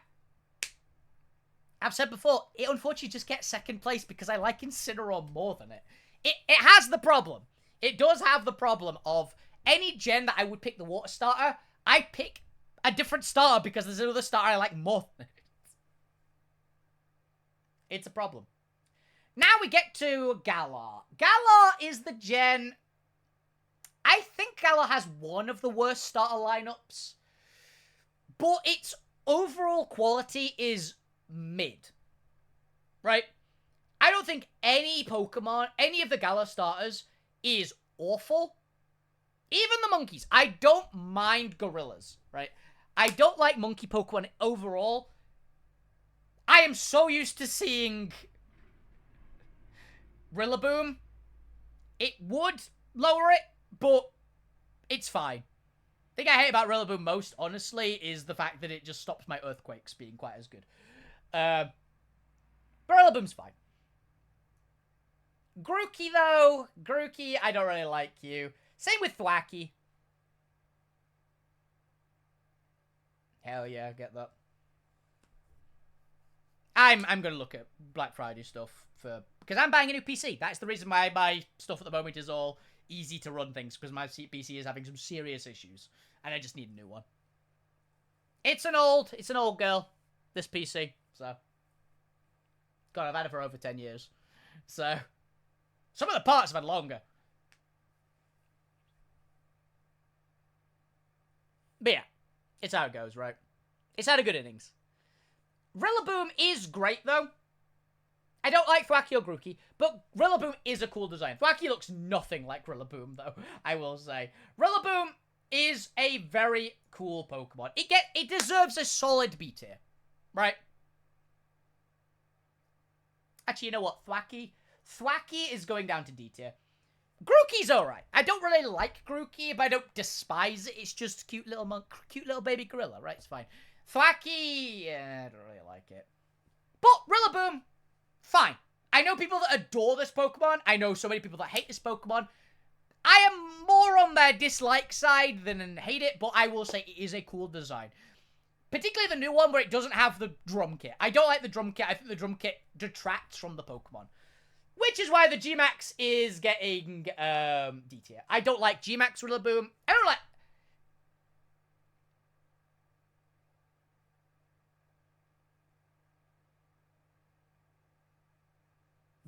I've said before, it unfortunately just gets second place because I like Incineroar more than it. It has the problem. It does have the problem of any gen that I would pick the water starter, I pick a different starter because there's another starter I like more than it. It's a problem. Now we get to Galar. Galar is the gen... I think Galar has one of the worst starter lineups. But its overall quality is mid. Right? I don't think any Pokemon, any of the Galar starters, is awful. Even the monkeys. I don't mind gorillas, right? I don't like monkey Pokemon overall. I am so used to seeing Rillaboom. It would lower it, but it's fine. The thing I hate about Rillaboom most, honestly, is the fact that it just stops my Earthquakes being quite as good. But Rillaboom's fine. Grookey, though. Grookey, I don't really like you. Same with Thwackey. Hell yeah, get that. I'm gonna look at Black Friday stuff because I'm buying a new PC. That's the reason why my stuff at the moment is all easy to run things, because my PC is having some serious issues and I just need a new one. It's an old girl, this PC. So, God, I've had it for over 10 years. So, some of the parts have had longer. But yeah, it's how it goes, right? It's had a good innings. Rillaboom is great, though. I don't like Thwackey or Grookey, but Rillaboom is a cool design. Thwackey looks nothing like Rillaboom, though, I will say. Rillaboom is a very cool Pokemon. It deserves a solid B tier, right? Actually, you know what? Thwackey is going down to D tier. Grookey's alright. I don't really like Grookey, but I don't despise it. It's just cute little baby gorilla, right? It's fine. Thwackey, yeah, I don't really like it. But Rillaboom, fine. I know people that adore this Pokemon. I know so many people that hate this Pokemon. I am more on their dislike side than hate it, but I will say it is a cool design. Particularly the new one where it doesn't have the drum kit. I don't like the drum kit. I think the drum kit detracts from the Pokemon. Which is why the G-Max is getting D tier. I don't like G-Max Rillaboom. I don't like...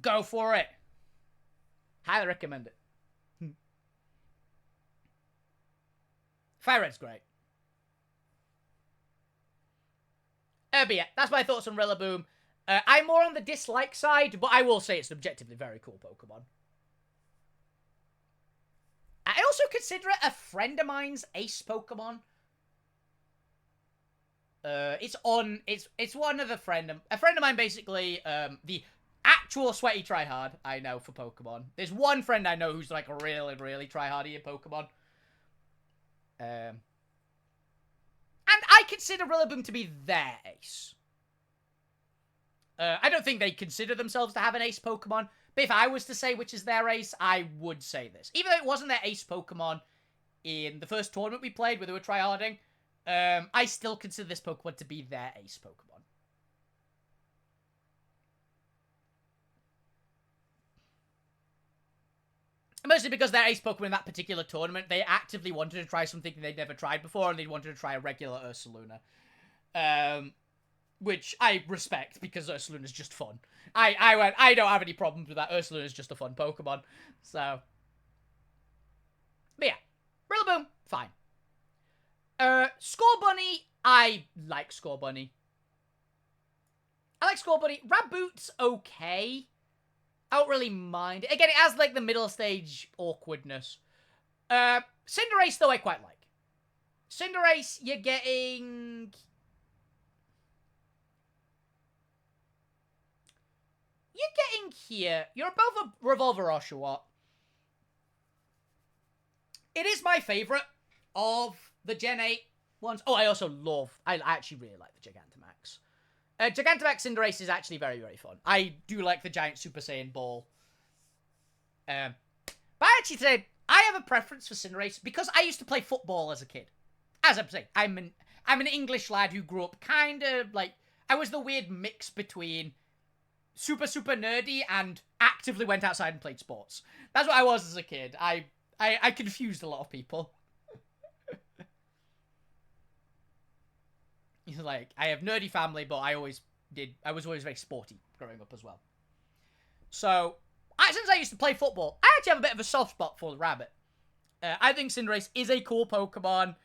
Go for it. Highly recommend it. Fire Red's great. But yeah, that's my thoughts on Rillaboom. I'm more on the dislike side, but I will say it's an objectively very cool Pokemon. I also consider it a friend of mine's ace Pokemon. It's one of a friend of mine, basically, the actual sweaty tryhard I know for Pokemon. There's one friend I know who's like really, really tryhardy in Pokemon. And I consider Rillaboom to be their ace. I don't think they consider themselves to have an ace Pokemon, but if I was to say which is their ace, I would say this. Even though it wasn't their ace Pokemon in the first tournament we played where they were tryharding, I still consider this Pokemon to be their ace Pokemon. Mostly because their ace Pokemon in that particular tournament, they actively wanted to try something they'd never tried before, and they wanted to try a regular Ursaluna. Which I respect, because Ursaluna's just fun. I don't have any problems with that. Ursaluna's just a fun Pokemon. So. But yeah. Rillaboom, fine. Scorbunny, I like Scorbunny. Raboot's okay. I don't really mind. Again, it has, like, the middle stage awkwardness. Cinderace, though, I quite like. Cinderace, you're getting here. You're above a Revolver Oshawott. It is my favorite of the Gen 8 ones. Oh, I actually really like the Gigantamax. Gigantamax Cinderace is actually very, very fun. I do like the giant Super Saiyan ball. But actually today, I have a preference for Cinderace because I used to play football as a kid. As I'm saying, I'm an English lad who grew up kind of like, I was the weird mix between super, super nerdy and actively went outside and played sports. That's what I was as a kid. I confused a lot of people. Like, I have nerdy family, but I was always very sporty growing up as well. So, since I used to play football, I actually have a bit of a soft spot for the rabbit. I think Cinderace is a cool Pokemon.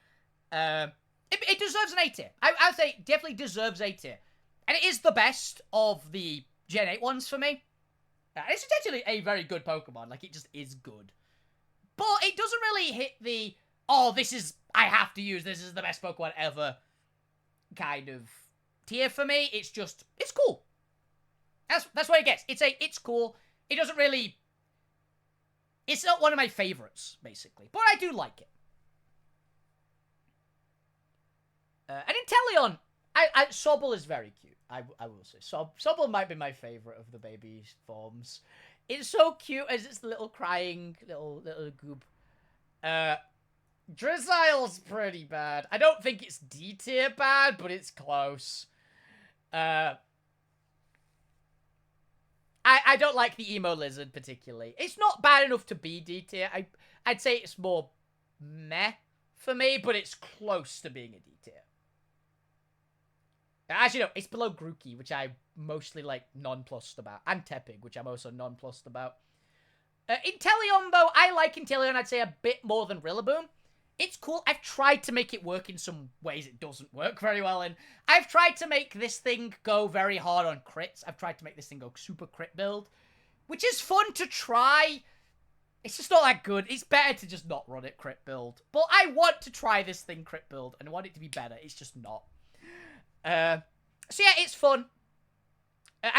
It deserves an A tier. I would say it definitely deserves A tier. And it is the best of the Gen 8 ones for me. It's actually a very good Pokemon. Like, it just is good. But it doesn't really hit the, oh, I have to use this is the best Pokemon ever kind of tier for me. It's just, it's cool. That's what it gets. It's cool. It doesn't really, it's not one of my favorites, basically. But I do like it. And Inteleon, Sobble is very cute. I will say. Sobble might be my favorite of the baby forms. It's so cute as it's the little crying little goob. Drizzle's pretty bad. I don't think it's D tier bad, but it's close. I don't like the emo lizard particularly. It's not bad enough to be D tier. I'd say it's more meh for me, but it's close to being a D tier. Actually, no, it's below Grookey, which I'm mostly, like, nonplussed about. And Tepig, which I'm also nonplussed about. Inteleon, though, I like Inteleon, I'd say, a bit more than Rillaboom. It's cool. I've tried to make it work in some ways it doesn't work very well in. I've tried to make this thing go very hard on crits. I've tried to make this thing go super crit build, which is fun to try. It's just not that good. It's better to just not run it crit build. But I want to try this thing crit build, and I want it to be better. It's just not. So yeah, it's fun. And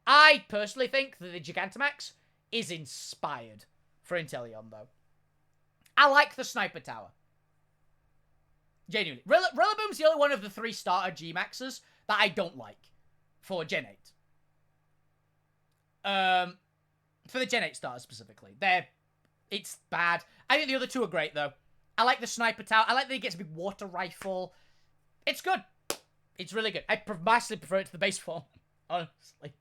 I personally think that the Gigantamax is inspired for Inteleon, though. I like the Sniper Tower. Genuinely. Rillaboom's the only one of the 3 starter G-Maxes that I don't like for Gen 8. For the Gen 8 starters specifically. It's bad. I think the other 2 are great, though. I like the Sniper Tower. I like that he gets a big water rifle. It's good. It's really good. I vastly prefer it to the base form, honestly.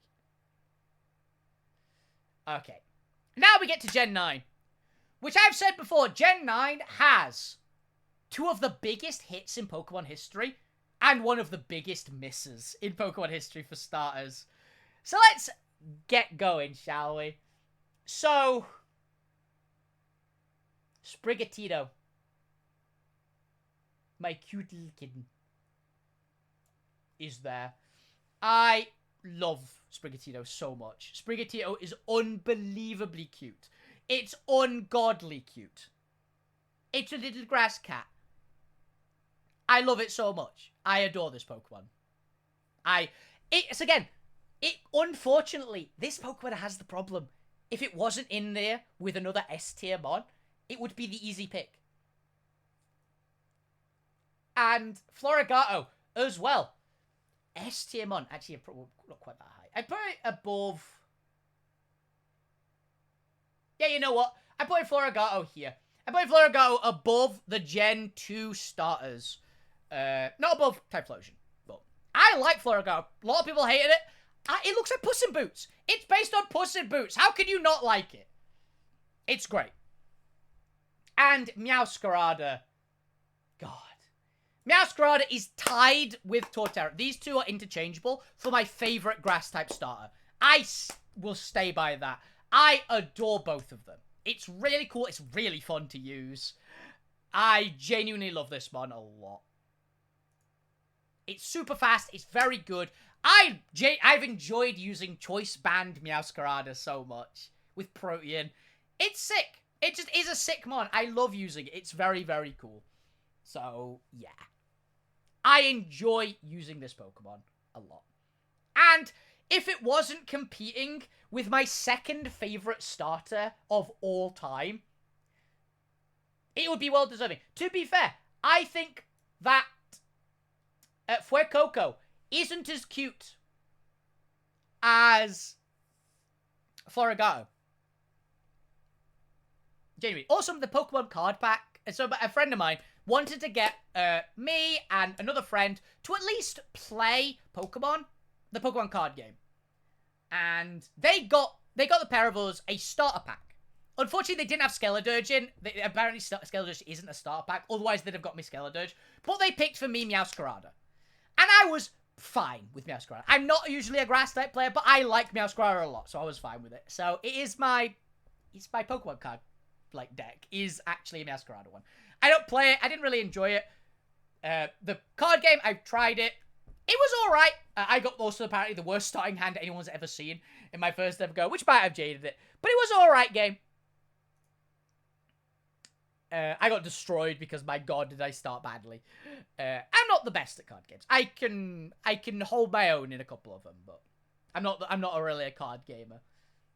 Okay. Now we get to Gen 9. Which I've said before, Gen 9 has 2 of the biggest hits in Pokemon history and one of the biggest misses in Pokemon history for starters. So let's get going, shall we? So, Sprigatito. My cute little kitten. is there. I love Sprigatito so much. Sprigatito is unbelievably cute. It's ungodly cute. It's a little grass cat. I love it so much. I adore this Pokemon. Unfortunately, this Pokemon has the problem. If it wasn't in there with another S tier mon, it would be the easy pick. And Florigato as well. S tier mon. Actually, not quite that high. I put it above. Yeah, you know what? I put Florigato here. I put Florigato above the Gen 2 starters. Not above Typhlosion, but I like Florigato. A lot of people hated it. It looks like Puss in Boots. It's based on Puss in Boots. How can you not like it? It's great. And Meowscarada. God. Meowscarada is tied with Torterra. These two are interchangeable for my favorite grass-type starter. I will stay by that. I adore both of them. It's really cool. It's really fun to use. I genuinely love this one a lot. It's super fast. It's very good. I've enjoyed using Choice Band Meowscarada so much with Protean. It's sick. It just is a sick mon. I love using it. It's very, very cool. So, yeah. I enjoy using this Pokemon a lot. And if it wasn't competing with my second favorite starter of all time, it would be well deserving. To be fair, I think that Fuecoco isn't as cute as Florigato. Genuinely. Also, the Pokemon card pack. So, a friend of mine wanted to get me and another friend to at least play Pokemon, the Pokemon card game. And they got the pair of us a starter pack. Unfortunately, they didn't have Skeledirge in. Apparently, Skeledirge isn't a starter pack. Otherwise, they'd have got me Skeledirge. But they picked for me Meowscarada. And I was fine with Meowscarada. I'm not usually a grass-type player, but I like Meowscarada a lot, so I was fine with it. So, it's my Pokemon card, like, deck is actually a Meowscarada one. I don't play it. I didn't really enjoy it. The card game, I've tried it. It was alright. I got also apparently the worst starting hand anyone's ever seen in my first ever go, which might have jaded it. But it was an alright game. I got destroyed because, my god, did I start badly. I'm not the best at card games. I can hold my own in a couple of them, but I'm not really a card gamer.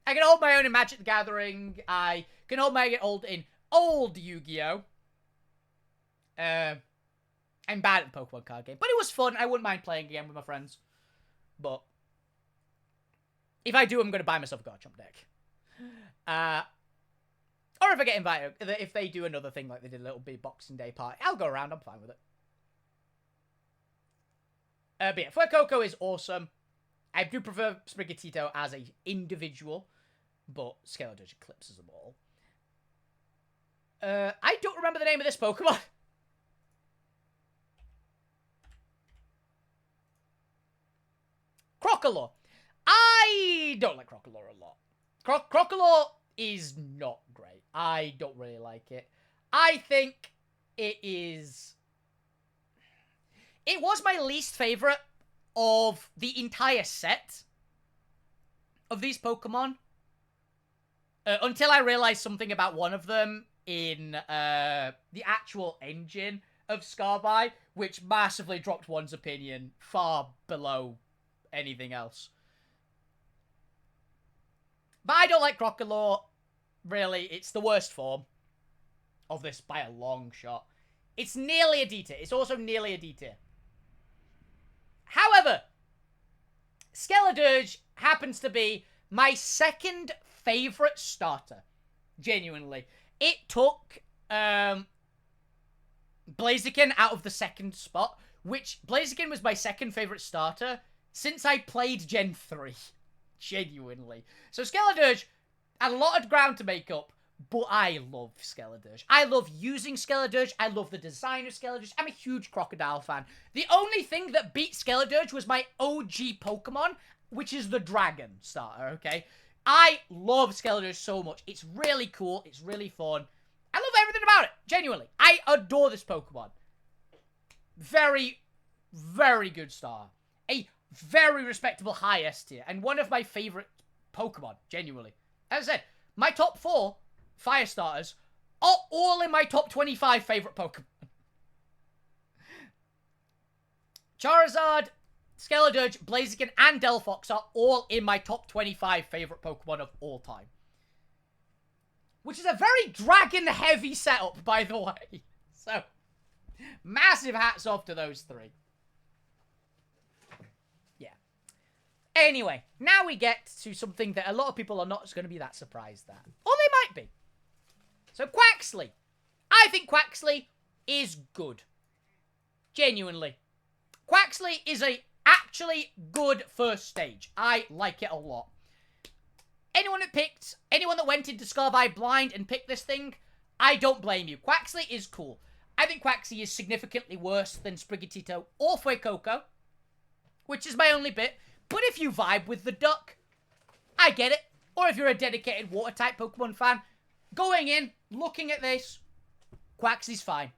I can hold my own in Magic the Gathering. I can hold my own in old Yu-Gi-Oh! I'm bad at the Pokemon card game, but it was fun. I wouldn't mind playing again with my friends. But if I do, I'm going to buy myself a Garchomp deck. Or if I get invited, if they do another thing like they did a little big Boxing Day party, I'll go around. I'm fine with it. But yeah, Fuecoco is awesome. I do prefer Sprigatito as an individual, but Skeledirge eclipses them all. I don't remember the name of this Pokemon. Crocodile. I don't like Crocodile a lot. Crocodile is not great. I don't really like it. I think it is... It was my least favorite of the entire set of these Pokemon. Until I realized something about one of them in the actual engine of Scarby, which massively dropped one's opinion far below anything else. But I don't like Crocodile. Really, it's the worst form of this by a long shot. It's nearly a D tier. It's also nearly a D tier. However, Skeledirge happens to be my second favorite starter. Genuinely. It took Blaziken out of the second spot, which Blaziken was my second favorite starter since I played Gen 3. Genuinely. So Skeledirge had a lot of ground to make up, but I love Skeledirge. I love using Skeledirge. I love the design of Skeledirge. I'm a huge Crocodile fan. The only thing that beat Skeledirge was my OG Pokemon, which is the Dragon starter, okay? I love Skeledirge so much. It's really cool. It's really fun. I love everything about it. Genuinely. I adore this Pokemon. Very, very good starter. a very respectable high S tier, and one of my favorite Pokemon, genuinely. As I said, my top 4 fire starters are all in my top 25 favorite Pokemon. Charizard, Skeledirge, Blaziken, and Delphox are all in my top 25 favorite Pokemon of all time. Which is a very dragon-heavy setup, by the way. So, massive hats off to those 3. Yeah. Anyway, now we get to something that a lot of people are not going to be that surprised at. Or they might be. So, Quaxly. I think Quaxly is good. Genuinely. Quaxly is a actually good first stage. I like it a lot. Anyone that went into Scarby blind and picked this thing, I don't blame you. Quaxly is cool. I think Quaxly is significantly worse than Sprigatito or Fuecoco, which is my only bit. But if you vibe with the duck, I get it. Or if you're a dedicated water-type Pokemon fan, going in, looking at this, Quaxly's fine.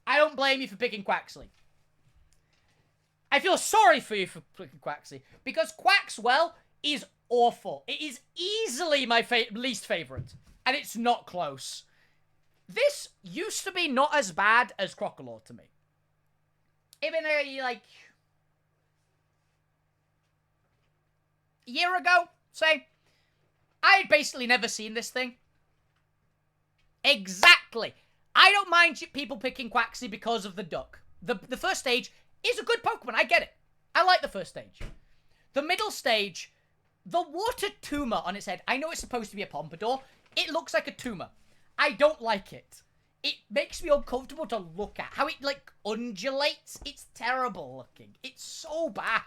I don't blame you for picking Quaxly. I feel sorry for you for picking Quaxly, because Quaxwell is awful. It is easily my least favorite, and it's not close. This used to be not as bad as Crocodile to me. Even like a year ago, say, I had basically never seen this thing. Exactly. I don't mind people picking Quaxly because of the duck. The first stage is a good Pokemon. I get it. I like the first stage. The middle stage, the water tumor on its head. I know it's supposed to be a Pompadour. It looks like a tumor. I don't like it. It makes me uncomfortable to look at. How it, like, undulates. It's terrible looking. It's so bad.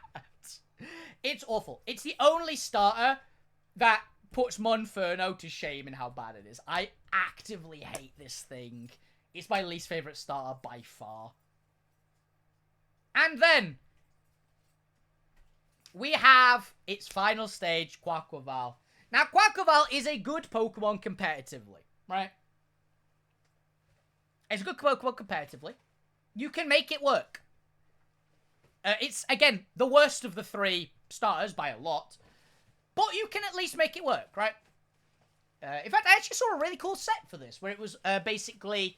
It's awful. It's the only starter that puts Monferno to shame in how bad it is. I actively hate this thing. It's my least favorite starter by far. And then we have its final stage, Quaquaval. Now, Quaquaval is a good Pokemon competitively, right? It's a good Pokemon competitively. You can make it work. It's, again, the worst of the 3 starters by a lot. But you can at least make it work, right? In fact, I actually saw a really cool set for this, where it was basically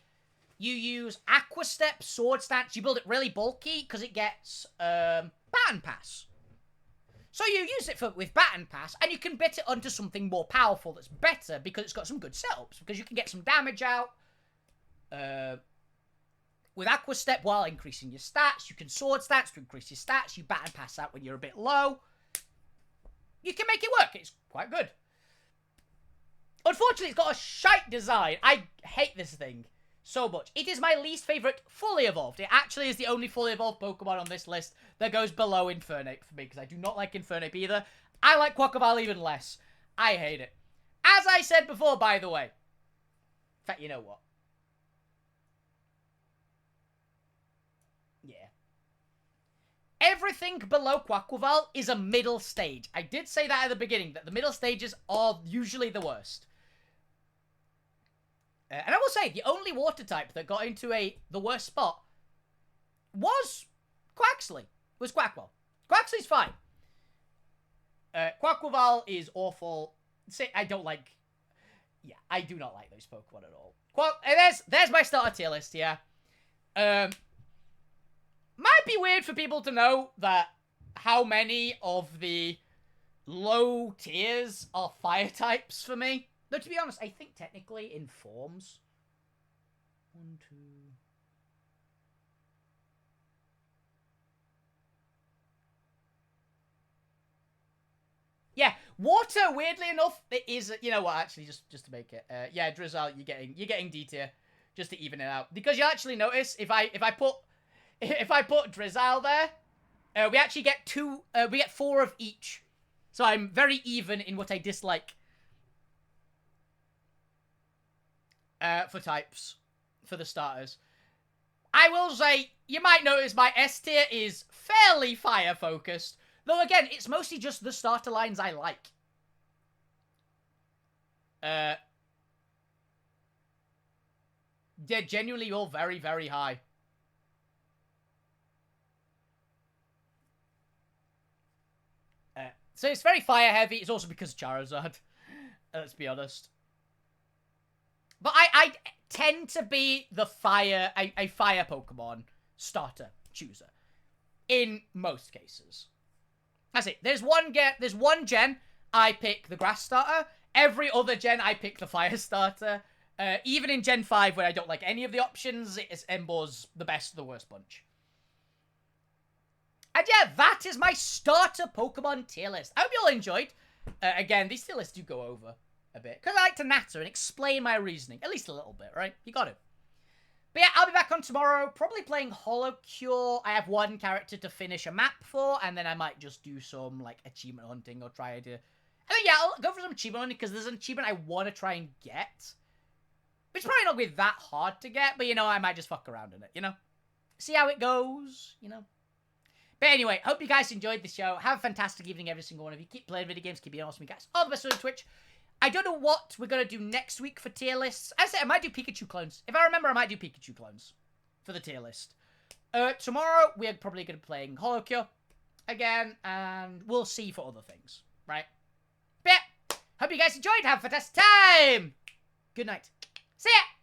you use Aqua Step, Sword Stance, you build it really bulky, because it gets Baton Pass. So you use it with Baton Pass, and you can bit it onto something more powerful that's better, because it's got some good setups, because you can get some damage out with Aqua Step while increasing your stats. You can Sword Stance to increase your stats. You Baton Pass out when you're a bit low. You can make it work. It's quite good. Unfortunately, it's got a shite design. I hate this thing so much. It is my least favorite fully evolved. It actually is the only fully evolved Pokemon on this list that goes below Infernape for me, because I do not like Infernape either. I like Quaquaval even less. I hate it. As I said before, by the way. In fact, you know what? Yeah. Everything below Quaquaval is a middle stage. I did say that at the beginning, that the middle stages are usually the worst. And I will say, the only water type that got into the worst spot was Quaxly. Was Quaquaval. Quaxly's fine. Quaquaval is awful. I don't like... Yeah, I do not like those Pokemon at all. There's my starter tier list, yeah. Might be weird for people to know that how many of the low tiers are fire types for me. Though, to be honest, I think technically in forms. 1, 2... Yeah, water, weirdly enough, it is, you know what, actually, just to make it, yeah, Drizzle, you're getting D tier, just to even it out. Because you actually notice, if I put Drizzle there, we actually get 4 of each. So I'm very even in what I dislike. For types, for the starters. I will say, you might notice my S tier is fairly fire-focused. Though, again, it's mostly just the starter lines I like. They're genuinely all very, very high. So it's very fire heavy. It's also because Charizard. Let's be honest. But I tend to be the fire, a fire Pokemon starter chooser. In most cases. That's it. There's one gen I pick the grass starter. Every other gen I pick the fire starter. Even in Gen 5 where I don't like any of the options, it's Emboar's the best of the worst bunch. And yeah, that is my starter Pokemon tier list. I hope you all enjoyed. Again, these tier lists do go over a bit. Because I like to natter and explain my reasoning. At least a little bit, right? You got it. But yeah, I'll be back on tomorrow, probably playing Hollow Cure. I have one character to finish a map for, and then I might just do some, like, achievement hunting or try to... I think, yeah, I'll go for some achievement hunting, because there's an achievement I want to try and get. Which probably not be that hard to get, but, you know, I might just fuck around in it, you know? See how it goes, you know? But anyway, hope you guys enjoyed the show. Have a fantastic evening, every single one of you. Keep playing video games, keep being awesome, you guys. All the best on Twitch. I don't know what we're going to do next week for tier lists. I said I might do Pikachu clones. If I remember, I might do Pikachu clones for the tier list. Tomorrow, we're probably going to be playing Hollow Cure again, and we'll see for other things, right? But yeah, hope you guys enjoyed. Have a fantastic time. Good night. See ya.